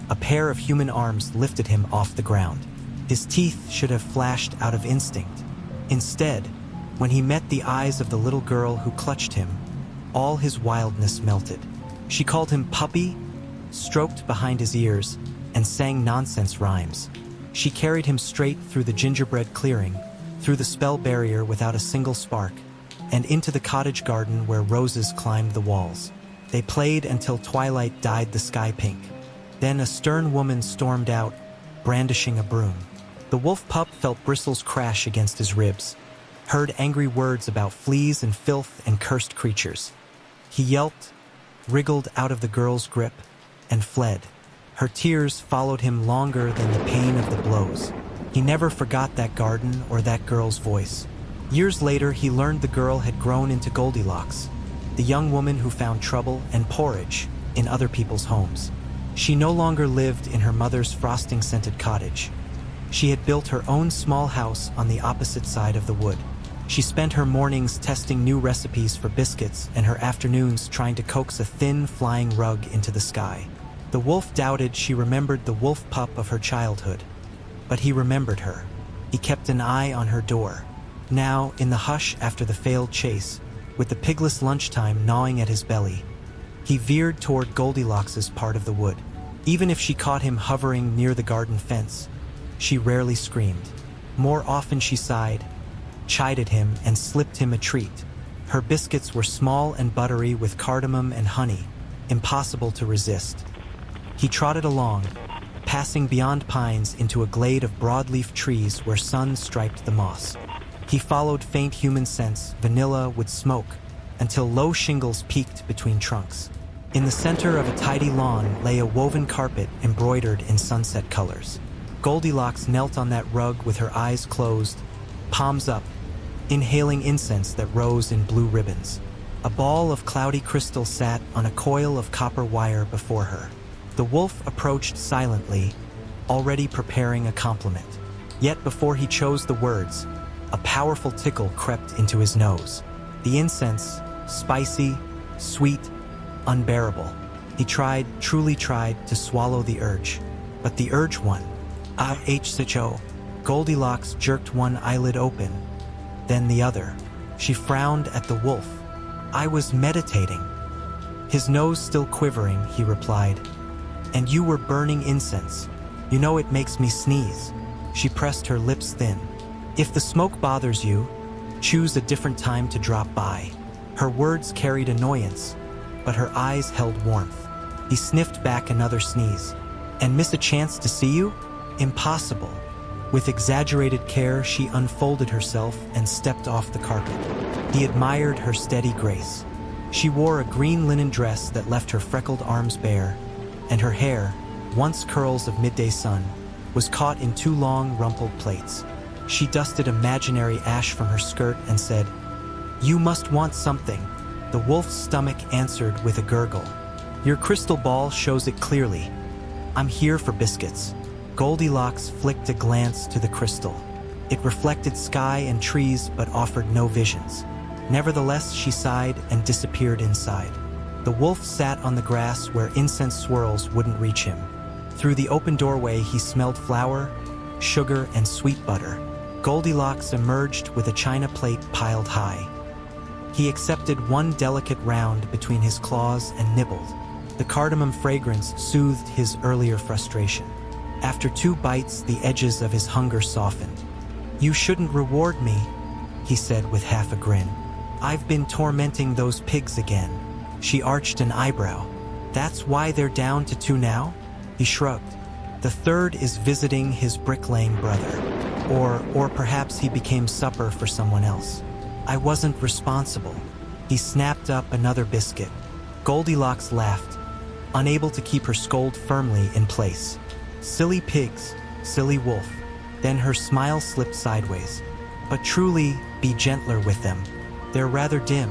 a pair of human arms lifted him off the ground. His teeth should have flashed out of instinct. Instead, when he met the eyes of the little girl who clutched him, all his wildness melted. She called him puppy, stroked behind his ears, and sang nonsense rhymes. She carried him straight through the gingerbread clearing, through the spell barrier without a single spark, and into the cottage garden where roses climbed the walls. They played until twilight dyed the sky pink. Then a stern woman stormed out, brandishing a broom. The wolf pup felt bristles crash against his ribs, heard angry words about fleas and filth and cursed creatures. He yelped, wriggled out of the girl's grip, and fled. Her tears followed him longer than the pain of the blows. He never forgot that garden or that girl's voice. Years later, he learned the girl had grown into Goldilocks, the young woman who found trouble and porridge in other people's homes. She no longer lived in her mother's frosting-scented cottage. She had built her own small house on the opposite side of the wood. She spent her mornings testing new recipes for biscuits and her afternoons trying to coax a thin, flying rug into the sky. The wolf doubted she remembered the wolf pup of her childhood, but he remembered her. He kept an eye on her door. Now, in the hush after the failed chase, with the pigless lunchtime gnawing at his belly, He veered toward Goldilocks's part of the wood. Even if she caught him hovering near the garden fence, she rarely screamed. More often she sighed, chided him, and slipped him a treat. Her biscuits were small and buttery with cardamom and honey, impossible to resist. He trotted along, passing beyond pines into a glade of broadleaf trees where sun striped the moss. He followed faint human scents, vanilla with smoke, until low shingles peeked between trunks. In the center of a tidy lawn lay a woven carpet embroidered in sunset colors. Goldilocks knelt on that rug with her eyes closed, palms up, inhaling incense that rose in blue ribbons. A ball of cloudy crystal sat on a coil of copper wire before her. The wolf approached silently, already preparing a compliment. Yet before he chose the words, a powerful tickle crept into his nose. The incense, spicy, sweet, unbearable. He truly tried to swallow the urge. But the urge won. Ah-H-H-O. Goldilocks jerked one eyelid open, then the other. She frowned at the wolf. I was meditating. His nose still quivering, he replied. And you were burning incense. You know it makes me sneeze. She pressed her lips thin. If the smoke bothers you, choose a different time to drop by. Her words carried annoyance, but her eyes held warmth. He sniffed back another sneeze. And miss a chance to see you? Impossible. With exaggerated care, she unfolded herself and stepped off the carpet. He admired her steady grace. She wore a green linen dress that left her freckled arms bare, and her hair, once curls of midday sun, was caught in two long, rumpled plaits. She dusted imaginary ash from her skirt and said, "You must want something." The wolf's stomach answered with a gurgle. "Your crystal ball shows it clearly. I'm here for biscuits." Goldilocks flicked a glance to the crystal. It reflected sky and trees but offered no visions. Nevertheless, she sighed and disappeared inside. The wolf sat on the grass where incense swirls wouldn't reach him. Through the open doorway, he smelled flour, sugar, and sweet butter. Goldilocks emerged with a china plate piled high. He accepted one delicate round between his claws and nibbled. The cardamom fragrance soothed his earlier frustration. After 2 bites, the edges of his hunger softened. "You shouldn't reward me," he said with half a grin. "I've been tormenting those pigs again." She arched an eyebrow. "That's why they're down to 2 now?" He shrugged. "The third is visiting his bricklaying brother. Or perhaps he became supper for someone else. I wasn't responsible." He snapped up another biscuit. Goldilocks laughed, unable to keep her scold firmly in place. "Silly pigs, silly wolf." Then her smile slipped sideways. "But truly, be gentler with them. They're rather dim,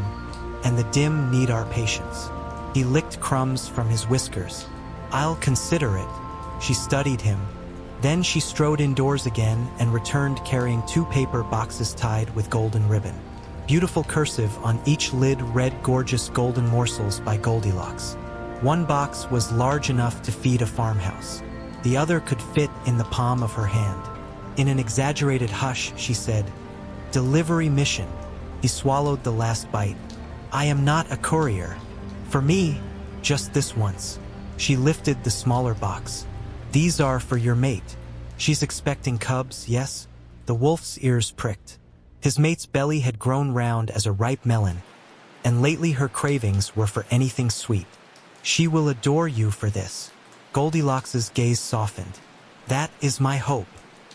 and the dim need our patience." He licked crumbs from his whiskers. "I'll consider it." She studied him. Then she strode indoors again and returned carrying 2 paper boxes tied with golden ribbon. Beautiful cursive on each lid read "Gorgeous golden morsels by Goldilocks." One box was large enough to feed a farmhouse. The other could fit in the palm of her hand. In an exaggerated hush, she said, "Delivery mission." He swallowed the last bite. "I am not a courier. For me, just this once." She lifted the smaller box. "These are for your mate. She's expecting cubs, yes?" The wolf's ears pricked. His mate's belly had grown round as a ripe melon, and lately her cravings were for anything sweet. "She will adore you for this." Goldilocks's gaze softened. "That is my hope."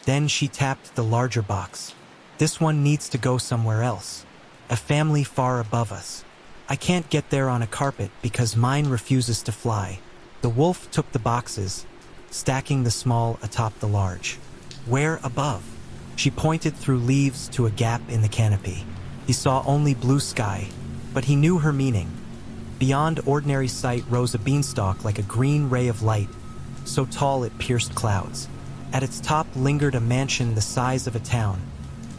Then she tapped the larger box. "This one needs to go somewhere else. A family far above us. I can't get there on a carpet because mine refuses to fly." The wolf took the boxes, stacking the small atop the large. "Where above?" She pointed through leaves to a gap in the canopy. He saw only blue sky, but he knew her meaning. Beyond ordinary sight rose a beanstalk like a green ray of light, so tall it pierced clouds. At its top lingered a mansion the size of a town,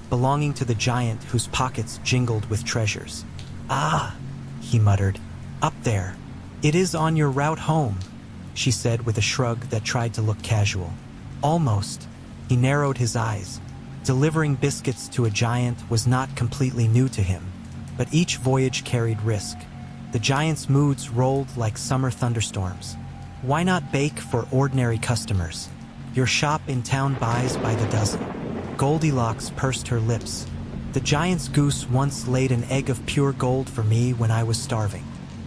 belonging to the giant whose pockets jingled with treasures. "Ah," he muttered, "up there. It is on your route home," she said with a shrug that tried to look casual. "Almost." He narrowed his eyes. Delivering biscuits to a giant was not completely new to him, but each voyage carried risk. The giant's moods rolled like summer thunderstorms. Why not bake for ordinary customers? Your shop in town buys by the dozen. Goldilocks pursed her lips. The giant's goose once laid an egg of pure gold for me when I was starving.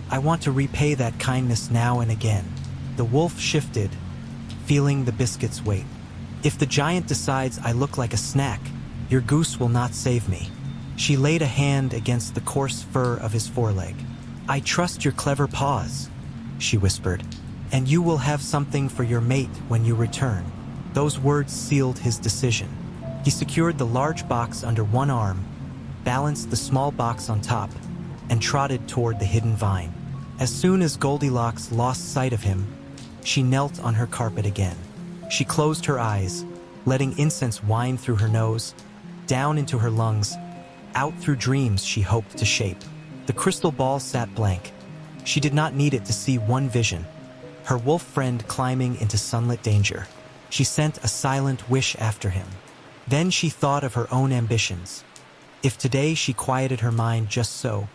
I want to repay that kindness now and again. The wolf shifted, feeling the biscuit's weight. If the giant decides I look like a snack, your goose will not save me. She laid a hand against the coarse fur of his foreleg. I trust your clever paws, she whispered, and you will have something for your mate when you return. Those words sealed his decision. He secured the large box under one arm, balanced the small box on top, and trotted toward the hidden vine. As soon as Goldilocks lost sight of him, she knelt on her carpet again. She closed her eyes, letting incense wind through her nose, down into her lungs, out through dreams she hoped to shape. The crystal ball sat blank. She did not need it to see one vision: her wolf friend climbing into sunlit danger. She sent a silent wish after him. Then she thought of her own ambitions. If today she quieted her mind just so,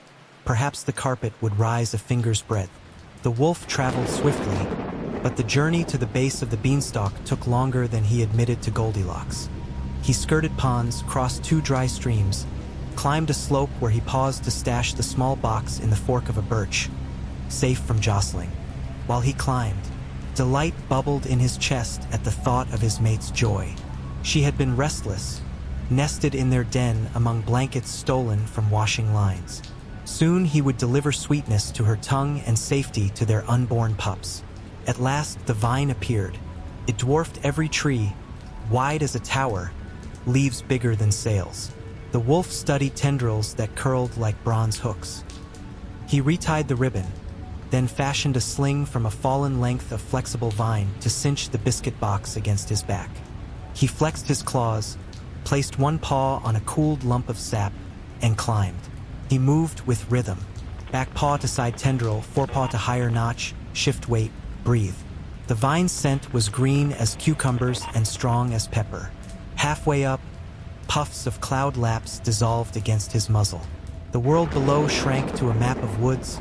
perhaps the carpet would rise a finger's breadth. The wolf traveled swiftly, but the journey to the base of the beanstalk took longer than he admitted to Goldilocks. He skirted ponds, crossed 2 dry streams, climbed a slope where he paused to stash the small box in the fork of a birch, safe from jostling. While he climbed, delight bubbled in his chest at the thought of his mate's joy. She had been restless, nested in their den among blankets stolen from washing lines. Soon he would deliver sweetness to her tongue and safety to their unborn pups. At last the vine appeared. It dwarfed every tree, wide as a tower, leaves bigger than sails. The wolf studied tendrils that curled like bronze hooks. He retied the ribbon, then fashioned a sling from a fallen length of flexible vine to cinch the biscuit box against his back. He flexed his claws, placed one paw on a cooled lump of sap, and climbed. He moved with rhythm. Back paw to side tendril, forepaw to higher notch, shift weight, breathe. The vine's scent was green as cucumbers and strong as pepper. Halfway up, puffs of cloud laps dissolved against his muzzle. The world below shrank to a map of woods,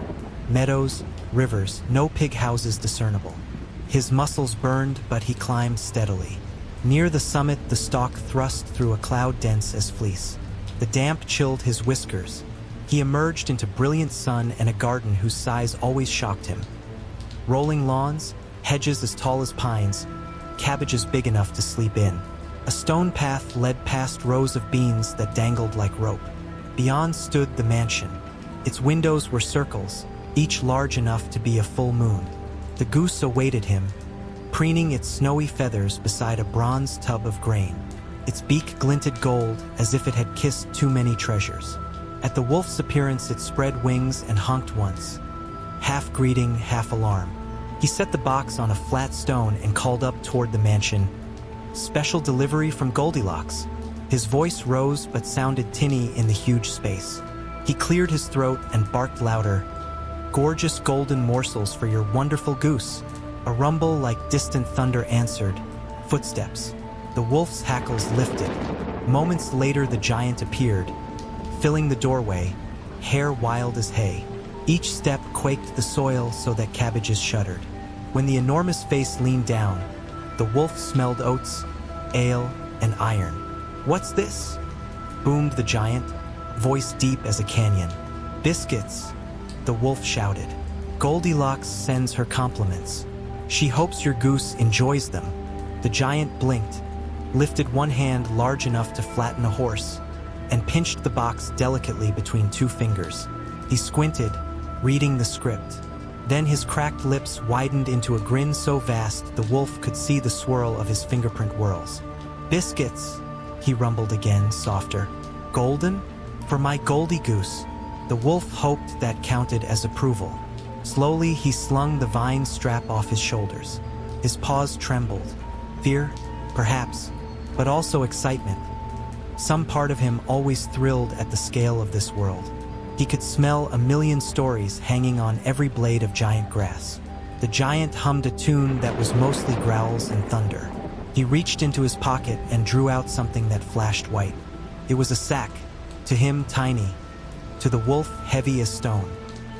meadows, rivers, no pig houses discernible. His muscles burned, but he climbed steadily. Near the summit, the stalk thrust through a cloud dense as fleece. The damp chilled his whiskers. He emerged into brilliant sun and a garden whose size always shocked him. Rolling lawns, hedges as tall as pines, cabbages big enough to sleep in. A stone path led past rows of beans that dangled like rope. Beyond stood the mansion. Its windows were circles, each large enough to be a full moon. The goose awaited him, preening its snowy feathers beside a bronze tub of grain. Its beak glinted gold as if it had kissed too many treasures. At the wolf's appearance, it spread wings and honked once, half greeting, half alarm. He set the box on a flat stone and called up toward the mansion, "Special delivery from Goldilocks." His voice rose but sounded tinny in the huge space. He cleared his throat and barked louder, "Gorgeous golden morsels for your wonderful goose." A rumble like distant thunder answered. Footsteps. The wolf's hackles lifted. Moments later, the giant appeared, filling the doorway, hair wild as hay. Each step quaked the soil so that cabbages shuddered. When the enormous face leaned down, the wolf smelled oats, ale, and iron. "What's this?" boomed the giant, voice deep as a canyon. "Biscuits," the wolf shouted. "Goldilocks sends her compliments. She hopes your goose enjoys them." The giant blinked, lifted one hand large enough to flatten a horse, and pinched the box delicately between 2 fingers. He squinted, reading the script. Then his cracked lips widened into a grin so vast the wolf could see the swirl of his fingerprint whorls. "Biscuits," he rumbled again, softer. "Golden? For my Goldie goose." The wolf hoped that counted as approval. Slowly he slung the vine strap off his shoulders. His paws trembled. Fear? Perhaps, but also excitement. Some part of him always thrilled at the scale of this world. He could smell a million stories hanging on every blade of giant grass. The giant hummed a tune that was mostly growls and thunder. He reached into his pocket and drew out something that flashed white. It was a sack, to him tiny, to the wolf heavy as stone.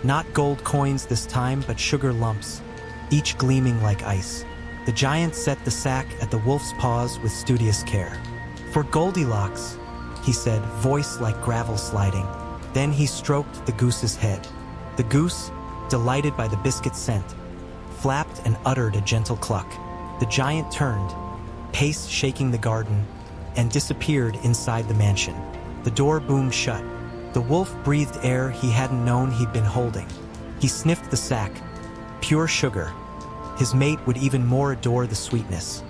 Not gold coins this time, but sugar lumps, each gleaming like ice. The giant set the sack at the wolf's paws with studious care. "For Goldilocks," he said, voice like gravel sliding. Then he stroked the goose's head. The goose, delighted by the biscuit's scent, flapped and uttered a gentle cluck. The giant turned, pace shaking the garden, and disappeared inside the mansion. The door boomed shut. The wolf breathed air he hadn't known he'd been holding. He sniffed the sack. Pure sugar. His mate would even more adore the sweetness.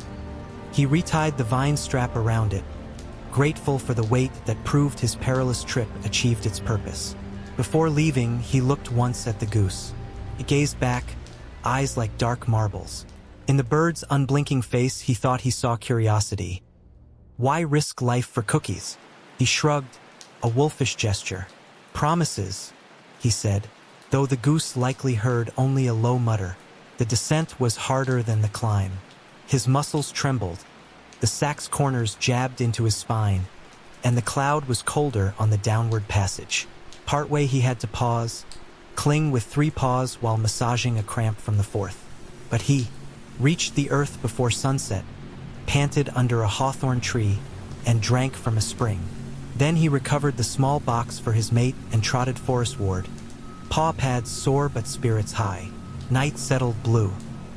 He retied the vine strap around it, grateful for the weight that proved his perilous trip achieved its purpose. Before leaving, he looked once at the goose. It gazed back, eyes like dark marbles. In the bird's unblinking face, he thought he saw curiosity. Why risk life for cookies? He shrugged, a wolfish gesture. "Promises," he said, though the goose likely heard only a low mutter. The descent was harder than the climb. His muscles trembled, the sack's corners jabbed into his spine, and the cloud was colder on the downward passage. Partway he had to pause, cling with 3 paws while massaging a cramp from the 4th. But he reached the earth before sunset, panted under a hawthorn tree, and drank from a spring. Then he recovered the small box for his mate and trotted forestward, paw pads sore but spirits high. Night settled blue.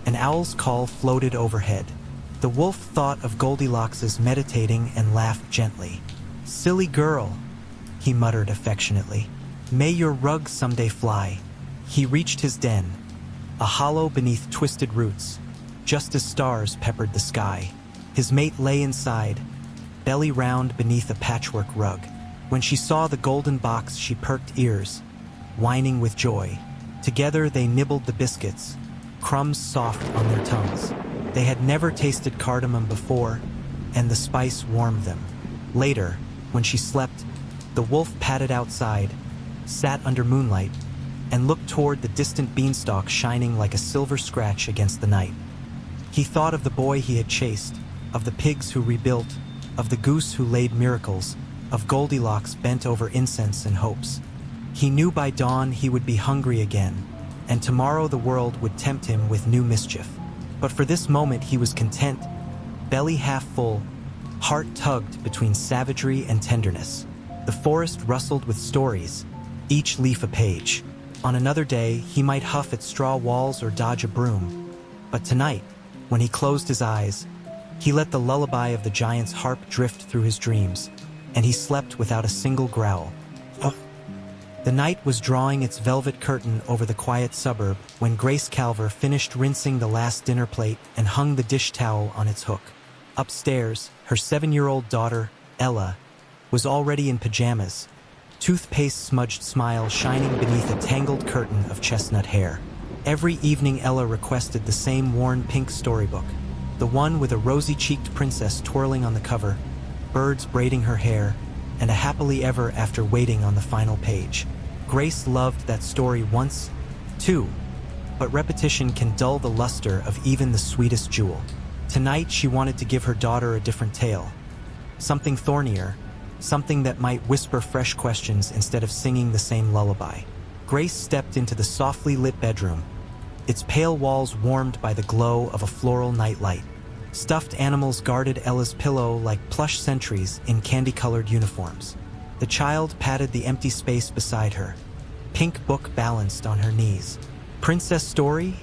An owl's call floated overhead. The wolf thought of Goldilocks as meditating and laughed gently. "Silly girl," he muttered affectionately. "May your rug someday fly." He reached his den, a hollow beneath twisted roots, just as stars peppered the sky. His mate lay inside, belly round beneath a patchwork rug. When she saw the golden box, she perked ears, whining with joy. Together they nibbled the biscuits, crumbs soft on their tongues. They had never tasted cardamom before, and the spice warmed them. Later, when she slept, the wolf padded outside, sat under moonlight, and looked toward the distant beanstalk shining like a silver scratch against the night. He thought of the boy he had chased, of the pigs who rebuilt, of the goose who laid miracles, of Goldilocks bent over incense and hopes. He knew by dawn he would be hungry again, and tomorrow the world would tempt him with new mischief. But for this moment he was content, belly half full, heart tugged between savagery and tenderness. The forest rustled with stories, each leaf a page. On another day, he might huff at straw walls or dodge a broom. But tonight, when he closed his eyes, he let the lullaby of the giant's harp drift through his dreams, and he slept without a single growl. The night was drawing its velvet curtain over the quiet suburb when Grace Calver finished rinsing the last dinner plate and hung the dish towel on its hook. Upstairs, her 7-year-old daughter, Ella, was already in pajamas, toothpaste-smudged smile shining beneath a tangled curtain of chestnut hair. Every evening Ella requested the same worn pink storybook, the one with a rosy-cheeked princess twirling on the cover, birds braiding her hair, and a happily ever after waiting on the final page. Grace loved that story once, too, but repetition can dull the luster of even the sweetest jewel. Tonight she wanted to give her daughter a different tale, something thornier, something that might whisper fresh questions instead of singing the same lullaby. Grace stepped into the softly lit bedroom, its pale walls warmed by the glow of a floral nightlight. Stuffed animals guarded Ella's pillow like plush sentries in candy-colored uniforms. The child patted the empty space beside her, pink book balanced on her knees. "Princess story?"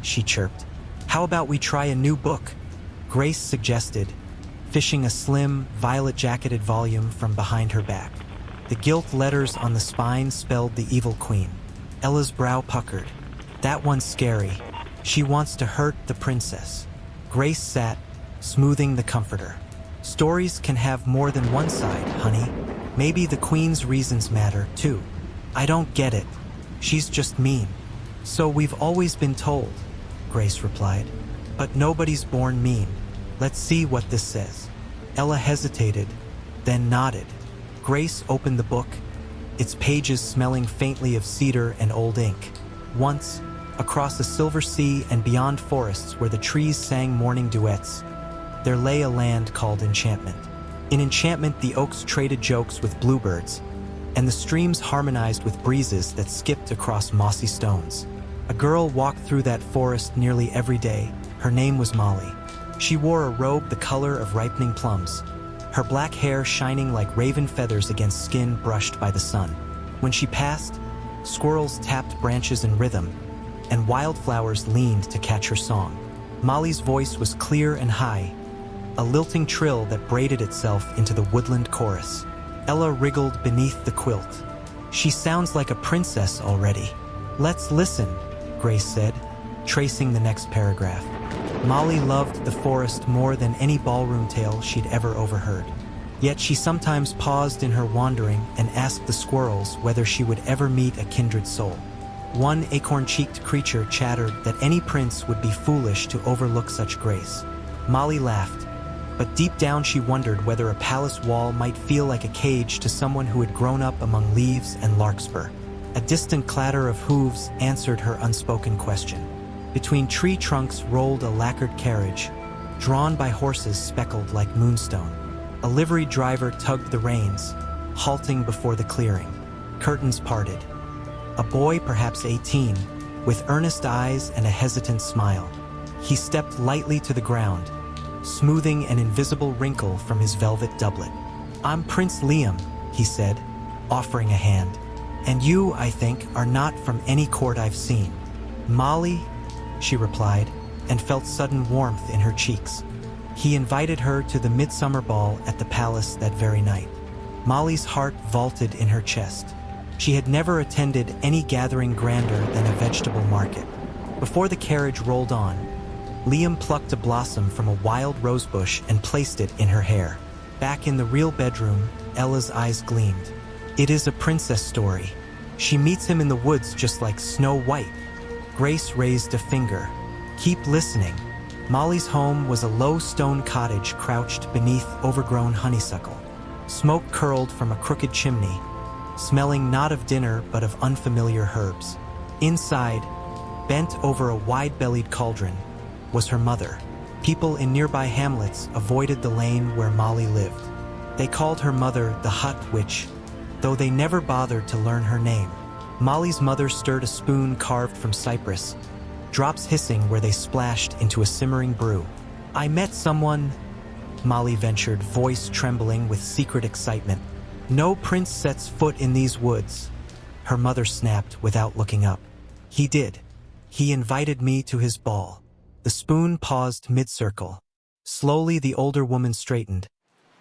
she chirped. "How about we try a new book?" Grace suggested, fishing a slim, violet-jacketed volume from behind her back. The gilt letters on the spine spelled the Evil Queen. Ella's brow puckered. "That one's scary. She wants to hurt the princess." Grace sat, smoothing the comforter. "Stories can have more than one side, honey. Maybe the queen's reasons matter, too." "I don't get it. She's just mean." "So we've always been told," Grace replied. "But nobody's born mean. Let's see what this says." Ella hesitated, then nodded. Grace opened the book, its pages smelling faintly of cedar and old ink. Once, across a silver sea and beyond forests where the trees sang morning duets, there lay a land called Enchantment. In Enchantment, the oaks traded jokes with bluebirds, and the streams harmonized with breezes that skipped across mossy stones. A girl walked through that forest nearly every day. Her name was Molly. She wore a robe the color of ripening plums, her black hair shining like raven feathers against skin brushed by the sun. When she passed, squirrels tapped branches in rhythm, and wildflowers leaned to catch her song. Molly's voice was clear and high, a lilting trill that braided itself into the woodland chorus. Ella wriggled beneath the quilt. "She sounds like a princess already." "Let's listen," Grace said, tracing the next paragraph. Molly loved the forest more than any ballroom tale she'd ever overheard. Yet she sometimes paused in her wandering and asked the squirrels whether she would ever meet a kindred soul. One acorn-cheeked creature chattered that any prince would be foolish to overlook such grace. Molly laughed, but deep down she wondered whether a palace wall might feel like a cage to someone who had grown up among leaves and larkspur. A distant clatter of hooves answered her unspoken question. Between tree trunks rolled a lacquered carriage, drawn by horses speckled like moonstone. A liveried driver tugged the reins, halting before the clearing. Curtains parted. A boy, perhaps 18, with earnest eyes and a hesitant smile. He stepped lightly to the ground, smoothing an invisible wrinkle from his velvet doublet. "I'm Prince Liam," he said, offering a hand. "And you, I think, are not from any court I've seen." "Molly," she replied, and felt sudden warmth in her cheeks. He invited her to the midsummer ball at the palace that very night. Molly's heart vaulted in her chest. She had never attended any gathering grander than a vegetable market. Before the carriage rolled on, Liam plucked a blossom from a wild rosebush and placed it in her hair. Back in the real bedroom, Ella's eyes gleamed. "It is a princess story. She meets him in the woods just like Snow White." Grace raised a finger. "Keep listening." Molly's home was a low stone cottage crouched beneath overgrown honeysuckle. Smoke curled from a crooked chimney, smelling not of dinner but of unfamiliar herbs. Inside, bent over a wide-bellied cauldron, was her mother. People in nearby hamlets avoided the lane where Molly lived. They called her mother the Hut Witch, though they never bothered to learn her name. Molly's mother stirred a spoon carved from cypress, drops hissing where they splashed into a simmering brew. "I met someone," Molly ventured, voice trembling with secret excitement. "No prince sets foot in these woods," her mother snapped without looking up. "He did. He invited me to his ball." The spoon paused mid-circle. Slowly the older woman straightened,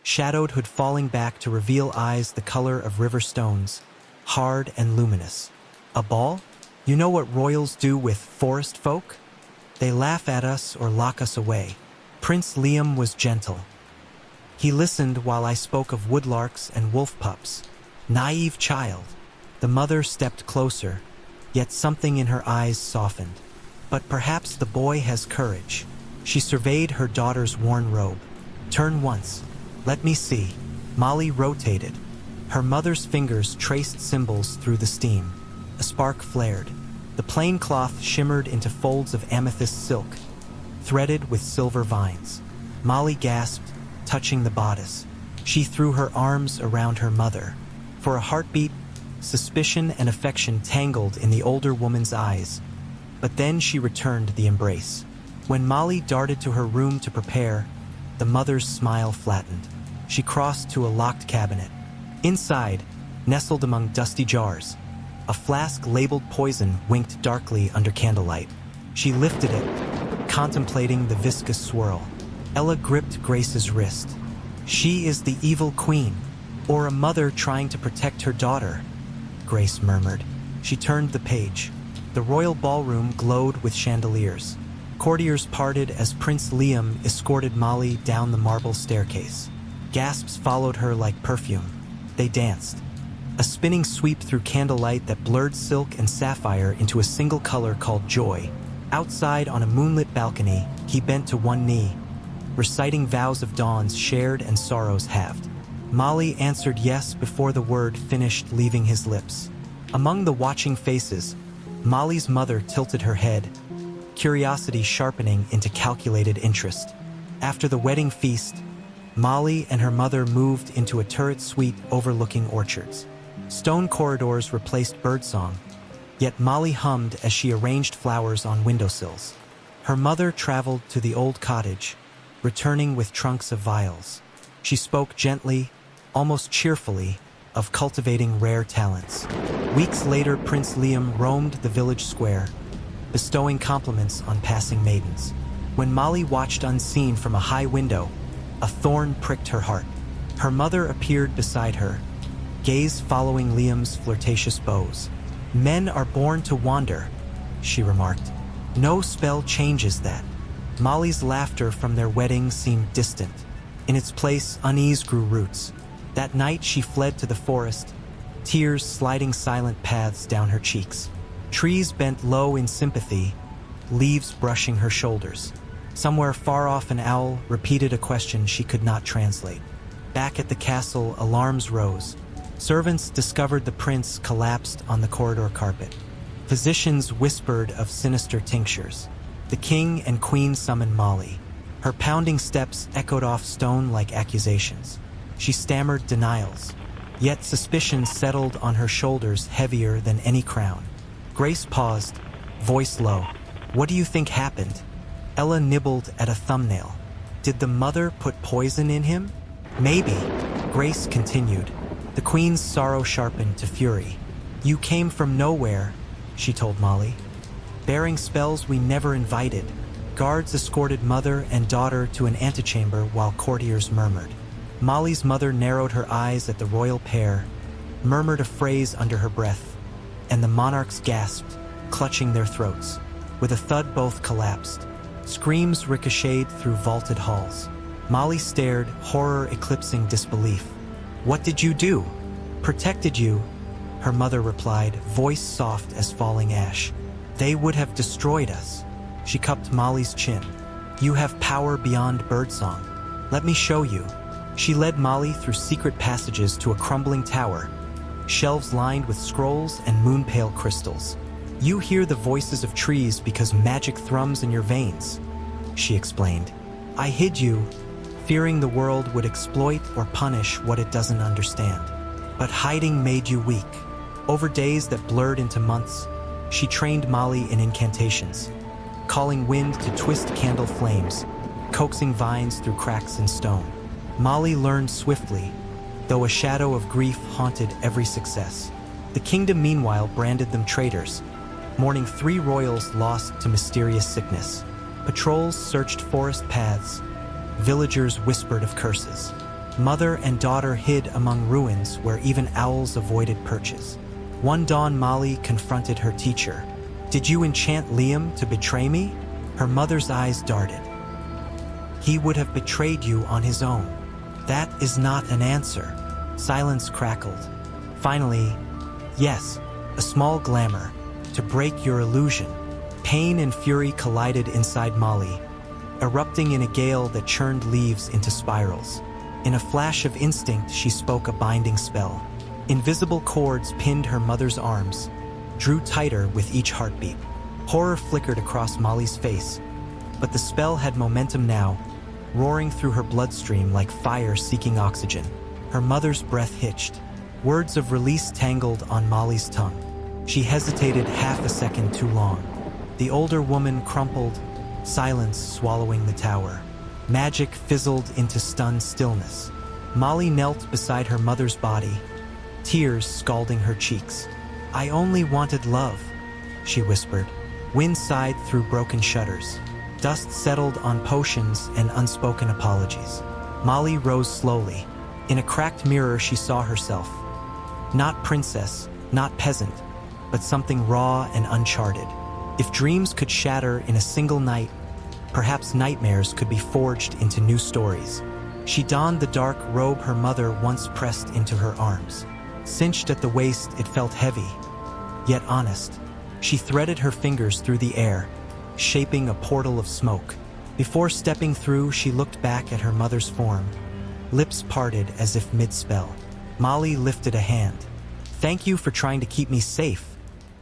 shadowed hood falling back to reveal eyes the color of river stones, hard and luminous. "A ball? You know what royals do with forest folk? They laugh at us or lock us away." Prince Liam was gentle. He listened while I spoke of woodlarks and wolf pups. "Naive child." The mother stepped closer, yet something in her eyes softened. "But perhaps the boy has courage." She surveyed her daughter's worn robe. "Turn once. Let me see." Molly rotated. Her mother's fingers traced symbols through the steam. A spark flared. The plain cloth shimmered into folds of amethyst silk, threaded with silver vines. Molly gasped, touching the bodice. She threw her arms around her mother. For a heartbeat, suspicion and affection tangled in the older woman's eyes. But then she returned the embrace. When Molly darted to her room to prepare, the mother's smile flattened. She crossed to a locked cabinet. Inside, nestled among dusty jars, a flask labeled poison winked darkly under candlelight. She lifted it, contemplating the viscous swirl. Ella gripped Grace's wrist. "She is the evil queen, or a mother trying to protect her daughter," Grace murmured. She turned the page. The royal ballroom glowed with chandeliers. Courtiers parted as Prince Liam escorted Molly down the marble staircase. Gasps followed her like perfume. They danced. A spinning sweep through candlelight that blurred silk and sapphire into a single color called joy. Outside on a moonlit balcony, he bent to one knee, reciting vows of dawns shared and sorrows halved. Molly answered yes before the word finished leaving his lips. Among the watching faces, Molly's mother tilted her head, curiosity sharpening into calculated interest. After the wedding feast, Molly and her mother moved into a turret suite overlooking orchards. Stone corridors replaced birdsong, yet Molly hummed as she arranged flowers on windowsills. Her mother traveled to the old cottage, returning with trunks of vials. She spoke gently, almost cheerfully, of cultivating rare talents. Weeks later, Prince Liam roamed the village square, bestowing compliments on passing maidens. When Molly watched unseen from a high window, a thorn pricked her heart. Her mother appeared beside her, gaze following Liam's flirtatious bows. "Men are born to wander," she remarked. "No spell changes that." Molly's laughter from their wedding seemed distant. In its place, unease grew roots. That night she fled to the forest, tears sliding silent paths down her cheeks. Trees bent low in sympathy, leaves brushing her shoulders. Somewhere far off, an owl repeated a question she could not translate. Back at the castle, alarms rose. Servants discovered the prince collapsed on the corridor carpet. Physicians whispered of sinister tinctures. The king and queen summoned Molly. Her pounding steps echoed off stone like accusations. She stammered denials, yet suspicion settled on her shoulders heavier than any crown. Grace paused, voice low. "What do you think happened?" Ella nibbled at a thumbnail. "Did the mother put poison in him?" "Maybe," Grace continued. The queen's sorrow sharpened to fury. "You came from nowhere," she told Molly, "bearing spells we never invited." Guards escorted mother and daughter to an antechamber while courtiers murmured. Molly's mother narrowed her eyes at the royal pair, murmured a phrase under her breath, and the monarchs gasped, clutching their throats. With a thud, both collapsed. Screams ricocheted through vaulted halls. Molly stared, horror eclipsing disbelief. "What did you do?" "Protected you," her mother replied, voice soft as falling ash. "They would have destroyed us." She cupped Molly's chin. "You have power beyond birdsong. Let me show you." She led Molly through secret passages to a crumbling tower, shelves lined with scrolls and moon-pale crystals. "You hear the voices of trees because magic thrums in your veins," she explained. "I hid you, fearing the world would exploit or punish what it doesn't understand. But hiding made you weak." Over days that blurred into months, she trained Molly in incantations, calling wind to twist candle flames, coaxing vines through cracks in stone. Molly learned swiftly, though a shadow of grief haunted every success. The kingdom meanwhile branded them traitors, mourning 3 royals lost to mysterious sickness. Patrols searched forest paths, villagers whispered of curses. Mother and daughter hid among ruins where even owls avoided perches. One dawn, Molly confronted her teacher. "Did you enchant Liam to betray me?" Her mother's eyes darted. "He would have betrayed you on his own." "That is not an answer." Silence crackled. Finally, "Yes, a small glamour, to break your illusion." Pain and fury collided inside Molly, erupting in a gale that churned leaves into spirals. In a flash of instinct, she spoke a binding spell. Invisible cords pinned her mother's arms, drew tighter with each heartbeat. Horror flickered across Molly's face, but the spell had momentum now, roaring through her bloodstream like fire seeking oxygen. Her mother's breath hitched. Words of release tangled on Molly's tongue. She hesitated half a second too long. The older woman crumpled, silence swallowing the tower. Magic fizzled into stunned stillness. Molly knelt beside her mother's body, tears scalding her cheeks. "I only wanted love," she whispered. Wind sighed through broken shutters. Dust settled on potions and unspoken apologies. Molly rose slowly. In a cracked mirror, she saw herself. Not princess, not peasant, but something raw and uncharted. If dreams could shatter in a single night, perhaps nightmares could be forged into new stories. She donned the dark robe her mother once pressed into her arms. Cinched at the waist, it felt heavy, yet honest. She threaded her fingers through the air, shaping a portal of smoke. Before stepping through, she looked back at her mother's form, lips parted as if mid-spell. Molly lifted a hand. "Thank you for trying to keep me safe,"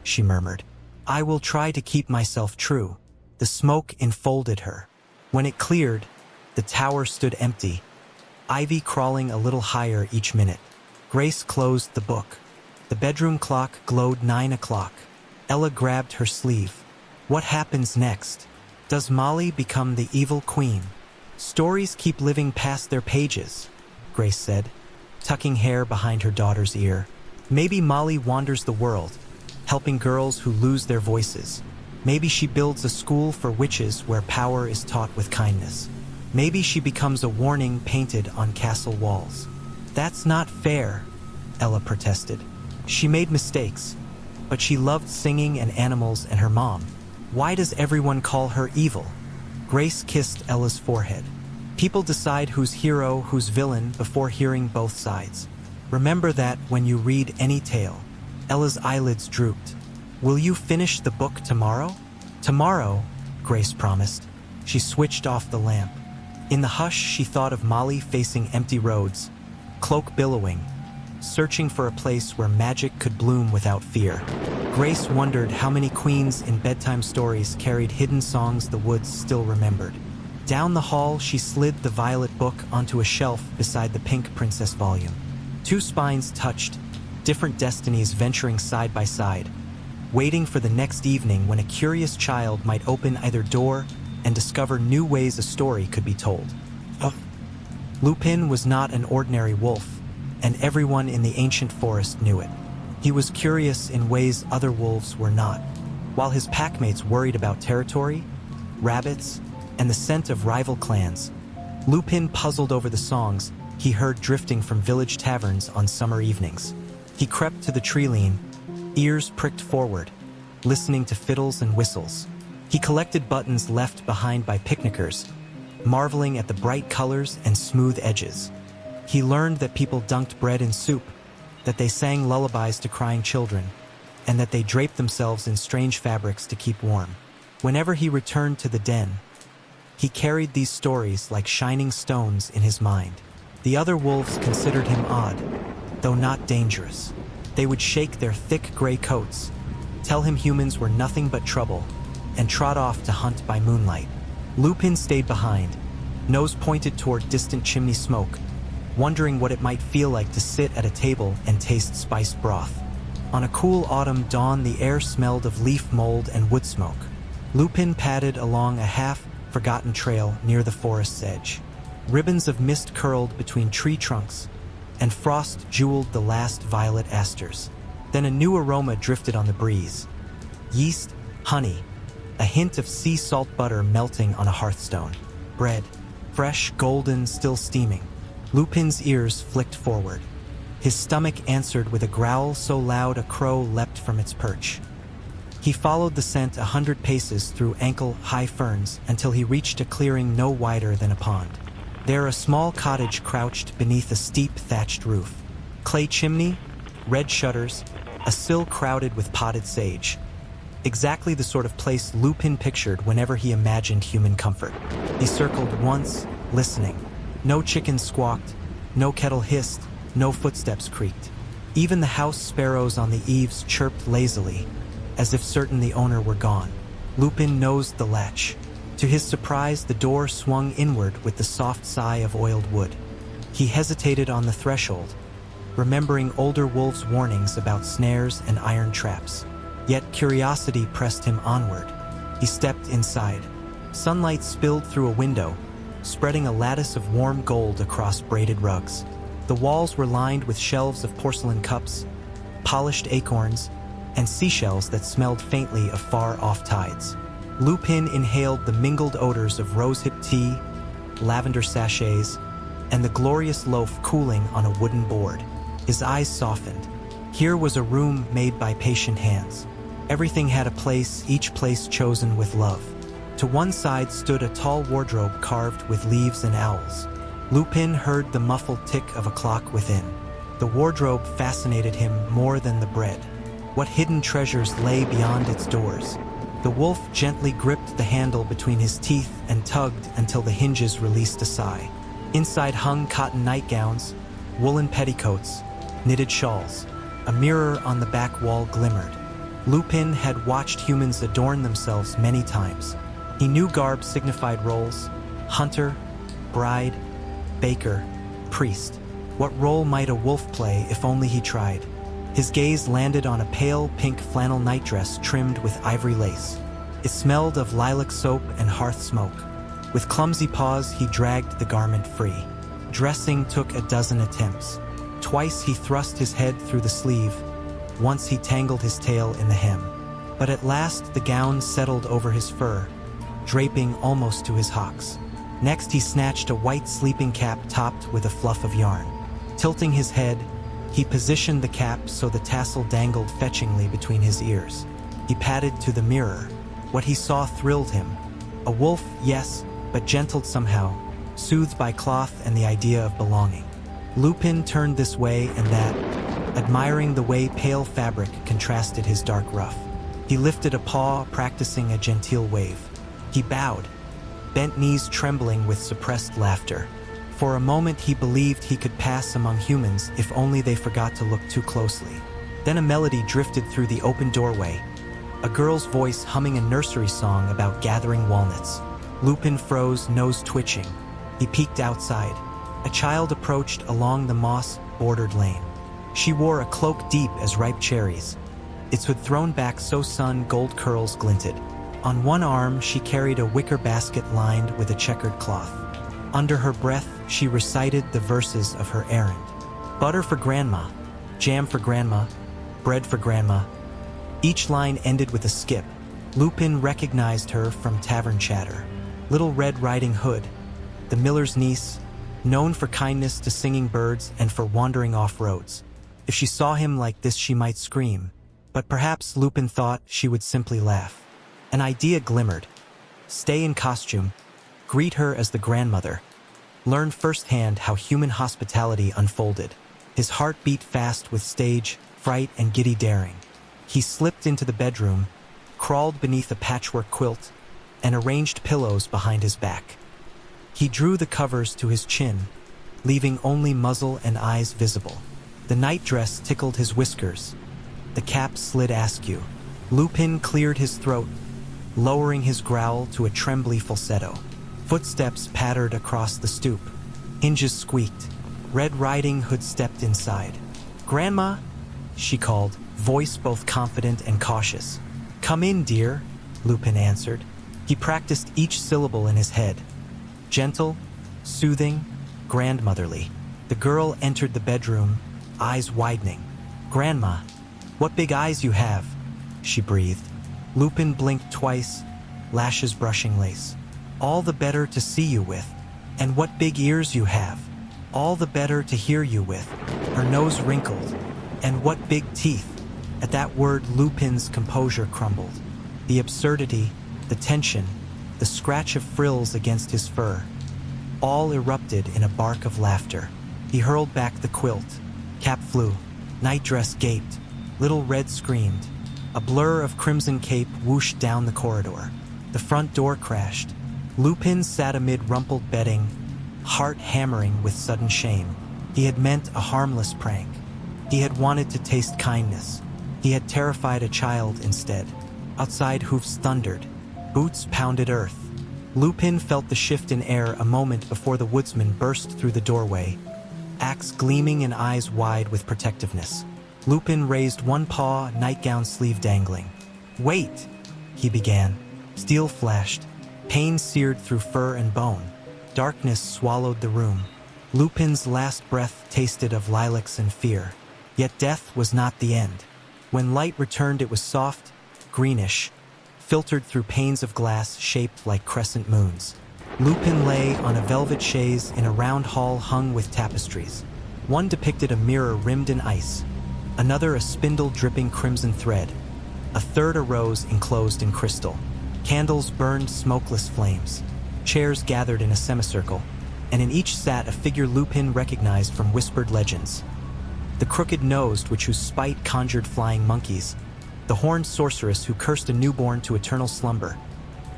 she murmured. "I will try to keep myself true." The smoke enfolded her. When it cleared, the tower stood empty, ivy crawling a little higher each minute. Grace closed the book. The bedroom clock glowed 9 o'clock. Ella grabbed her sleeve. What happens next? Does Molly become the evil queen? Stories keep living past their pages, Grace said, tucking hair behind her daughter's ear. Maybe Molly wanders the world, helping girls who lose their voices. Maybe she builds a school for witches where power is taught with kindness. Maybe she becomes a warning painted on castle walls. That's not fair, Ella protested. She made mistakes, but she loved singing and animals and her mom. Why does everyone call her evil? Grace kissed Ella's forehead. People decide who's hero, who's villain before hearing both sides. Remember that when you read any tale. Ella's eyelids drooped. Will you finish the book tomorrow? Tomorrow, Grace promised. She switched off the lamp. In the hush, she thought of Molly facing empty roads, cloak billowing, searching for a place where magic could bloom without fear. Grace wondered how many queens in bedtime stories carried hidden songs the woods still remembered. Down the hall, she slid the violet book onto a shelf beside the pink princess volume. Two spines touched, different destinies venturing side by side, waiting for the next evening when a curious child might open either door and discover new ways a story could be told. Lupin was not an ordinary wolf, and everyone in the ancient forest knew it. He was curious in ways other wolves were not. While his packmates worried about territory, rabbits, and the scent of rival clans, Lupin puzzled over the songs he heard drifting from village taverns on summer evenings. He crept to the tree-lean, ears pricked forward, listening to fiddles and whistles. He collected buttons left behind by picnickers, marveling at the bright colors and smooth edges. He learned that people dunked bread in soup, that they sang lullabies to crying children, and that they draped themselves in strange fabrics to keep warm. Whenever he returned to the den, he carried these stories like shining stones in his mind. The other wolves considered him odd, though not dangerous. They would shake their thick gray coats, tell him humans were nothing but trouble, and trot off to hunt by moonlight. Lupin stayed behind, nose pointed toward distant chimney smoke, wondering what it might feel like to sit at a table and taste spiced broth. On a cool autumn dawn, the air smelled of leaf mold and wood smoke. Lupin padded along a half-forgotten trail near the forest's edge. Ribbons of mist curled between tree trunks, and frost jeweled the last violet asters. Then a new aroma drifted on the breeze. Yeast, honey, a hint of sea salt butter melting on a hearthstone. Bread, fresh, golden, still steaming. Lupin's ears flicked forward. His stomach answered with a growl so loud a crow leapt from its perch. He followed the scent 100 paces through ankle-high ferns until he reached a clearing no wider than a pond. There a small cottage crouched beneath a steep thatched roof. Clay chimney, red shutters, a sill crowded with potted sage. Exactly the sort of place Lupin pictured whenever he imagined human comfort. He circled once, listening. No chickens squawked, no kettle hissed, no footsteps creaked. Even the house sparrows on the eaves chirped lazily, as if certain the owner were gone. Lupin nosed the latch. To his surprise, the door swung inward with the soft sigh of oiled wood. He hesitated on the threshold, remembering older wolves' warnings about snares and iron traps. Yet curiosity pressed him onward. He stepped inside. Sunlight spilled through a window, spreading a lattice of warm gold across braided rugs. The walls were lined with shelves of porcelain cups, polished acorns, and seashells that smelled faintly of far-off tides. Lupin inhaled the mingled odors of rosehip tea, lavender sachets, and the glorious loaf cooling on a wooden board. His eyes softened. Here was a room made by patient hands. Everything had a place, each place chosen with love. To one side stood a tall wardrobe carved with leaves and owls. Lupin heard the muffled tick of a clock within. The wardrobe fascinated him more than the bread. What hidden treasures lay beyond its doors? The wolf gently gripped the handle between his teeth and tugged until the hinges released a sigh. Inside hung cotton nightgowns, woolen petticoats, knitted shawls. A mirror on the back wall glimmered. Lupin had watched humans adorn themselves many times. He knew garb signified roles: hunter, bride, baker, priest. What role might a wolf play if only he tried? His gaze landed on a pale pink flannel nightdress trimmed with ivory lace. It smelled of lilac soap and hearth smoke. With clumsy paws, he dragged the garment free. Dressing took a dozen attempts. Twice he thrust his head through the sleeve. Once he tangled his tail in the hem. But at last the gown settled over his fur, draping almost to his hocks. Next he snatched a white sleeping cap topped with a fluff of yarn. Tilting his head, he positioned the cap so the tassel dangled fetchingly between his ears. He padded to the mirror. What he saw thrilled him. A wolf, yes, but gentled somehow, soothed by cloth and the idea of belonging. Lupin turned this way and that, admiring the way pale fabric contrasted his dark ruff. He lifted a paw, practicing a genteel wave. He bowed, bent knees trembling with suppressed laughter. For a moment he believed he could pass among humans if only they forgot to look too closely. Then a melody drifted through the open doorway, a girl's voice humming a nursery song about gathering walnuts. Lupin froze, nose twitching. He peeked outside. A child approached along the moss-bordered lane. She wore a cloak deep as ripe cherries, its hood thrown back so sun-gold curls glinted. On one arm she carried a wicker basket lined with a checkered cloth. Under her breath she recited the verses of her errand. Butter for grandma, jam for grandma, bread for grandma. Each line ended with a skip. Lupin recognized her from Tavern Chatter. Little Red Riding Hood, the miller's niece, known for kindness to singing birds and for wandering off roads. If she saw him like this she might scream, but perhaps Lupin thought she would simply laugh. An idea glimmered. Stay in costume, greet her as the grandmother. Learn firsthand how human hospitality unfolded. His heart beat fast with stage, fright, and giddy daring. He slipped into the bedroom, crawled beneath a patchwork quilt, and arranged pillows behind his back. He drew the covers to his chin, leaving only muzzle and eyes visible. The nightdress tickled his whiskers. The cap slid askew. Lupin cleared his throat, lowering his growl to a trembly falsetto. Footsteps pattered across the stoop. Hinges squeaked. Red Riding Hood stepped inside. "Grandma," she called, voice both confident and cautious. "Come in, dear," Lupin answered. He practiced each syllable in his head. Gentle, soothing, grandmotherly. The girl entered the bedroom, eyes widening. "Grandma, what big eyes you have," she breathed. Lupin blinked twice, lashes brushing lace. "All the better to see you with. And what big ears you have. All the better to hear you with." Her nose wrinkled. "And what big teeth." At that word, Lupin's composure crumbled. The absurdity, the tension, the scratch of frills against his fur, all erupted in a bark of laughter. He hurled back the quilt. Cap flew. Nightdress gaped. Little Red screamed. A blur of crimson cape whooshed down the corridor. The front door crashed. Lupin sat amid rumpled bedding, heart hammering with sudden shame. He had meant a harmless prank. He had wanted to taste kindness. He had terrified a child instead. Outside, hoofs thundered. Boots pounded earth. Lupin felt the shift in air a moment before the woodsman burst through the doorway, axe gleaming and eyes wide with protectiveness. Lupin raised one paw, nightgown sleeve dangling. "Wait," he began. Steel flashed. Pain seared through fur and bone. Darkness swallowed the room. Lupin's last breath tasted of lilacs and fear. Yet death was not the end. When light returned, it was soft, greenish, filtered through panes of glass shaped like crescent moons. Lupin lay on a velvet chaise in a round hall hung with tapestries. One depicted a mirror rimmed in ice, another a spindle dripping crimson thread, a third a rose enclosed in crystal. Candles burned smokeless flames. Chairs gathered in a semicircle, and in each sat a figure Lupin recognized from whispered legends. The crooked-nosed witch whose spite conjured flying monkeys, the horned sorceress who cursed a newborn to eternal slumber,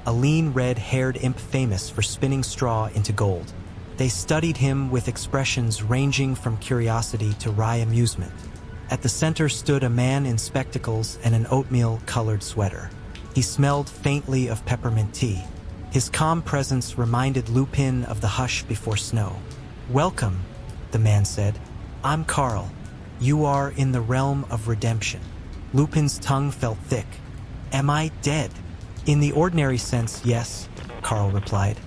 a lean red-haired imp famous for spinning straw into gold. They studied him with expressions ranging from curiosity to wry amusement. At the center stood a man in spectacles and an oatmeal-colored sweater. He smelled faintly of peppermint tea. His calm presence reminded Lupin of the hush before snow. "Welcome," the man said. "I'm Carl. You are in the realm of redemption. Lupin's tongue felt thick. Am I dead? In the ordinary sense, yes, Carl replied.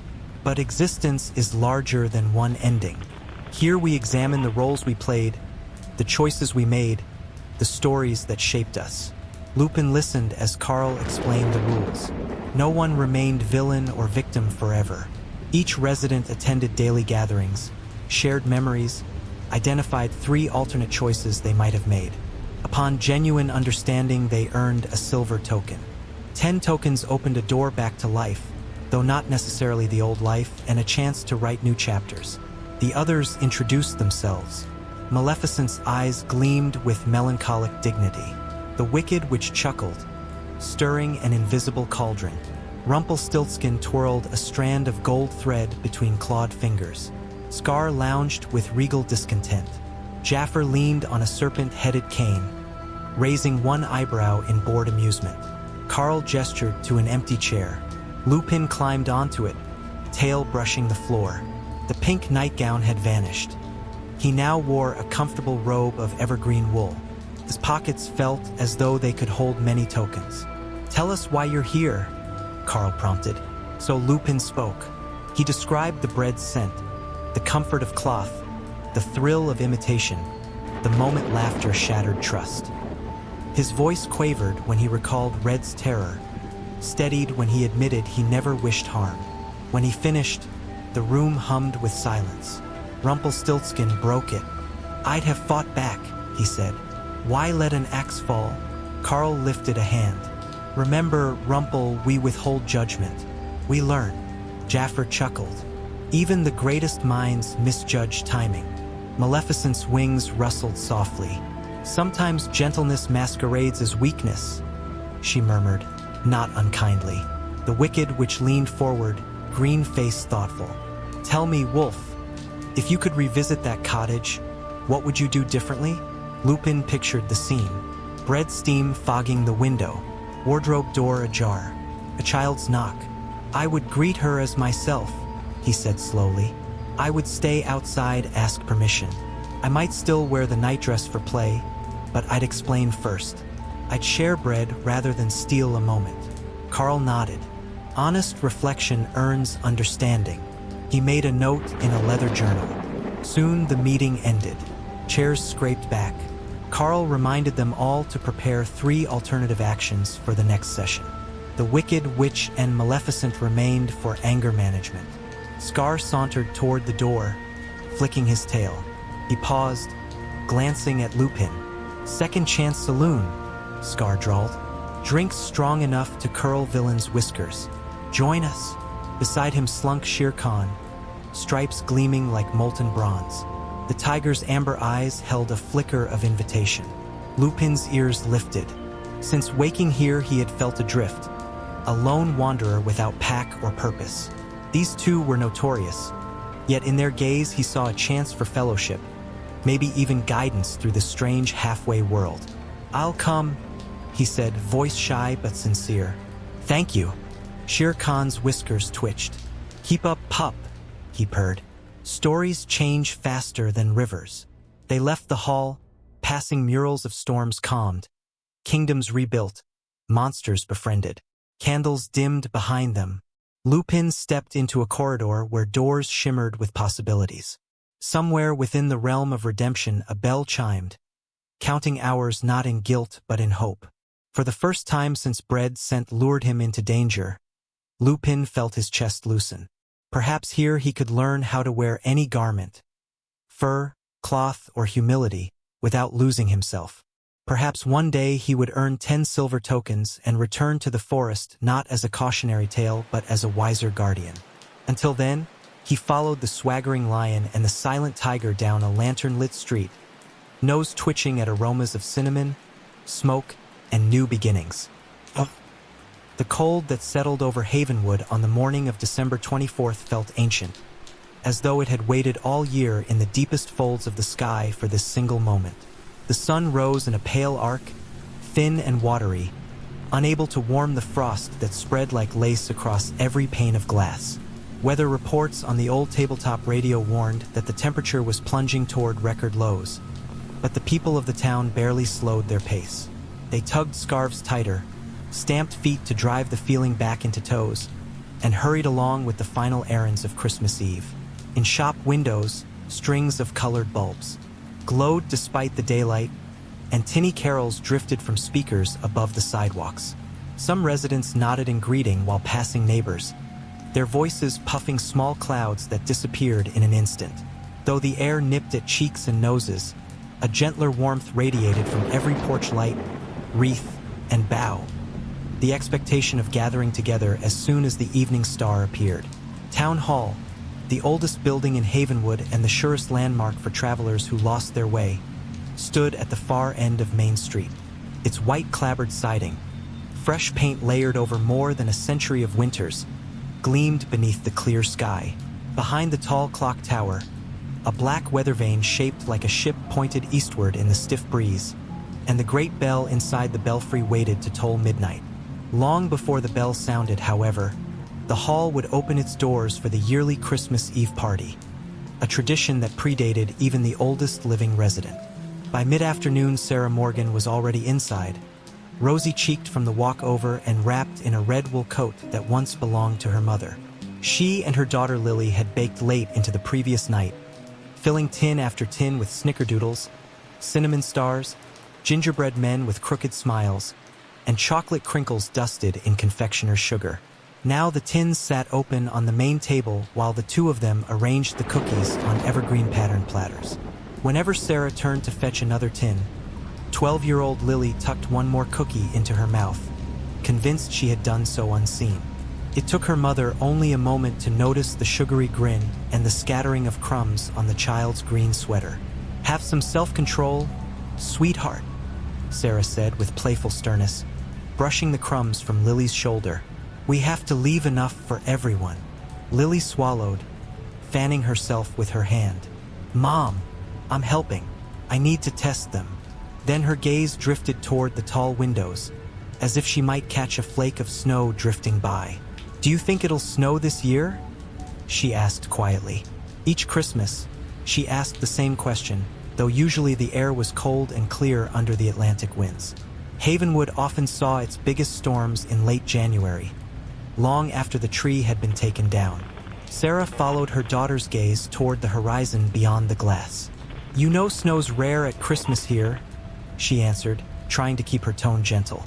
But existence is larger than one ending. Here we examine the roles we played, the choices we made, the stories that shaped us. Lupin listened as Carl explained the rules. No one remained villain or victim forever. Each resident attended daily gatherings, shared memories, identified 3 alternate choices they might have made. Upon genuine understanding, they earned a silver token. 10 tokens opened a door back to life, though not necessarily the old life, and a chance to write new chapters. The others introduced themselves. Maleficent's eyes gleamed with melancholic dignity. The Wicked Witch chuckled, stirring an invisible cauldron. Rumpelstiltskin twirled a strand of gold thread between clawed fingers. Scar lounged with regal discontent. Jaffer leaned on a serpent-headed cane, raising one eyebrow in bored amusement. Carl gestured to an empty chair. Lupin climbed onto it, tail brushing the floor. The pink nightgown had vanished. He now wore a comfortable robe of evergreen wool. His pockets felt as though they could hold many tokens. "Tell us why you're here," Carl prompted. So Lupin spoke. He described the bread's scent, the comfort of cloth, the thrill of imitation, the moment laughter shattered trust. His voice quavered when he recalled Red's terror, steadied when he admitted he never wished harm. When he finished, the room hummed with silence. Rumpelstiltskin broke it. "I'd have fought back," he said. "Why let an axe fall?" Carl lifted a hand. "Remember, Rumpel, we withhold judgment. We learn." Jaffer chuckled. "Even the greatest minds misjudge timing." Maleficent's wings rustled softly. "Sometimes gentleness masquerades as weakness," she murmured, not unkindly. The Wicked Witch leaned forward, green-faced thoughtful. "Tell me, Wolf, if you could revisit that cottage, what would you do differently?" Lupin pictured the scene. Bread steam fogging the window, wardrobe door ajar, a child's knock. "I would greet her as myself," he said slowly. "I would stay outside, ask permission. I might still wear the nightdress for play, but I'd explain first. I'd share bread rather than steal a moment." Carl nodded. Honest reflection earns understanding. He made a note in a leather journal. Soon the meeting ended. Chairs scraped back. Carl reminded them all to prepare 3 alternative actions for the next session. The Wicked Witch and Maleficent remained for anger management. Scar sauntered toward the door, flicking his tail. He paused, glancing at Lupin. "Second chance saloon," Scar drawled. "Drinks strong enough to curl villains' whiskers. Join us." Beside him slunk Shere Khan, stripes gleaming like molten bronze. The tiger's amber eyes held a flicker of invitation. Lupin's ears lifted. Since waking here, he had felt adrift, a lone wanderer without pack or purpose. These 2 were notorious, yet in their gaze he saw a chance for fellowship, maybe even guidance through the strange halfway world. "I'll come," he said, voice shy but sincere. "Thank you." Shere Khan's whiskers twitched. "Keep up, pup," he purred. Stories change faster than rivers. They left the hall, passing murals of storms calmed, kingdoms rebuilt, monsters befriended, candles dimmed behind them. Lupin stepped into a corridor where doors shimmered with possibilities. Somewhere within the realm of redemption, a bell chimed, counting hours not in guilt but in hope. For the first time since Bread scent lured him into danger, Lupin felt his chest loosen. Perhaps here he could learn how to wear any garment, fur, cloth, or humility, without losing himself. Perhaps one day he would earn 10 silver tokens and return to the forest not as a cautionary tale but as a wiser guardian. Until then, he followed the swaggering lion and the silent tiger down a lantern-lit street, nose twitching at aromas of cinnamon, smoke, and new beginnings. The cold that settled over Havenwood on the morning of December 24th felt ancient, as though it had waited all year in the deepest folds of the sky for this single moment. The sun rose in a pale arc, thin and watery, unable to warm the frost that spread like lace across every pane of glass. Weather reports on the old tabletop radio warned that the temperature was plunging toward record lows. But the people of the town barely slowed their pace. They tugged scarves tighter, stamped feet to drive the feeling back into toes, and hurried along with the final errands of Christmas Eve. In shop windows, strings of colored bulbs glowed despite the daylight, and tinny carols drifted from speakers above the sidewalks. Some residents nodded in greeting while passing neighbors, their voices puffing small clouds that disappeared in an instant. Though the air nipped at cheeks and noses, a gentler warmth radiated from every porch light, wreath, and bough. The expectation of gathering together as soon as the evening star appeared. Town Hall, the oldest building in Havenwood and the surest landmark for travelers who lost their way, stood at the far end of Main Street. Its white clapboard siding, fresh paint layered over more than a century of winters, gleamed beneath the clear sky. Behind the tall clock tower, a black weather vane shaped like a ship pointed eastward in the stiff breeze, and the great bell inside the belfry waited to toll midnight. Long before the bell sounded, however, the hall would open its doors for the yearly Christmas Eve party, a tradition that predated even the oldest living resident. By mid-afternoon, Sarah Morgan was already inside, rosy-cheeked from the walk over and wrapped in a red wool coat that once belonged to her mother. She and her daughter Lily had baked late into the previous night, filling tin after tin with snickerdoodles, cinnamon stars, gingerbread men with crooked smiles, and chocolate crinkles dusted in confectioner's sugar. Now the tins sat open on the main table while the two of them arranged the cookies on evergreen pattern platters. Whenever Sarah turned to fetch another tin, 12-year-old Lily tucked one more cookie into her mouth, convinced she had done so unseen. It took her mother only a moment to notice the sugary grin and the scattering of crumbs on the child's green sweater. "Have some self-control, sweetheart," Sarah said with playful sternness, brushing the crumbs from Lily's shoulder. "We have to leave enough for everyone." Lily swallowed, fanning herself with her hand. "Mom, I'm helping. I need to test them." Then her gaze drifted toward the tall windows, as if she might catch a flake of snow drifting by. "Do you think it'll snow this year?" she asked quietly. Each Christmas, she asked the same question, though usually the air was cold and clear under the Atlantic winds. Havenwood often saw its biggest storms in late January, long after the tree had been taken down. Sarah followed her daughter's gaze toward the horizon beyond the glass. "You know snow's rare at Christmas here," she answered, trying to keep her tone gentle.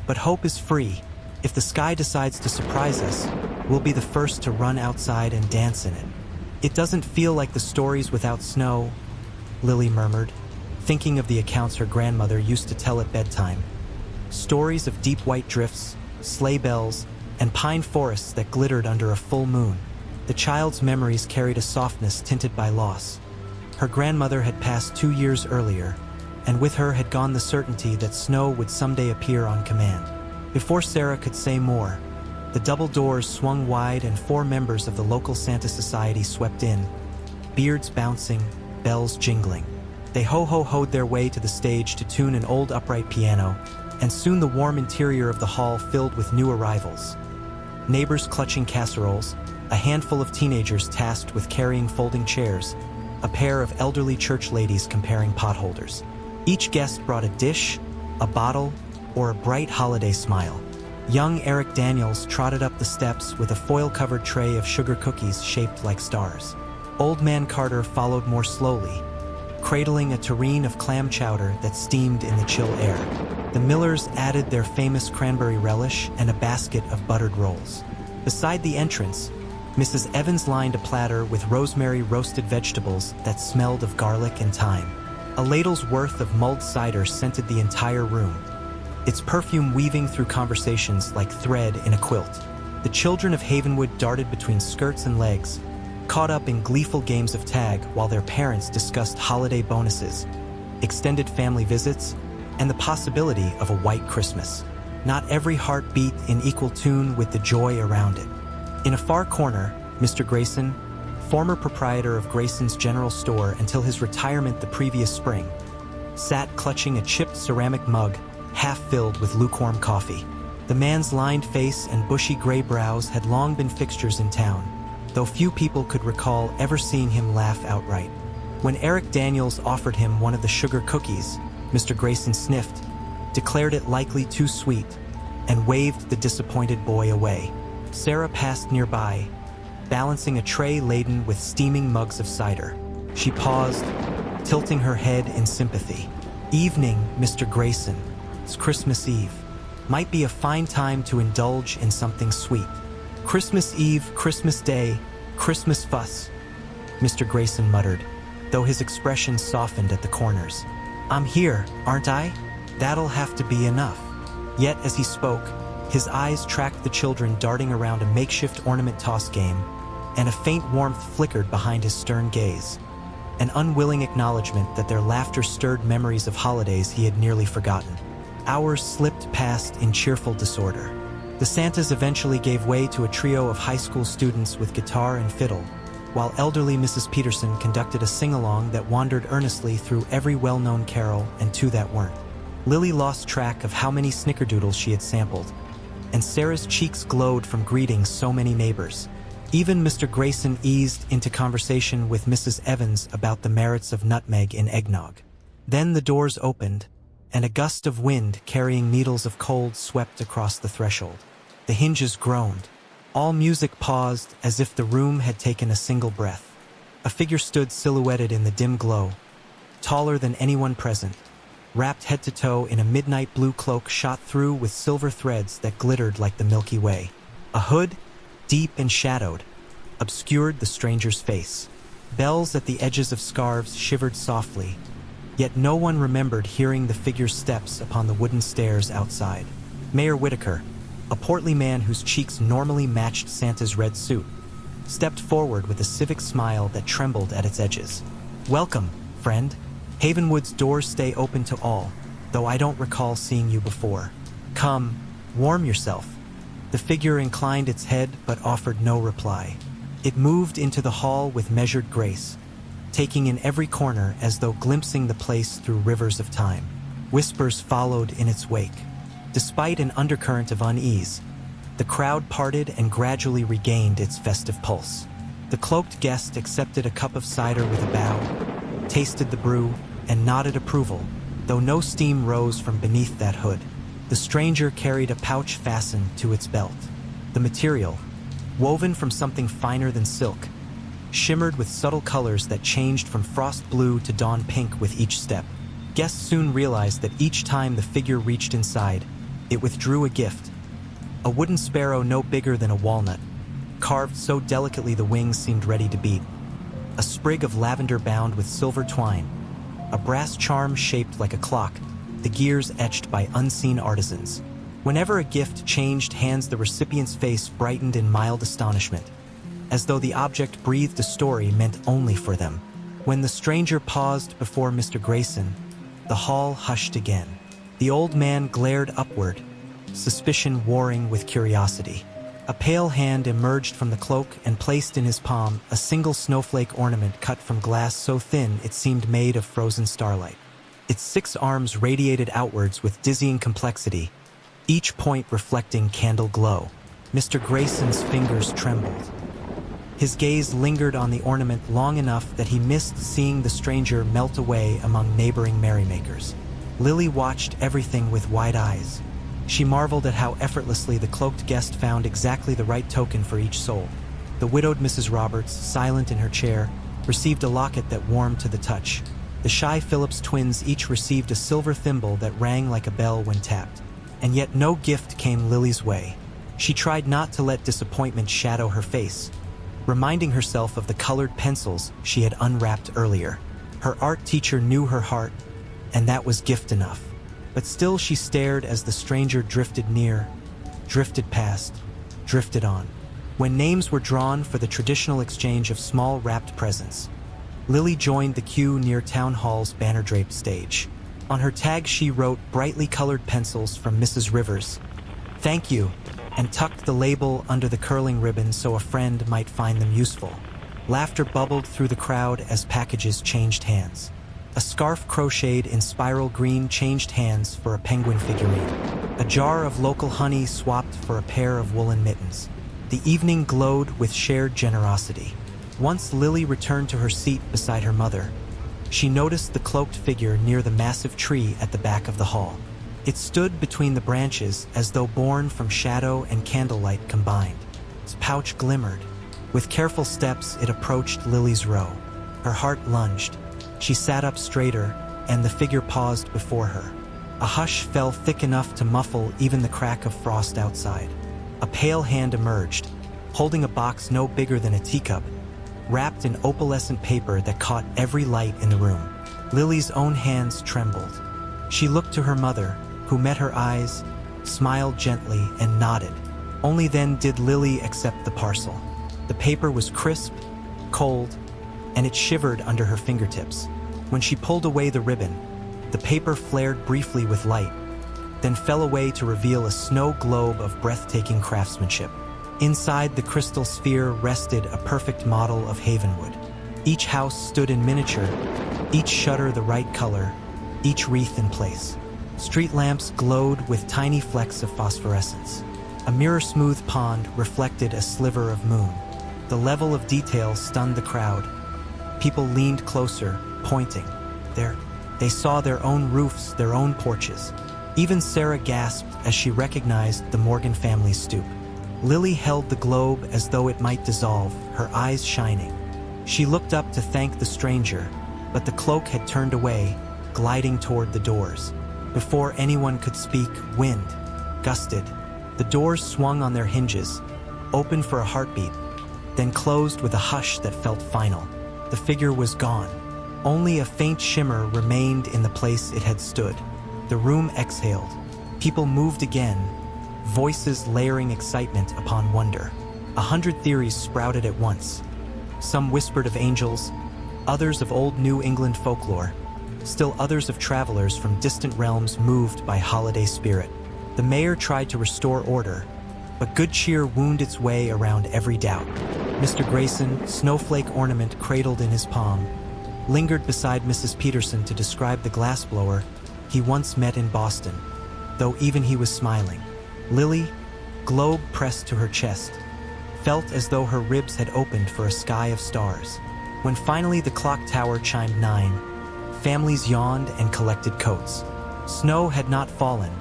"But hope is free. If the sky decides to surprise us, we'll be the first to run outside and dance in it." "It doesn't feel like the stories without snow," Lily murmured, thinking of the accounts her grandmother used to tell at bedtime. Stories of deep white drifts, sleigh bells, and pine forests that glittered under a full moon. The child's memories carried a softness tinted by loss. Her grandmother had passed 2 years earlier, and with her had gone the certainty that snow would someday appear on command. Before Sarah could say more, the double doors swung wide and 4 members of the local Santa Society swept in, beards bouncing, bells jingling. They ho-ho-hoed their way to the stage to tune an old upright piano, and soon the warm interior of the hall filled with new arrivals. Neighbors clutching casseroles, a handful of teenagers tasked with carrying folding chairs, a pair of elderly church ladies comparing potholders. Each guest brought a dish, a bottle, or a bright holiday smile. Young Eric Daniels trotted up the steps with a foil-covered tray of sugar cookies shaped like stars. Old Man Carter followed more slowly, cradling a tureen of clam chowder that steamed in the chill air. The Millers added their famous cranberry relish and a basket of buttered rolls. Beside the entrance, Mrs. Evans lined a platter with rosemary roasted vegetables that smelled of garlic and thyme. A ladle's worth of mulled cider scented the entire room, its perfume weaving through conversations like thread in a quilt. The children of Havenwood darted between skirts and legs, caught up in gleeful games of tag while their parents discussed holiday bonuses, extended family visits, and the possibility of a white Christmas. Not every heart beat in equal tune with the joy around it. In a far corner, Mr. Grayson, former proprietor of Grayson's General Store until his retirement the previous spring, sat clutching a chipped ceramic mug half filled with lukewarm coffee. The man's lined face and bushy gray brows had long been fixtures in town, though few people could recall ever seeing him laugh outright. When Eric Daniels offered him one of the sugar cookies, Mr. Grayson sniffed, declared it likely too sweet, and waved the disappointed boy away. Sarah passed nearby, balancing a tray laden with steaming mugs of cider. She paused, tilting her head in sympathy. "Evening, Mr. Grayson. It's Christmas Eve. Might be a fine time to indulge in something sweet. Christmas Eve, Christmas Day, Christmas fuss," Mr. Grayson muttered, though his expression softened at the corners. "I'm here, aren't I? That'll have to be enough." Yet as he spoke, his eyes tracked the children darting around a makeshift ornament toss game, and a faint warmth flickered behind his stern gaze, an unwilling acknowledgement that their laughter stirred memories of holidays he had nearly forgotten. Hours slipped past in cheerful disorder. The Santas eventually gave way to a trio of high school students with guitar and fiddle, while elderly Mrs. Peterson conducted a sing-along that wandered earnestly through every well-known carol and two that weren't. Lily lost track of how many snickerdoodles she had sampled, and Sarah's cheeks glowed from greeting so many neighbors. Even Mr. Grayson eased into conversation with Mrs. Evans about the merits of nutmeg in eggnog. Then the doors opened, and a gust of wind carrying needles of cold swept across the threshold. The hinges groaned. All music paused as if the room had taken a single breath. A figure stood silhouetted in the dim glow, taller than anyone present, wrapped head to toe in a midnight blue cloak shot through with silver threads that glittered like the Milky Way. A hood, deep and shadowed, obscured the stranger's face. Bells at the edges of scarves shivered softly, yet no one remembered hearing the figure's steps upon the wooden stairs outside. Mayor Whitaker, a portly man whose cheeks normally matched Santa's red suit, stepped forward with a civic smile that trembled at its edges. "Welcome, friend. Havenwood's doors stay open to all, though I don't recall seeing you before. Come, warm yourself." The figure inclined its head but offered no reply. It moved into the hall with measured grace, taking in every corner as though glimpsing the place through rivers of time. Whispers followed in its wake. Despite an undercurrent of unease, the crowd parted and gradually regained its festive pulse. The cloaked guest accepted a cup of cider with a bow, tasted the brew, and nodded approval, though no steam rose from beneath that hood. The stranger carried a pouch fastened to its belt. The material, woven from something finer than silk, shimmered with subtle colors that changed from frost blue to dawn pink with each step. Guests soon realized that each time the figure reached inside, it withdrew a gift. A wooden sparrow no bigger than a walnut, carved so delicately the wings seemed ready to beat. A sprig of lavender bound with silver twine, a brass charm shaped like a clock, the gears etched by unseen artisans. Whenever a gift changed hands, the recipient's face brightened in mild astonishment, as though the object breathed a story meant only for them. When the stranger paused before Mr. Grayson, the hall hushed again. The old man glared upward, suspicion warring with curiosity. A pale hand emerged from the cloak and placed in his palm a single snowflake ornament cut from glass so thin it seemed made of frozen starlight. Its 6 arms radiated outwards with dizzying complexity, each point reflecting candle glow. Mr. Grayson's fingers trembled. His gaze lingered on the ornament long enough that he missed seeing the stranger melt away among neighboring merrymakers. Lily watched everything with wide eyes. She marveled at how effortlessly the cloaked guest found exactly the right token for each soul. The widowed Mrs. Roberts, silent in her chair, received a locket that warmed to the touch. The shy Phillips twins each received a silver thimble that rang like a bell when tapped. And yet no gift came Lily's way. She tried not to let disappointment shadow her face, reminding herself of the colored pencils she had unwrapped earlier. Her art teacher knew her heart, and that was gift enough. But still she stared as the stranger drifted near, drifted past, drifted on. When names were drawn for the traditional exchange of small wrapped presents, Lily joined the queue near Town Hall's banner-draped stage. On her tag she wrote brightly colored pencils from Mrs. Rivers, "Thank you," and tucked the label under the curling ribbon so a friend might find them useful. Laughter bubbled through the crowd as packages changed hands. A scarf crocheted in spiral green changed hands for a penguin figurine. A jar of local honey swapped for a pair of woolen mittens. The evening glowed with shared generosity. Once Lily returned to her seat beside her mother, she noticed the cloaked figure near the massive tree at the back of the hall. It stood between the branches as though born from shadow and candlelight combined. Its pouch glimmered. With careful steps, it approached Lily's row. Her heart lunged. She sat up straighter, and the figure paused before her. A hush fell thick enough to muffle even the crack of frost outside. A pale hand emerged, holding a box no bigger than a teacup, wrapped in opalescent paper that caught every light in the room. Lily's own hands trembled. She looked to her mother, who met her eyes, smiled gently, and nodded. Only then did Lily accept the parcel. The paper was crisp, cold, and it shivered under her fingertips. When she pulled away the ribbon, the paper flared briefly with light, then fell away to reveal a snow globe of breathtaking craftsmanship. Inside the crystal sphere rested a perfect model of Havenwood. Each house stood in miniature, each shutter the right color, each wreath in place. Street lamps glowed with tiny flecks of phosphorescence. A mirror-smooth pond reflected a sliver of moon. The level of detail stunned the crowd. People leaned closer, pointing. They saw their own roofs, their own porches. Even Sarah gasped as she recognized the Morgan family's stoop. Lily held the globe as though it might dissolve, her eyes shining. She looked up to thank the stranger, but the cloak had turned away, gliding toward the doors. Before anyone could speak, wind gusted. The doors swung on their hinges, opened for a heartbeat, then closed with a hush that felt final. The figure was gone. Only a faint shimmer remained in the place it had stood. The room exhaled. People moved again, voices layering excitement upon wonder. 100 theories sprouted at once. Some whispered of angels, others of old New England folklore, still others of travelers from distant realms moved by holiday spirit. The mayor tried to restore order, but good cheer wound its way around every doubt. Mr. Grayson, snowflake ornament cradled in his palm, lingered beside Mrs. Peterson to describe the glassblower he once met in Boston, though even he was smiling. Lily, globe pressed to her chest, felt as though her ribs had opened for a sky of stars. When finally the clock tower chimed 9, families yawned and collected coats. Snow had not fallen,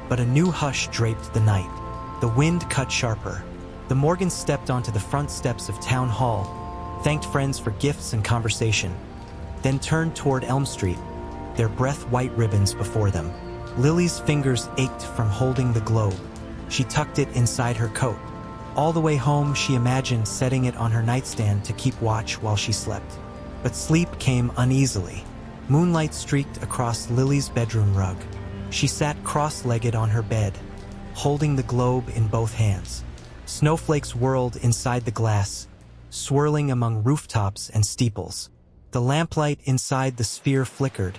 but a new hush draped the night. The wind cut sharper. The Morgans stepped onto the front steps of Town Hall, thanked friends for gifts and conversation, then turned toward Elm Street, their breath-white ribbons before them. Lily's fingers ached from holding the globe. She tucked it inside her coat. All the way home, she imagined setting it on her nightstand to keep watch while she slept. But sleep came uneasily. Moonlight streaked across Lily's bedroom rug. She sat cross-legged on her bed, holding the globe in both hands. Snowflakes whirled inside the glass, swirling among rooftops and steeples. The lamplight inside the sphere flickered,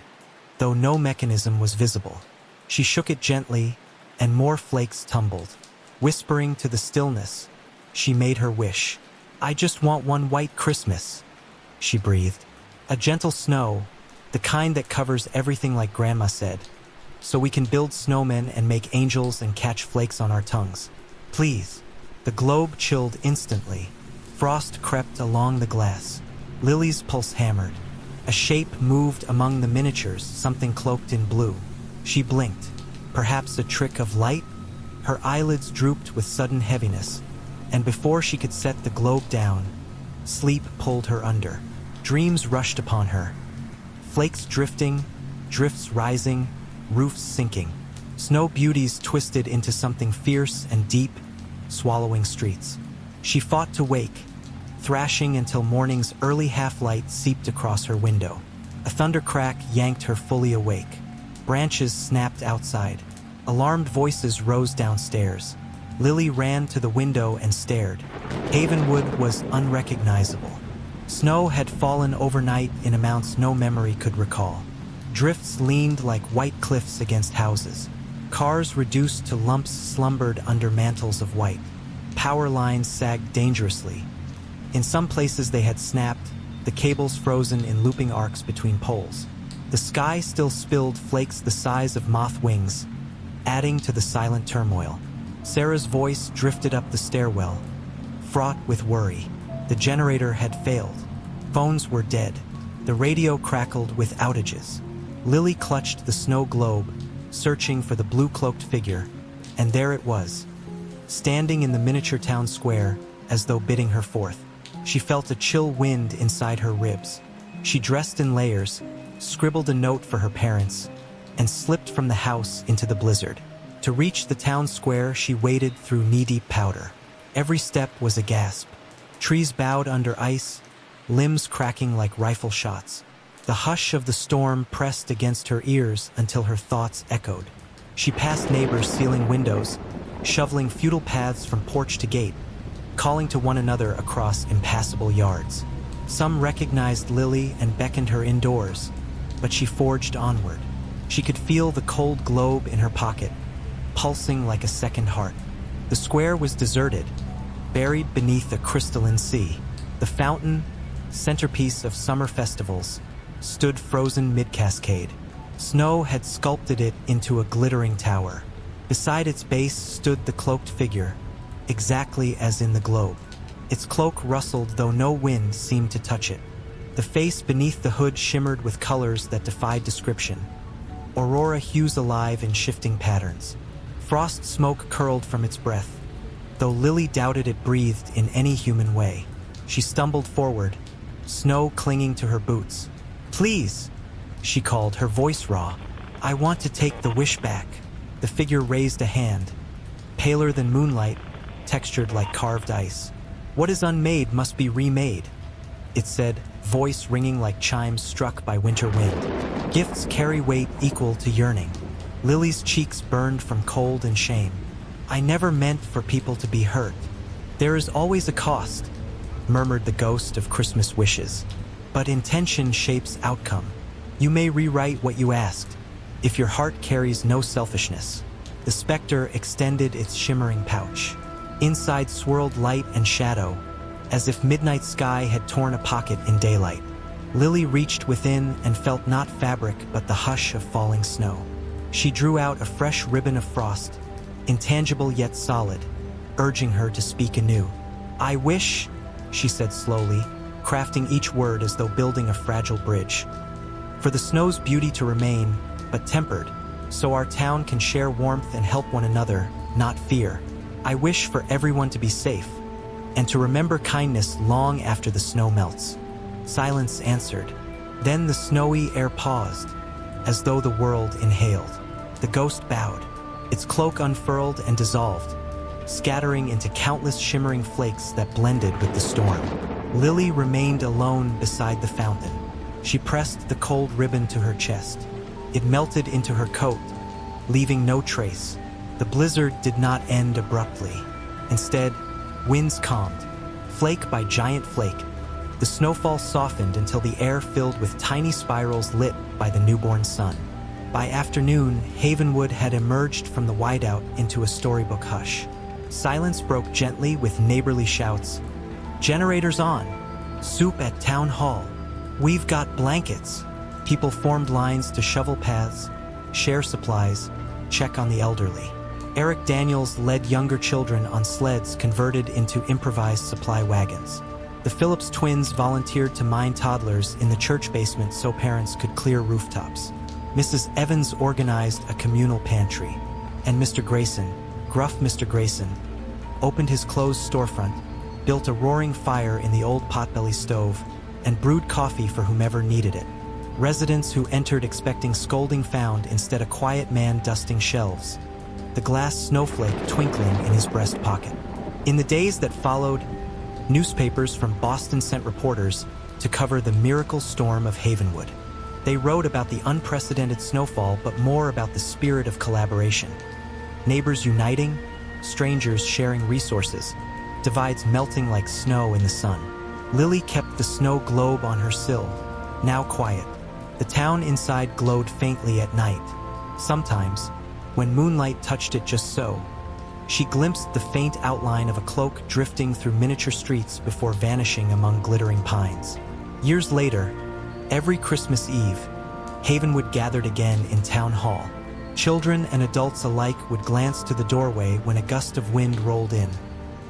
though no mechanism was visible. She shook it gently, and more flakes tumbled. Whispering to the stillness, she made her wish. "I just want one white Christmas," she breathed. "A gentle snow, the kind that covers everything like Grandma said, so we can build snowmen and make angels and catch flakes on our tongues. Please." The globe chilled instantly. Frost crept along the glass. Lily's pulse hammered. A shape moved among the miniatures, something cloaked in blue. She blinked. Perhaps a trick of light? Her eyelids drooped with sudden heaviness, and before she could set the globe down, sleep pulled her under. Dreams rushed upon her. Flakes drifting, drifts rising, roofs sinking. Snow beauties twisted into something fierce and deep, swallowing streets. She fought to wake, thrashing until morning's early half-light seeped across her window. A thunder crack yanked her fully awake. Branches snapped outside. Alarmed voices rose downstairs. Lily ran to the window and stared. Havenwood was unrecognizable. Snow had fallen overnight in amounts no memory could recall. Drifts leaned like white cliffs against houses. Cars reduced to lumps slumbered under mantles of white. Power lines sagged dangerously. In some places they had snapped, the cables frozen in looping arcs between poles. The sky still spilled flakes the size of moth wings, adding to the silent turmoil. Sarah's voice drifted up the stairwell, fraught with worry. The generator had failed. Phones were dead. The radio crackled with outages. Lily clutched the snow globe, searching for the blue-cloaked figure, and there it was, standing in the miniature town square, as though bidding her forth. She felt a chill wind inside her ribs. She dressed in layers, scribbled a note for her parents, and slipped from the house into the blizzard. To reach the town square, she waded through knee-deep powder. Every step was a gasp. Trees bowed under ice, limbs cracking like rifle shots. The hush of the storm pressed against her ears until her thoughts echoed. She passed neighbors sealing windows, shoveling futile paths from porch to gate, calling to one another across impassable yards. Some recognized Lily and beckoned her indoors, but she forged onward. She could feel the cold globe in her pocket, pulsing like a second heart. The square was deserted, buried beneath a crystalline sea. The fountain, centerpiece of summer festivals, stood frozen mid-cascade. Snow had sculpted it into a glittering tower. Beside its base stood the cloaked figure, exactly as in the globe. Its cloak rustled, though no wind seemed to touch it. The face beneath the hood shimmered with colors that defied description, aurora hues alive in shifting patterns. Frost smoke curled from its breath, though Lily doubted it breathed in any human way. She stumbled forward, snow clinging to her boots. "Please," she called, her voice raw. "I want to take the wish back." The figure raised a hand, paler than moonlight, textured like carved ice. "What is unmade must be remade," it said, voice ringing like chimes struck by winter wind. "Gifts carry weight equal to yearning." Lily's cheeks burned from cold and shame. "I never meant for people to be hurt. There is always a cost," murmured the ghost of Christmas wishes. "But intention shapes outcome. You may rewrite what you asked, if your heart carries no selfishness." The specter extended its shimmering pouch. Inside swirled light and shadow, as if midnight sky had torn a pocket in daylight. Lily reached within and felt not fabric but the hush of falling snow. She drew out a fresh ribbon of frost, intangible yet solid, urging her to speak anew. "I wish," she said slowly, crafting each word as though building a fragile bridge, "for the snow's beauty to remain, but tempered, so our town can share warmth and help one another, not fear. I wish for everyone to be safe, and to remember kindness long after the snow melts." Silence answered. Then the snowy air paused, as though the world inhaled. The ghost bowed. Its cloak unfurled and dissolved, scattering into countless shimmering flakes that blended with the storm. Lily remained alone beside the fountain. She pressed the cold ribbon to her chest. It melted into her coat, leaving no trace. The blizzard did not end abruptly. Instead, winds calmed, flake by giant flake. The snowfall softened until the air filled with tiny spirals lit by the newborn sun. By afternoon, Havenwood had emerged from the whiteout into a storybook hush. Silence broke gently with neighborly shouts. "Generators on! Soup at town hall! We've got blankets!" People formed lines to shovel paths, share supplies, check on the elderly. Eric Daniels led younger children on sleds converted into improvised supply wagons. The Phillips twins volunteered to mine toddlers in the church basement so parents could clear rooftops. Mrs. Evans organized a communal pantry, and Mr. Grayson, gruff Mr. Grayson, opened his closed storefront, built a roaring fire in the old potbelly stove, and brewed coffee for whomever needed it. Residents who entered expecting scolding found instead a quiet man dusting shelves, the glass snowflake twinkling in his breast pocket. In the days that followed, newspapers from Boston sent reporters to cover the miracle storm of Havenwood. They wrote about the unprecedented snowfall, but more about the spirit of collaboration. Neighbors uniting, strangers sharing resources, divides melting like snow in the sun. Lily kept the snow globe on her sill, now quiet. The town inside glowed faintly at night. Sometimes, when moonlight touched it just so, she glimpsed the faint outline of a cloak drifting through miniature streets before vanishing among glittering pines. Years later, every Christmas Eve, Havenwood gathered again in Town Hall. Children and adults alike would glance to the doorway when a gust of wind rolled in,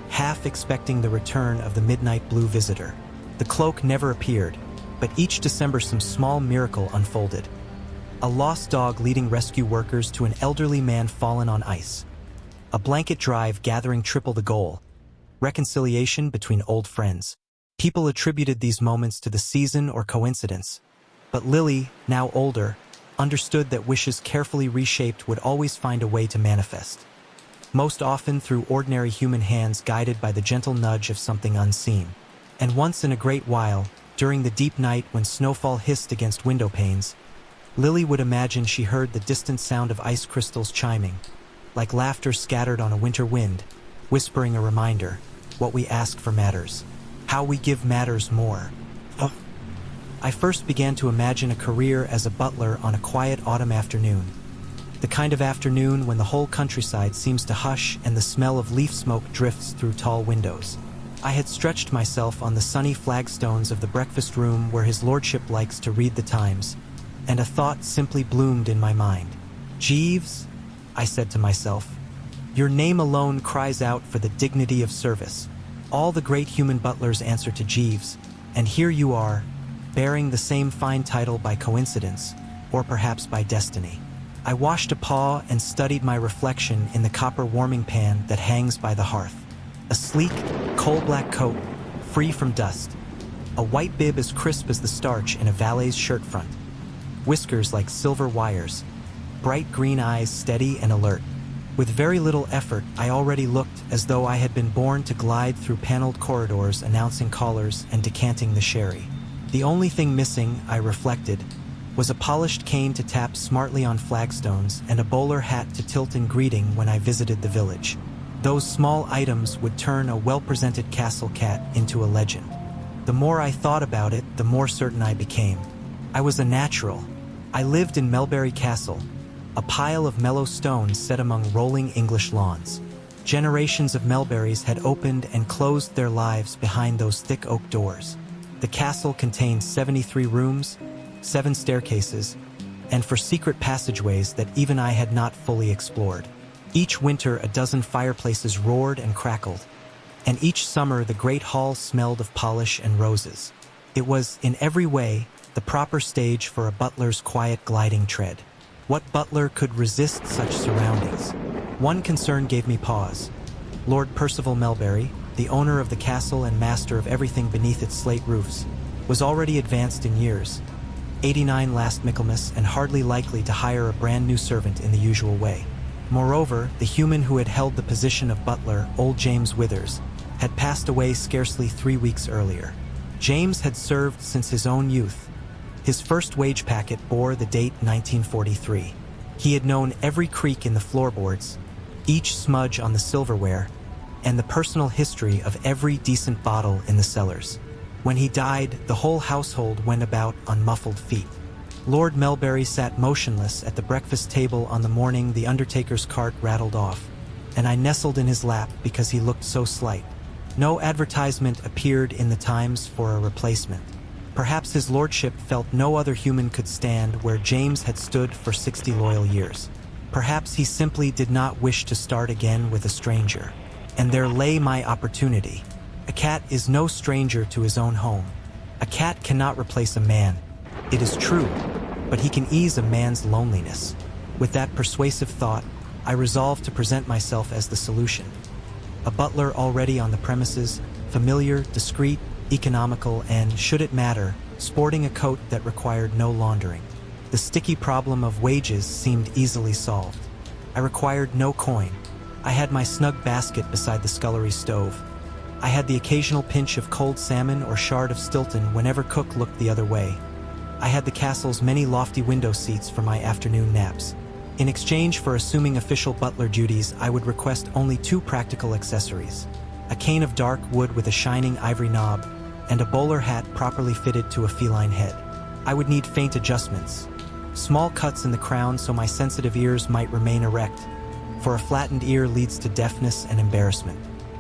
half expecting the return of the midnight blue visitor. The cloak never appeared, But each December some small miracle unfolded. A lost dog leading rescue workers to an elderly man fallen on ice. A blanket drive gathering triple the goal. Reconciliation between old friends. People attributed these moments to the season or coincidence. But Lily, now older, understood that wishes carefully reshaped would always find a way to manifest. Most often through ordinary human hands guided by the gentle nudge of something unseen. And once in a great while, during the deep night when snowfall hissed against window panes, Lily would imagine she heard the distant sound of ice crystals chiming, like laughter scattered on a winter wind, whispering a reminder, what we ask for matters, how we give matters more. I first began to imagine a career as a butler on a quiet autumn afternoon, the kind of afternoon when the whole countryside seems to hush and the smell of leaf smoke drifts through tall windows. I had stretched myself on the sunny flagstones of the breakfast room where his lordship likes to read the Times, and a thought simply bloomed in my mind. Jeeves, I said to myself, your name alone cries out for the dignity of service. All the great human butlers answer to Jeeves, and here you are, bearing the same fine title by coincidence, or perhaps by destiny. I washed a paw and studied my reflection in the copper warming pan that hangs by the hearth. A sleek, coal-black coat, free from dust. A white bib as crisp as the starch in a valet's shirt front. Whiskers like silver wires. Bright green eyes steady and alert. With very little effort, I already looked as though I had been born to glide through paneled corridors announcing callers and decanting the sherry. The only thing missing, I reflected, was a polished cane to tap smartly on flagstones and a bowler hat to tilt in greeting when I visited the village. Those small items would turn a well-presented castle cat into a legend. The more I thought about it, the more certain I became. I was a natural. I lived in Melbury Castle, a pile of mellow stones set among rolling English lawns. Generations of Melburys had opened and closed their lives behind those thick oak doors. The castle contained 73 rooms, 7 staircases, and for secret passageways that even I had not fully explored. Each winter a dozen fireplaces roared and crackled, and each summer the great hall smelled of polish and roses. It was, in every way, the proper stage for a butler's quiet gliding tread. What butler could resist such surroundings? One concern gave me pause. Lord Percival Melbury, the owner of the castle and master of everything beneath its slate roofs, was already advanced in years, 89 last Michaelmas, and hardly likely to hire a brand new servant in the usual way. Moreover, the human who had held the position of butler, old James Withers, had passed away scarcely 3 weeks earlier. James had served since his own youth. His first wage packet bore the date 1943. He had known every creak in the floorboards, each smudge on the silverware, and the personal history of every decent bottle in the cellars. When he died, the whole household went about on muffled feet. Lord Melbury sat motionless at the breakfast table on the morning the undertaker's cart rattled off, and I nestled in his lap because he looked so slight. No advertisement appeared in the Times for a replacement. Perhaps his lordship felt no other human could stand where James had stood for 60 loyal years. Perhaps he simply did not wish to start again with a stranger. And there lay my opportunity. A cat is no stranger to his own home. A cat cannot replace a man. It is true, but he can ease a man's loneliness. With that persuasive thought, I resolved to present myself as the solution. A butler already on the premises, familiar, discreet, economical, and, should it matter, sporting a coat that required no laundering. The sticky problem of wages seemed easily solved. I required no coin. I had my snug basket beside the scullery stove. I had the occasional pinch of cold salmon or shard of Stilton whenever cook looked the other way. I had the castle's many lofty window seats for my afternoon naps. In exchange for assuming official butler duties, I would request only 2 practical accessories: a cane of dark wood with a shining ivory knob, and a bowler hat properly fitted to a feline head. I would need faint adjustments, small cuts in the crown so my sensitive ears might remain erect, for a flattened ear leads to deafness and embarrassment.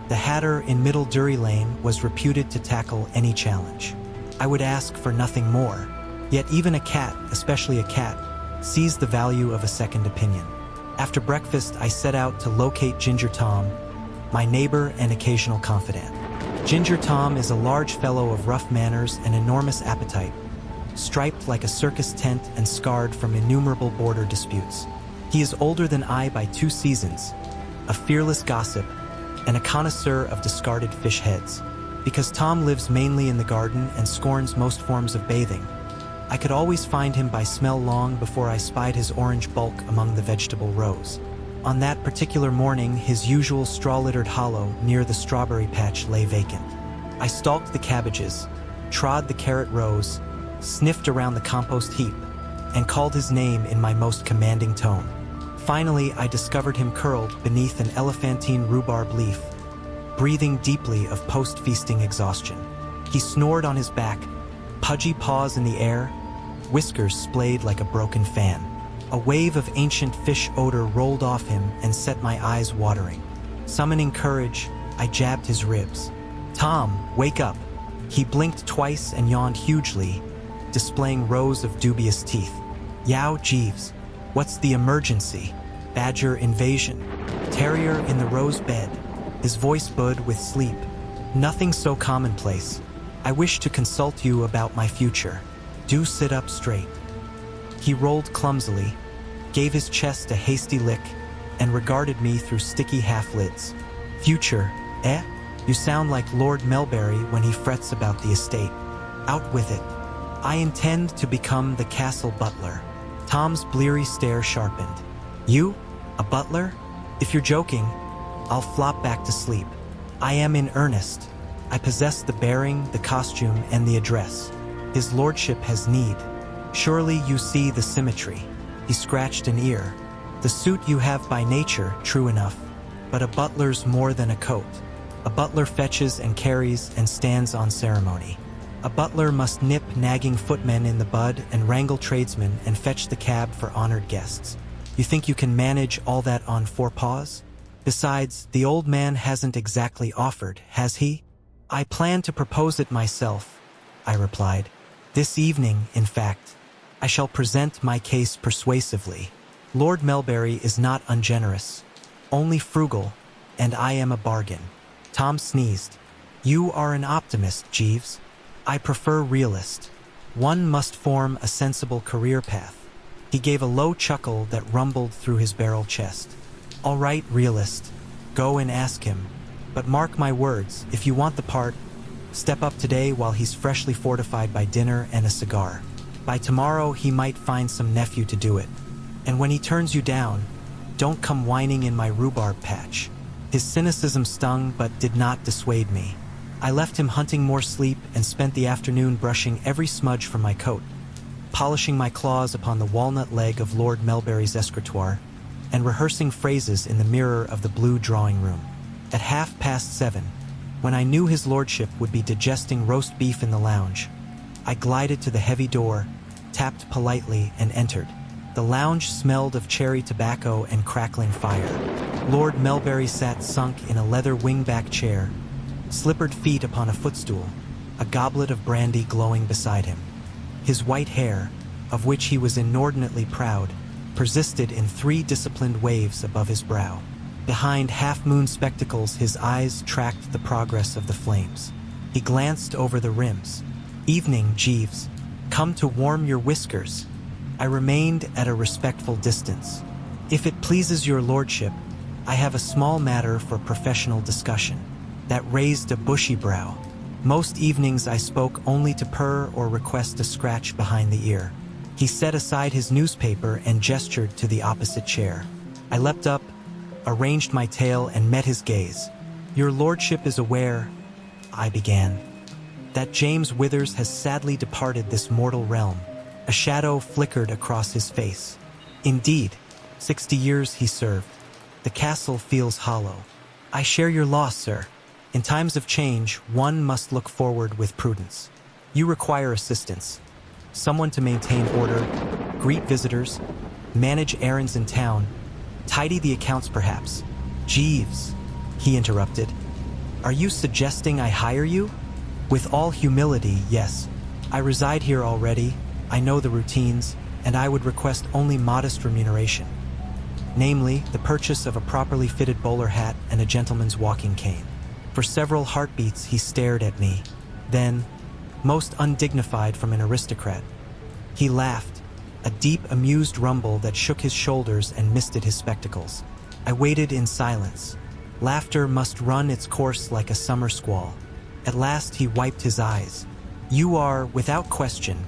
The hatter in Middle Drury Lane was reputed to tackle any challenge. I would ask for nothing more, yet even a cat, especially a cat, sees the value of a second opinion. After breakfast, I set out to locate Ginger Tom, my neighbor and occasional confidant. Ginger Tom is a large fellow of rough manners and enormous appetite, striped like a circus tent and scarred from innumerable border disputes. He is older than I by 2 seasons, a fearless gossip, and a connoisseur of discarded fish heads. Because Tom lives mainly in the garden and scorns most forms of bathing, I could always find him by smell long before I spied his orange bulk among the vegetable rows. On that particular morning, his usual straw-littered hollow near the strawberry patch lay vacant. I stalked the cabbages, trod the carrot rows, sniffed around the compost heap, and called his name in my most commanding tone. Finally, I discovered him curled beneath an elephantine rhubarb leaf, breathing deeply of post-feasting exhaustion. He snored on his back, pudgy paws in the air, whiskers splayed like a broken fan. A wave of ancient fish odor rolled off him and set my eyes watering. Summoning courage, I jabbed his ribs. "Tom, wake up." He blinked twice and yawned hugely, displaying rows of dubious teeth. "Yow, Jeeves, what's the emergency? Badger invasion? Terrier in the rose bed?" His voice bud with sleep. "Nothing so commonplace. I wish to consult you about my future. Do sit up straight." He rolled clumsily, gave his chest a hasty lick, and regarded me through sticky half-lids. "Future, eh? You sound like Lord Melbury when he frets about the estate. Out with it." "I intend to become the castle butler." Tom's bleary stare sharpened. "You? A butler? If you're joking, I'll flop back to sleep. I am in earnest. I possess the bearing, the costume, and the address. His lordship has need. Surely you see the symmetry." He scratched an ear. "The suit you have by nature, true enough, but a butler's more than a coat. A butler fetches and carries and stands on ceremony. A butler must nip nagging footmen in the bud and wrangle tradesmen and fetch the cab for honored guests. You think you can manage all that on 4 paws? Besides, the old man hasn't exactly offered, has he?" "I plan to propose it myself," I replied. "This evening, in fact. I shall present my case persuasively. Lord Melbury is not ungenerous, only frugal, and I am a bargain." Tom sneezed. "You are an optimist, Jeeves. I prefer realist. One must form a sensible career path." He gave a low chuckle that rumbled through his barrel chest. "All right, realist. Go and ask him. But mark my words, if you want the part, step up today while he's freshly fortified by dinner and a cigar. By tomorrow, he might find some nephew to do it. And when he turns you down, don't come whining in my rhubarb patch." His cynicism stung but did not dissuade me. I left him hunting more sleep and spent the afternoon brushing every smudge from my coat, polishing my claws upon the walnut leg of Lord Melbury's escritoire, and rehearsing phrases in the mirror of the blue drawing room. At 7:30, when I knew his lordship would be digesting roast beef in the lounge, I glided to the heavy door, tapped politely, and entered. The lounge smelled of cherry tobacco and crackling fire. Lord Melbury sat sunk in a leather wingback chair, slippered feet upon a footstool, a goblet of brandy glowing beside him. His white hair, of which he was inordinately proud, persisted in 3 disciplined waves above his brow. Behind half-moon spectacles, his eyes tracked the progress of the flames. He glanced over the rims. "Evening, Jeeves. Come to warm your whiskers." I remained at a respectful distance. "If it pleases your lordship, I have a small matter for professional discussion." That raised a bushy brow. Most evenings I spoke only to purr or request a scratch behind the ear. He set aside his newspaper and gestured to the opposite chair. I leapt up, arranged my tail, and met his gaze. "Your lordship is aware," I began, "that James Withers has sadly departed this mortal realm." A shadow flickered across his face. "Indeed, 60 years he served. The castle feels hollow." "I share your loss, sir. In times of change, one must look forward with prudence. You require assistance. Someone to maintain order, greet visitors, manage errands in town, tidy the accounts perhaps." "Jeeves," he interrupted, "are you suggesting I hire you?" "With all humility, yes. I reside here already, I know the routines, and I would request only modest remuneration. Namely, the purchase of a properly fitted bowler hat and a gentleman's walking cane." For several heartbeats he stared at me. Then, most undignified from an aristocrat, He laughed, a deep, amused rumble that shook his shoulders and misted his spectacles. I waited in silence. Laughter must run its course like a summer squall. At last he wiped his eyes. "You are, without question,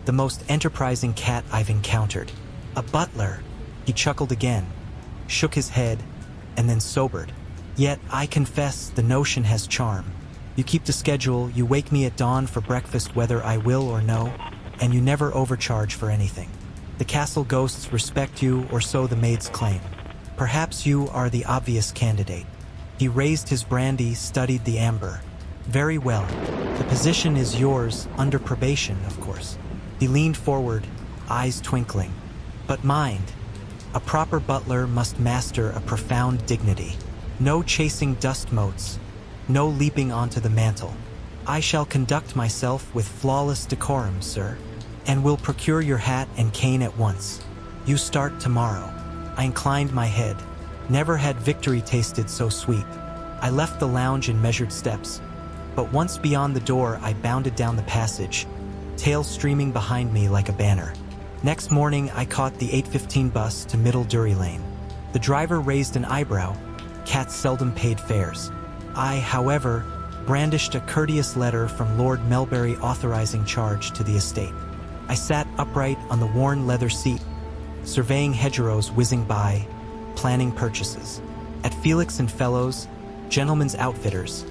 the most enterprising cat I've encountered. A butler." He chuckled again, shook his head, and then sobered. "Yet, I confess, the notion has charm. You keep the schedule, you wake me at dawn for breakfast whether I will or no, and you never overcharge for anything. The castle ghosts respect you, or so the maids claim. Perhaps you are the obvious candidate." He raised his brandy, studied the amber. "Very well. The position is yours, under probation, of course." He leaned forward, eyes twinkling. "But mind, a proper butler must master a profound dignity. No chasing dust motes, no leaping onto the mantle. I shall conduct myself with flawless decorum, sir, and will procure your hat and cane at once. You start tomorrow." I inclined my head. Never had victory tasted so sweet. I left the lounge in measured steps, but once beyond the door I bounded down the passage, tail streaming behind me like a banner. Next morning I caught the 8:15 bus to Middle Drury Lane. The driver raised an eyebrow. Cats seldom paid fares. I, however, brandished a courteous letter from Lord Melbury authorizing charge to the estate. I sat upright on the worn leather seat, surveying hedgerows whizzing by, planning purchases. At Felix and Fellows, gentlemen's outfitters,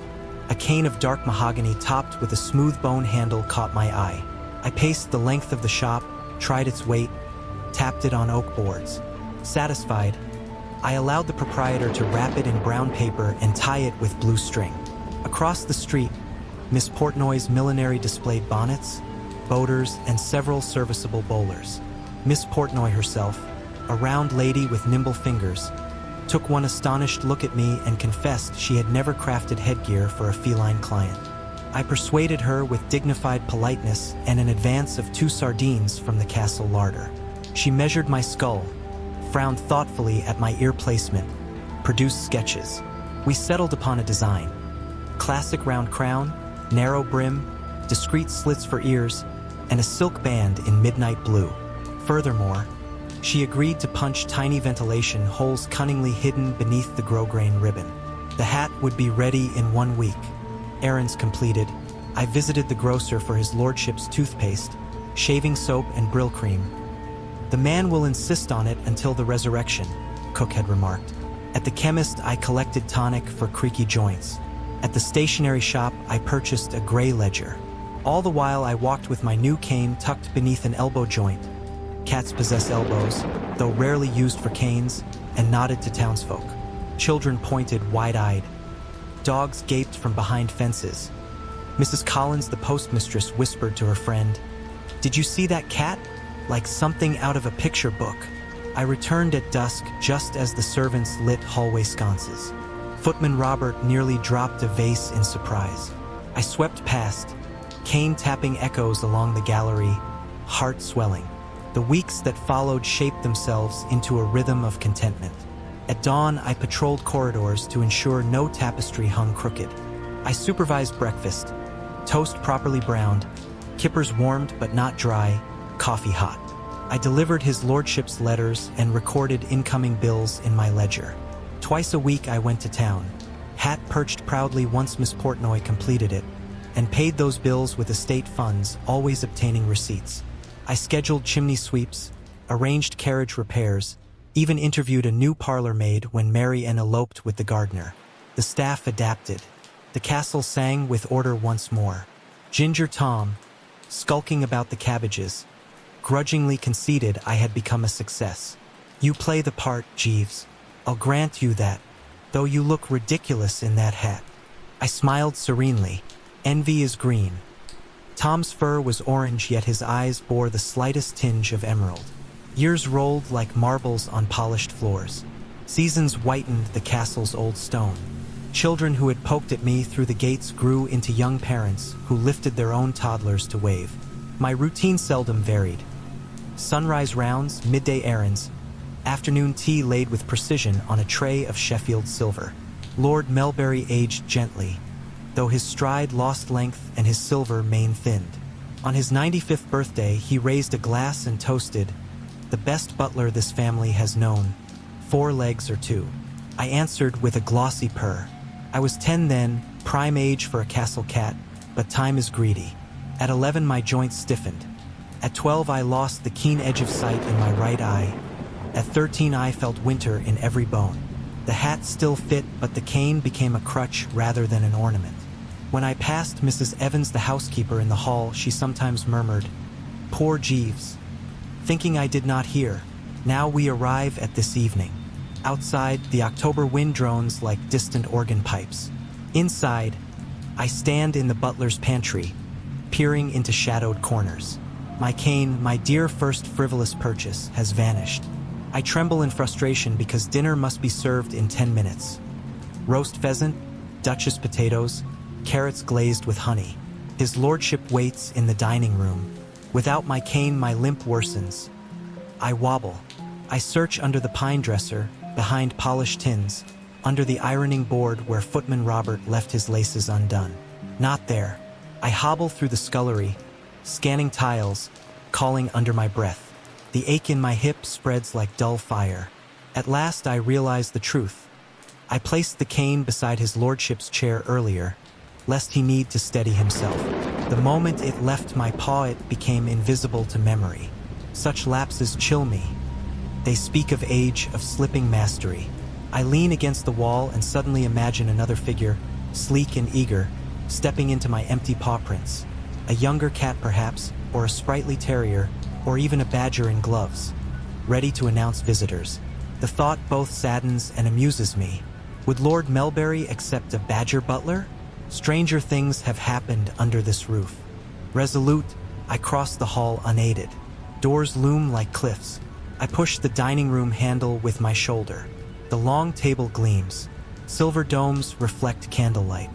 a cane of dark mahogany topped with a smooth bone handle caught my eye. I paced the length of the shop, tried its weight, tapped it on oak boards. Satisfied, I allowed the proprietor to wrap it in brown paper and tie it with blue string. Across the street, Miss Portnoy's millinery displayed bonnets, boaters, and several serviceable bowlers. Miss Portnoy herself, a round lady with nimble fingers, took one astonished look at me and confessed she had never crafted headgear for a feline client. I persuaded her with dignified politeness and an advance of 2 sardines from the castle larder. She measured my skull, frowned thoughtfully at my ear placement, produced sketches. We settled upon a design. Classic round crown, narrow brim, discreet slits for ears, and a silk band in midnight blue. Furthermore, she agreed to punch tiny ventilation holes cunningly hidden beneath the grosgrain ribbon. The hat would be ready in 1 week. Errands completed, I visited the grocer for his lordship's toothpaste, shaving soap, and Brill cream. "The man will insist on it until the resurrection," Cook had remarked. At the chemist, I collected tonic for creaky joints. At the stationery shop, I purchased a gray ledger. All the while I walked with my new cane tucked beneath an elbow joint. Cats possess elbows, though rarely used for canes, and nodded to townsfolk. Children pointed wide-eyed. Dogs gaped from behind fences. Mrs. Collins, the postmistress, whispered to her friend, "Did you see that cat? Like something out of a picture book." I returned at dusk just as the servants lit hallway sconces. Footman Robert nearly dropped a vase in surprise. I swept past, cane tapping echoes along the gallery, heart swelling. The weeks that followed shaped themselves into a rhythm of contentment. At dawn, I patrolled corridors to ensure no tapestry hung crooked. I supervised breakfast, toast properly browned, kippers warmed but not dry, coffee hot. I delivered his lordship's letters and recorded incoming bills in my ledger. Twice a week I went to town, hat perched proudly once Miss Portnoy completed it, and paid those bills with estate funds, always obtaining receipts. I scheduled chimney sweeps, arranged carriage repairs, even interviewed a new parlor maid when Mary Ann eloped with the gardener. The staff adapted. The castle sang with order once more. Ginger Tom, skulking about the cabbages, grudgingly conceded I had become a success. "You play the part, Jeeves. I'll grant you that, though you look ridiculous in that hat." I smiled serenely. Envy is green. Tom's fur was orange, yet his eyes bore the slightest tinge of emerald. Years rolled like marbles on polished floors. Seasons whitened the castle's old stone. Children who had poked at me through the gates grew into young parents who lifted their own toddlers to wave. My routine seldom varied. Sunrise rounds, midday errands, afternoon tea laid with precision on a tray of Sheffield silver. Lord Melbury aged gently, though his stride lost length and his silver mane thinned. On his 95th birthday, he raised a glass and toasted, "The best butler this family has known. 4 legs or 2. I answered with a glossy purr. I was 10 then, prime age for a castle cat, but time is greedy. At 11 my joints stiffened. At 12 I lost the keen edge of sight in my right eye. At 13 I felt winter in every bone. The hat still fit, but the cane became a crutch rather than an ornament. When I passed Mrs. Evans the housekeeper in the hall, she sometimes murmured, 'Poor Jeeves.' Thinking I did not hear, now we arrive at this evening. Outside, the October wind drones like distant organ pipes. Inside, I stand in the butler's pantry, peering into shadowed corners. My cane, my dear first frivolous purchase, has vanished. I tremble in frustration because dinner must be served in 10 minutes. Roast pheasant, Duchess potatoes, carrots glazed with honey. His lordship waits in the dining room. Without my cane, my limp worsens. I wobble. I search under the pine dresser, behind polished tins, under the ironing board where footman Robert left his laces undone. Not there. I hobble through the scullery, scanning tiles, calling under my breath. The ache in my hip spreads like dull fire. At last I realize the truth. I placed the cane beside his lordship's chair earlier, lest he need to steady himself. The moment it left my paw, it became invisible to memory. Such lapses chill me. They speak of age, of slipping mastery. I lean against the wall and suddenly imagine another figure, sleek and eager, stepping into my empty paw prints. A younger cat perhaps, or a sprightly terrier, or even a badger in gloves, ready to announce visitors. The thought both saddens and amuses me. Would Lord Melbury accept a badger butler? Stranger things have happened under this roof. Resolute, I cross the hall unaided. Doors loom like cliffs. I push the dining room handle with my shoulder. The long table gleams. Silver domes reflect candlelight.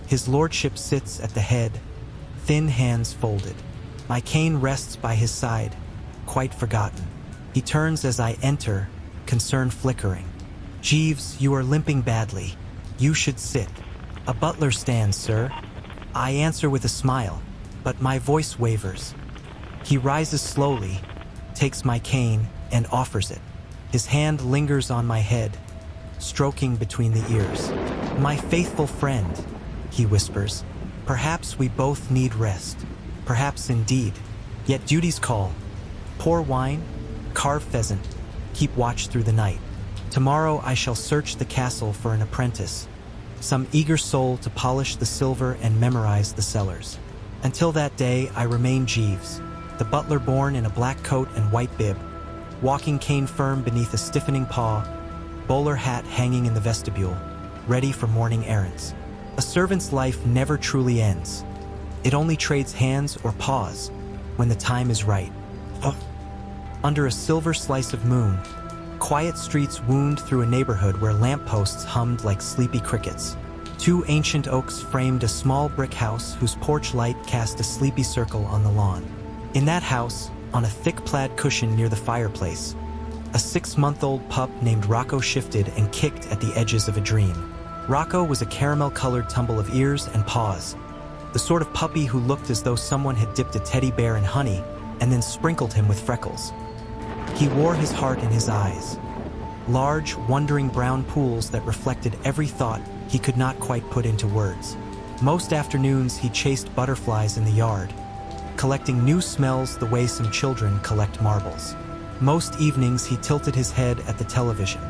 His lordship sits at the head, thin hands folded. My cane rests by his side, quite forgotten. He turns as I enter, concern flickering. "Jeeves, you are limping badly. You should sit." "A butler stands, sir." I answer with a smile, but my voice wavers. He rises slowly, takes my cane, and offers it. His hand lingers on my head, stroking between the ears. "My faithful friend," he whispers, "perhaps we both need rest. Perhaps indeed. Yet duties call. Pour wine, carve pheasant, keep watch through the night. Tomorrow I shall search the castle for an apprentice, some eager soul to polish the silver and memorize the cellars. Until that day, I remain Jeeves, the butler born in a black coat and white bib, walking cane firm beneath a stiffening paw, bowler hat hanging in the vestibule, ready for morning errands. A servant's life never truly ends. It only trades hands or paws when the time is right. Under a silver slice of moon, quiet streets wound through a neighborhood where lampposts hummed like sleepy crickets. 2 ancient oaks framed a small brick house whose porch light cast a sleepy circle on the lawn. In that house, on a thick plaid cushion near the fireplace, a 6-month-old pup named Rocco shifted and kicked at the edges of a dream. Rocco was a caramel-colored tumble of ears and paws, the sort of puppy who looked as though someone had dipped a teddy bear in honey and then sprinkled him with freckles. He wore his heart in his eyes, large, wondering brown pools that reflected every thought he could not quite put into words. Most afternoons he chased butterflies in the yard, collecting new smells the way some children collect marbles. Most evenings he tilted his head at the television,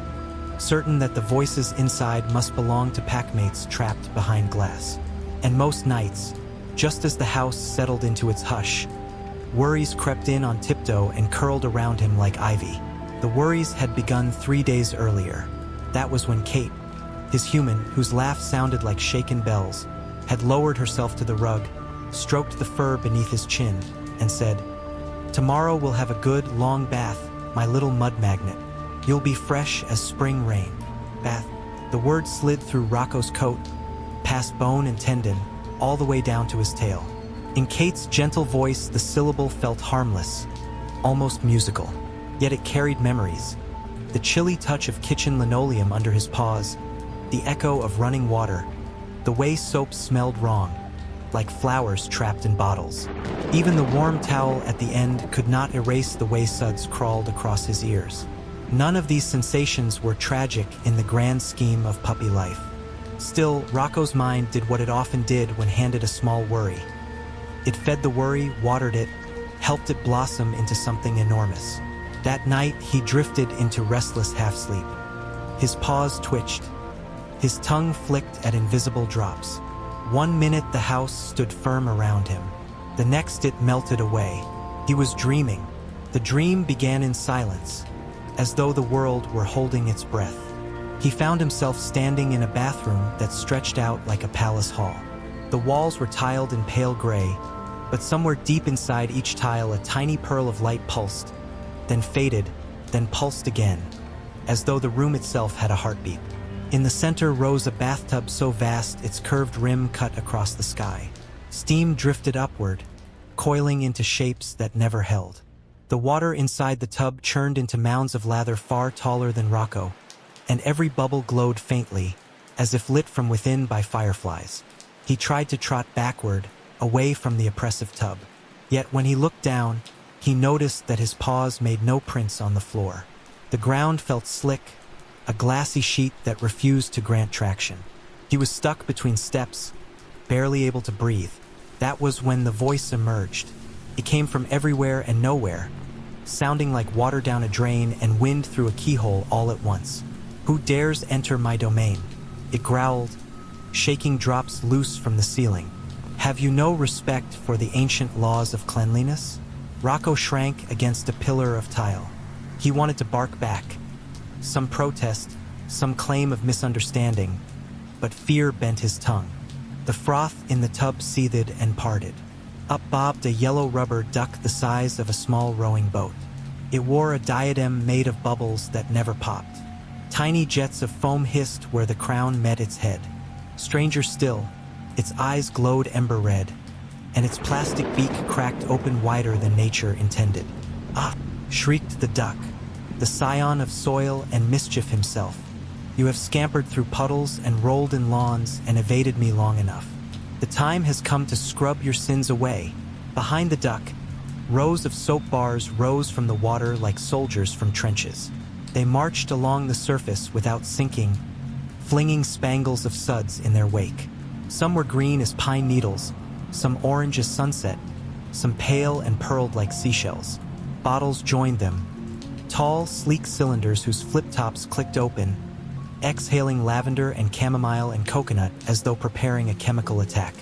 certain that the voices inside must belong to packmates trapped behind glass. And most nights, just as the house settled into its hush, worries crept in on tiptoe and curled around him like ivy. The worries had begun 3 days earlier. That was when Kate, his human, whose laugh sounded like shaken bells, had lowered herself to the rug, stroked the fur beneath his chin, and said, "Tomorrow we'll have a good, long bath, my little mud magnet. You'll be fresh as spring rain." Bath. The word slid through Rocco's coat, past bone and tendon, all the way down to his tail. In Kate's gentle voice, the syllable felt harmless, almost musical. Yet it carried memories. The chilly touch of kitchen linoleum under his paws, the echo of running water, the way soap smelled wrong. like flowers trapped in bottles. Even the warm towel at the end could not erase the way suds crawled across his ears. None of these sensations were tragic in the grand scheme of puppy life. Still, Rocco's mind did what it often did when handed a small worry. It fed the worry, watered it, helped it blossom into something enormous. That night, he drifted into restless half-sleep. His paws twitched. His tongue flicked at invisible drops. 1 minute the house stood firm around him. The next it melted away. He was dreaming. The dream began in silence, as though the world were holding its breath. He found himself standing in a bathroom that stretched out like a palace hall. The walls were tiled in pale gray, but somewhere deep inside each tile a tiny pearl of light pulsed, then faded, then pulsed again, as though the room itself had a heartbeat. In the center rose a bathtub so vast its curved rim cut across the sky. Steam drifted upward, coiling into shapes that never held. The water inside the tub churned into mounds of lather far taller than Rocco, and every bubble glowed faintly, as if lit from within by fireflies. He tried to trot backward, away from the oppressive tub. Yet when he looked down, he noticed that his paws made no prints on the floor. The ground felt slick, a glassy sheet that refused to grant traction. He was stuck between steps, barely able to breathe. That was when the voice emerged. It came from everywhere and nowhere, sounding like water down a drain and wind through a keyhole all at once. "Who dares enter my domain?" it growled, shaking drops loose from the ceiling. "Have you no respect for the ancient laws of cleanliness?" Rocco shrank against a pillar of tile. He wanted to bark back. Some protest, some claim of misunderstanding, but fear bent his tongue. The froth in the tub seethed and parted. Up bobbed a yellow rubber duck the size of a small rowing boat. It wore a diadem made of bubbles that never popped. Tiny jets of foam hissed where the crown met its head. Stranger still, its eyes glowed ember red, and its plastic beak cracked open wider than nature intended. "Ah!" shrieked the duck, the scion of soil and mischief himself. "You have scampered through puddles and rolled in lawns and evaded me long enough. The time has come to scrub your sins away." Behind the duck, rows of soap bars rose from the water like soldiers from trenches. They marched along the surface without sinking, flinging spangles of suds in their wake. Some were green as pine needles, some orange as sunset, some pale and pearled like seashells. Bottles joined them, tall, sleek cylinders whose flip-tops clicked open, exhaling lavender and chamomile and coconut as though preparing a chemical attack.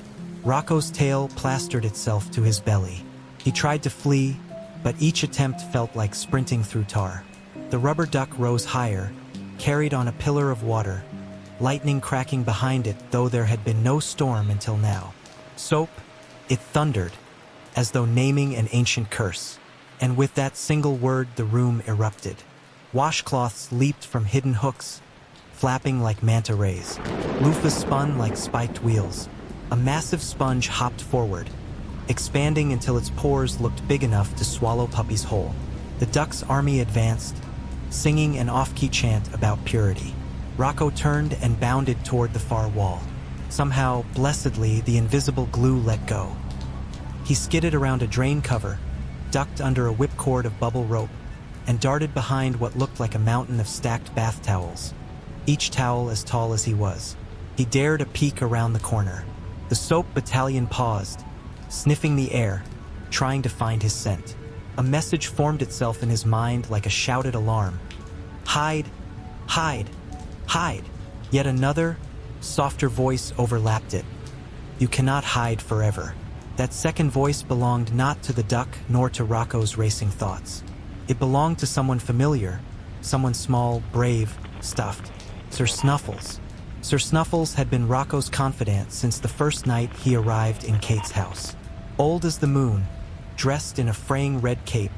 Rocco's tail plastered itself to his belly. He tried to flee, but each attempt felt like sprinting through tar. The rubber duck rose higher, carried on a pillar of water, lightning cracking behind it though there had been no storm until now. "Soap," it thundered, as though naming an ancient curse. And with that single word the room erupted. Washcloths leaped from hidden hooks, flapping like manta rays. Loofahs spun like spiked wheels. A massive sponge hopped forward, expanding until its pores looked big enough to swallow Puppy's whole. The duck's army advanced, singing an off-key chant about purity. Rocco turned and bounded toward the far wall. Somehow, blessedly, the invisible glue let go. He skidded around a drain cover, ducked under a whipcord of bubble rope, and darted behind what looked like a mountain of stacked bath towels, each towel as tall as he was. He dared a peek around the corner. The soap battalion paused, sniffing the air, trying to find his scent. A message formed itself in his mind like a shouted alarm. "Hide! Hide! Hide!" Yet another, softer voice overlapped it. "You cannot hide forever." That second voice belonged not to the duck nor to Rocco's racing thoughts. It belonged to someone familiar, someone small, brave, stuffed. Sir Snuffles. Sir Snuffles had been Rocco's confidant since the first night he arrived in Kate's house. Old as the moon, dressed in a fraying red cape,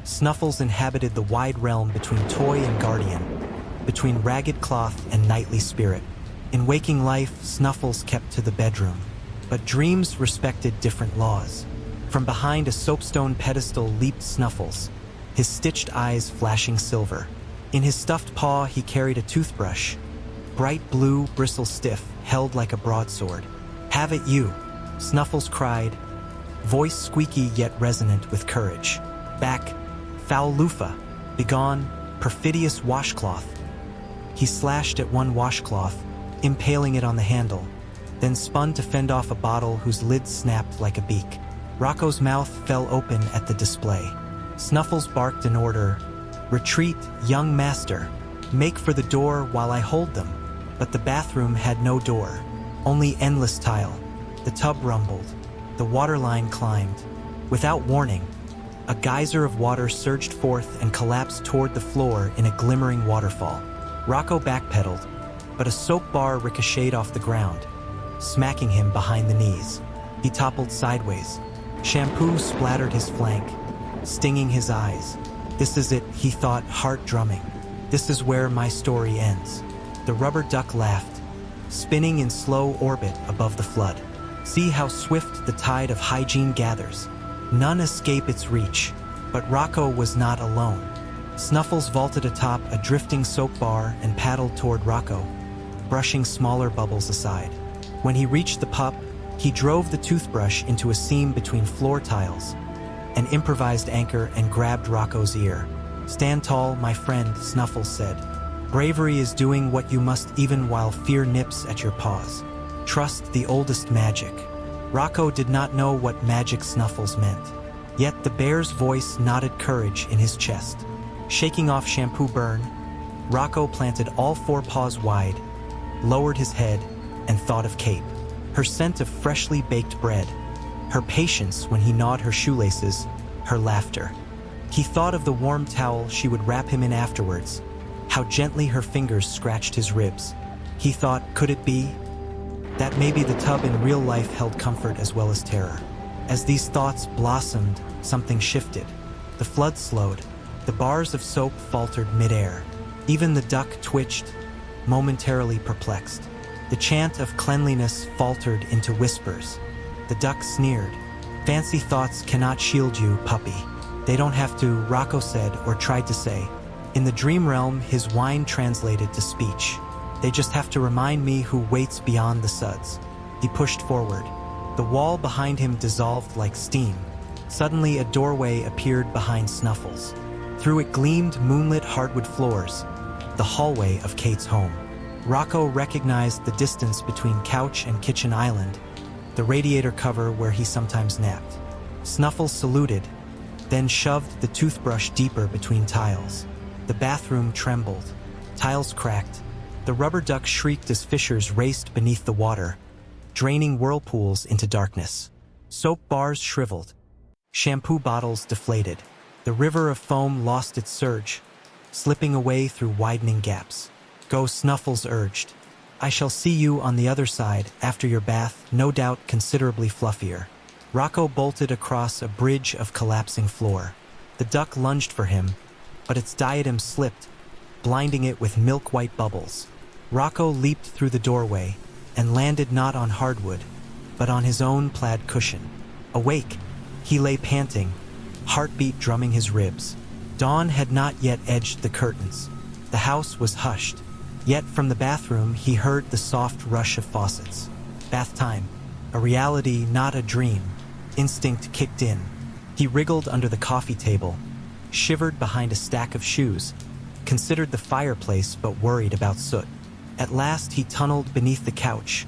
Snuffles inhabited the wide realm between toy and guardian, between ragged cloth and knightly spirit. In waking life, Snuffles kept to the bedroom. But dreams respected different laws. From behind a soapstone pedestal leaped Snuffles, his stitched eyes flashing silver. In his stuffed paw he carried a toothbrush, bright blue, bristle stiff, held like a broadsword. "Have it you," Snuffles cried, voice squeaky yet resonant with courage. Back, foul loofah, begone, perfidious washcloth. He slashed at one washcloth, impaling it on the handle, then spun to fend off a bottle whose lid snapped like a beak. Rocco's mouth fell open at the display. Snuffles barked an order, retreat, young master, make for the door while I hold them. But the bathroom had no door, only endless tile. The tub rumbled, the waterline climbed. Without warning, a geyser of water surged forth and collapsed toward the floor in a glimmering waterfall. Rocco backpedaled, but a soap bar ricocheted off the ground, smacking him behind the knees. He toppled sideways. Shampoo splattered his flank, stinging his eyes. This is it, he thought, heart drumming. This is where my story ends. The rubber duck laughed, spinning in slow orbit above the flood. See how swift the tide of hygiene gathers. None escape its reach, but Rocco was not alone. Snuffles vaulted atop a drifting soap bar and paddled toward Rocco, brushing smaller bubbles aside. When he reached the pup, he drove the toothbrush into a seam between floor tiles, an improvised anchor, and grabbed Rocco's ear. Stand tall, my friend, Snuffles said. Bravery is doing what you must even while fear nips at your paws. Trust the oldest magic. Rocco did not know what magic Snuffles meant, yet the bear's voice nodded courage in his chest. Shaking off shampoo burn, Rocco planted all four paws wide, lowered his head, and thought of Kate. Her scent of freshly baked bread, her patience when he gnawed her shoelaces, her laughter. He thought of the warm towel she would wrap him in afterwards, how gently her fingers scratched his ribs. He thought, could it be that maybe the tub in real life held comfort as well as terror? As these thoughts blossomed, something shifted. The flood slowed. The bars of soap faltered midair. Even the duck twitched, momentarily perplexed. The chant of cleanliness faltered into whispers. The duck sneered. Fancy thoughts cannot shield you, puppy. They don't have to, Rocco said, or tried to say. In the dream realm, his whine translated to speech. They just have to remind me who waits beyond the suds. He pushed forward. The wall behind him dissolved like steam. Suddenly, a doorway appeared behind Snuffles. Through it gleamed moonlit hardwood floors, the hallway of Kate's home. Rocco recognized the distance between couch and kitchen island, the radiator cover where he sometimes napped. Snuffles saluted, then shoved the toothbrush deeper between tiles. The bathroom trembled. Tiles cracked. The rubber duck shrieked as fissures raced beneath the water, draining whirlpools into darkness. Soap bars shriveled. Shampoo bottles deflated. The river of foam lost its surge, slipping away through widening gaps. Go, Snuffles urged. I shall see you on the other side, after your bath, no doubt considerably fluffier. Rocco bolted across a bridge of collapsing floor. The duck lunged for him, but its diadem slipped, blinding it with milk-white bubbles. Rocco leaped through the doorway and landed not on hardwood, but on his own plaid cushion. Awake, he lay panting, heartbeat drumming his ribs. Dawn had not yet edged the curtains. The house was hushed. Yet from the bathroom he heard the soft rush of faucets. Bath time. A reality, not a dream. Instinct kicked in. He wriggled under the coffee table, shivered behind a stack of shoes, considered the fireplace but worried about soot. At last he tunneled beneath the couch,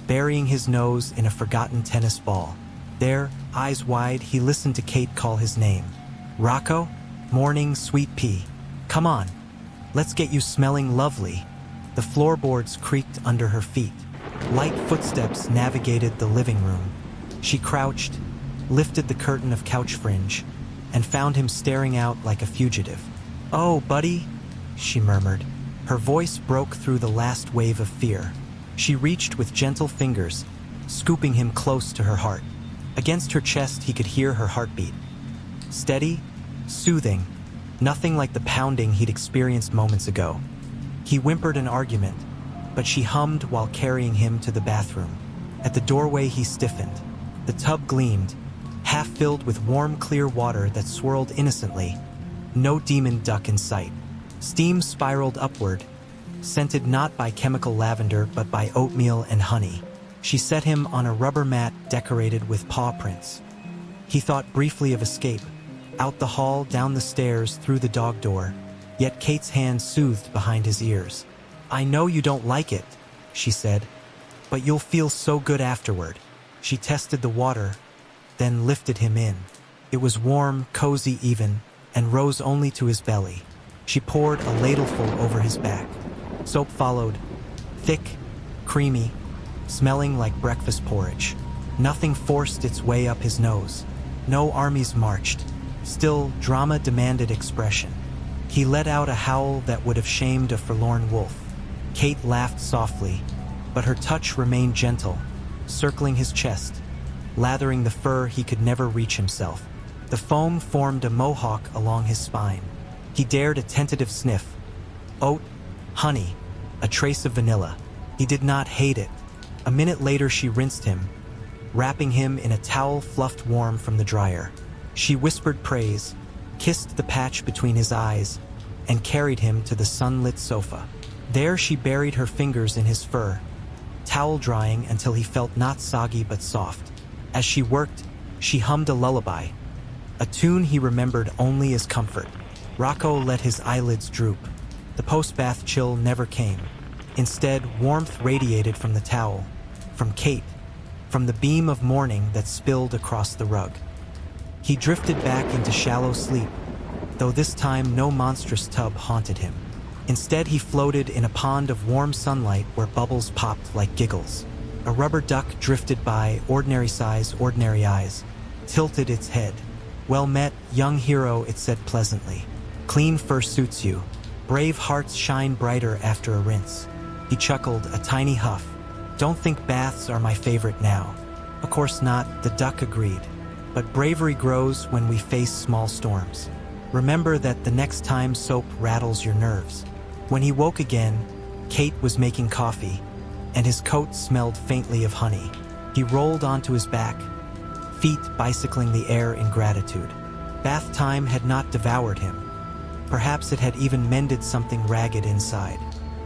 burying his nose in a forgotten tennis ball. There, eyes wide, he listened to Kate call his name. Rocco? Morning, sweet pea. Come on. Let's get you smelling lovely. The floorboards creaked under her feet. Light footsteps navigated the living room. She crouched, lifted the curtain of couch fringe, and found him staring out like a fugitive. Oh, buddy, she murmured. Her voice broke through the last wave of fear. She reached with gentle fingers, scooping him close to her heart. Against her chest he could hear her heartbeat. Steady, soothing, nothing like the pounding he'd experienced moments ago. He whimpered an argument, but she hummed while carrying him to the bathroom. At the doorway he stiffened. The tub gleamed, half filled with warm, clear water that swirled innocently. No demon duck in sight. Steam spiraled upward, scented not by chemical lavender but by oatmeal and honey. She set him on a rubber mat decorated with paw prints. He thought briefly of escape, out the hall, down the stairs, through the dog door, yet Kate's hand soothed behind his ears. "I know you don't like it," she said, "but you'll feel so good afterward." She tested the water, then lifted him in. It was warm, cozy even, and rose only to his belly. She poured a ladleful over his back. Soap followed, thick, creamy, smelling like breakfast porridge. Nothing forced its way up his nose. No armies marched. Still, drama demanded expression. He let out a howl that would have shamed a forlorn wolf. Kate laughed softly, but her touch remained gentle, circling his chest, lathering the fur he could never reach himself. The foam formed a mohawk along his spine. He dared a tentative sniff. Oat, honey, a trace of vanilla. He did not hate it. A minute later she rinsed him, wrapping him in a towel fluffed warm from the dryer. She whispered praise, kissed the patch between his eyes, and carried him to the sunlit sofa. There she buried her fingers in his fur, towel drying until he felt not soggy but soft. As she worked, she hummed a lullaby, a tune he remembered only as comfort. Rocco let his eyelids droop. The post-bath chill never came. Instead, warmth radiated from the towel, from Kate, from the beam of morning that spilled across the rug. He drifted back into shallow sleep, though this time no monstrous tub haunted him. Instead, he floated in a pond of warm sunlight where bubbles popped like giggles. A rubber duck drifted by, ordinary size, ordinary eyes, tilted its head. "Well met, young hero," it said pleasantly. "Clean fur suits you. Brave hearts shine brighter after a rinse." He chuckled, a tiny huff. "Don't think baths are my favorite now." "Of course not," the duck agreed. "But bravery grows when we face small storms. Remember that the next time soap rattles your nerves." When he woke again, Kate was making coffee, and his coat smelled faintly of honey. He rolled onto his back, feet bicycling the air in gratitude. Bath time had not devoured him. Perhaps it had even mended something ragged inside.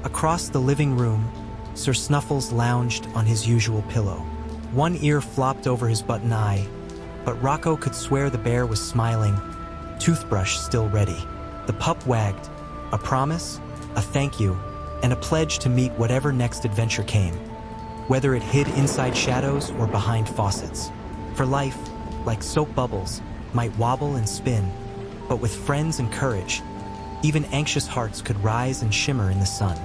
Across the living room, Sir Snuffles lounged on his usual pillow. One ear flopped over his button eye, but Rocco could swear the bear was smiling, toothbrush still ready. The pup wagged, a promise, a thank you, and a pledge to meet whatever next adventure came, whether it hid inside shadows or behind faucets. For life, like soap bubbles, might wobble and spin, but with friends and courage, even anxious hearts could rise and shimmer in the sun.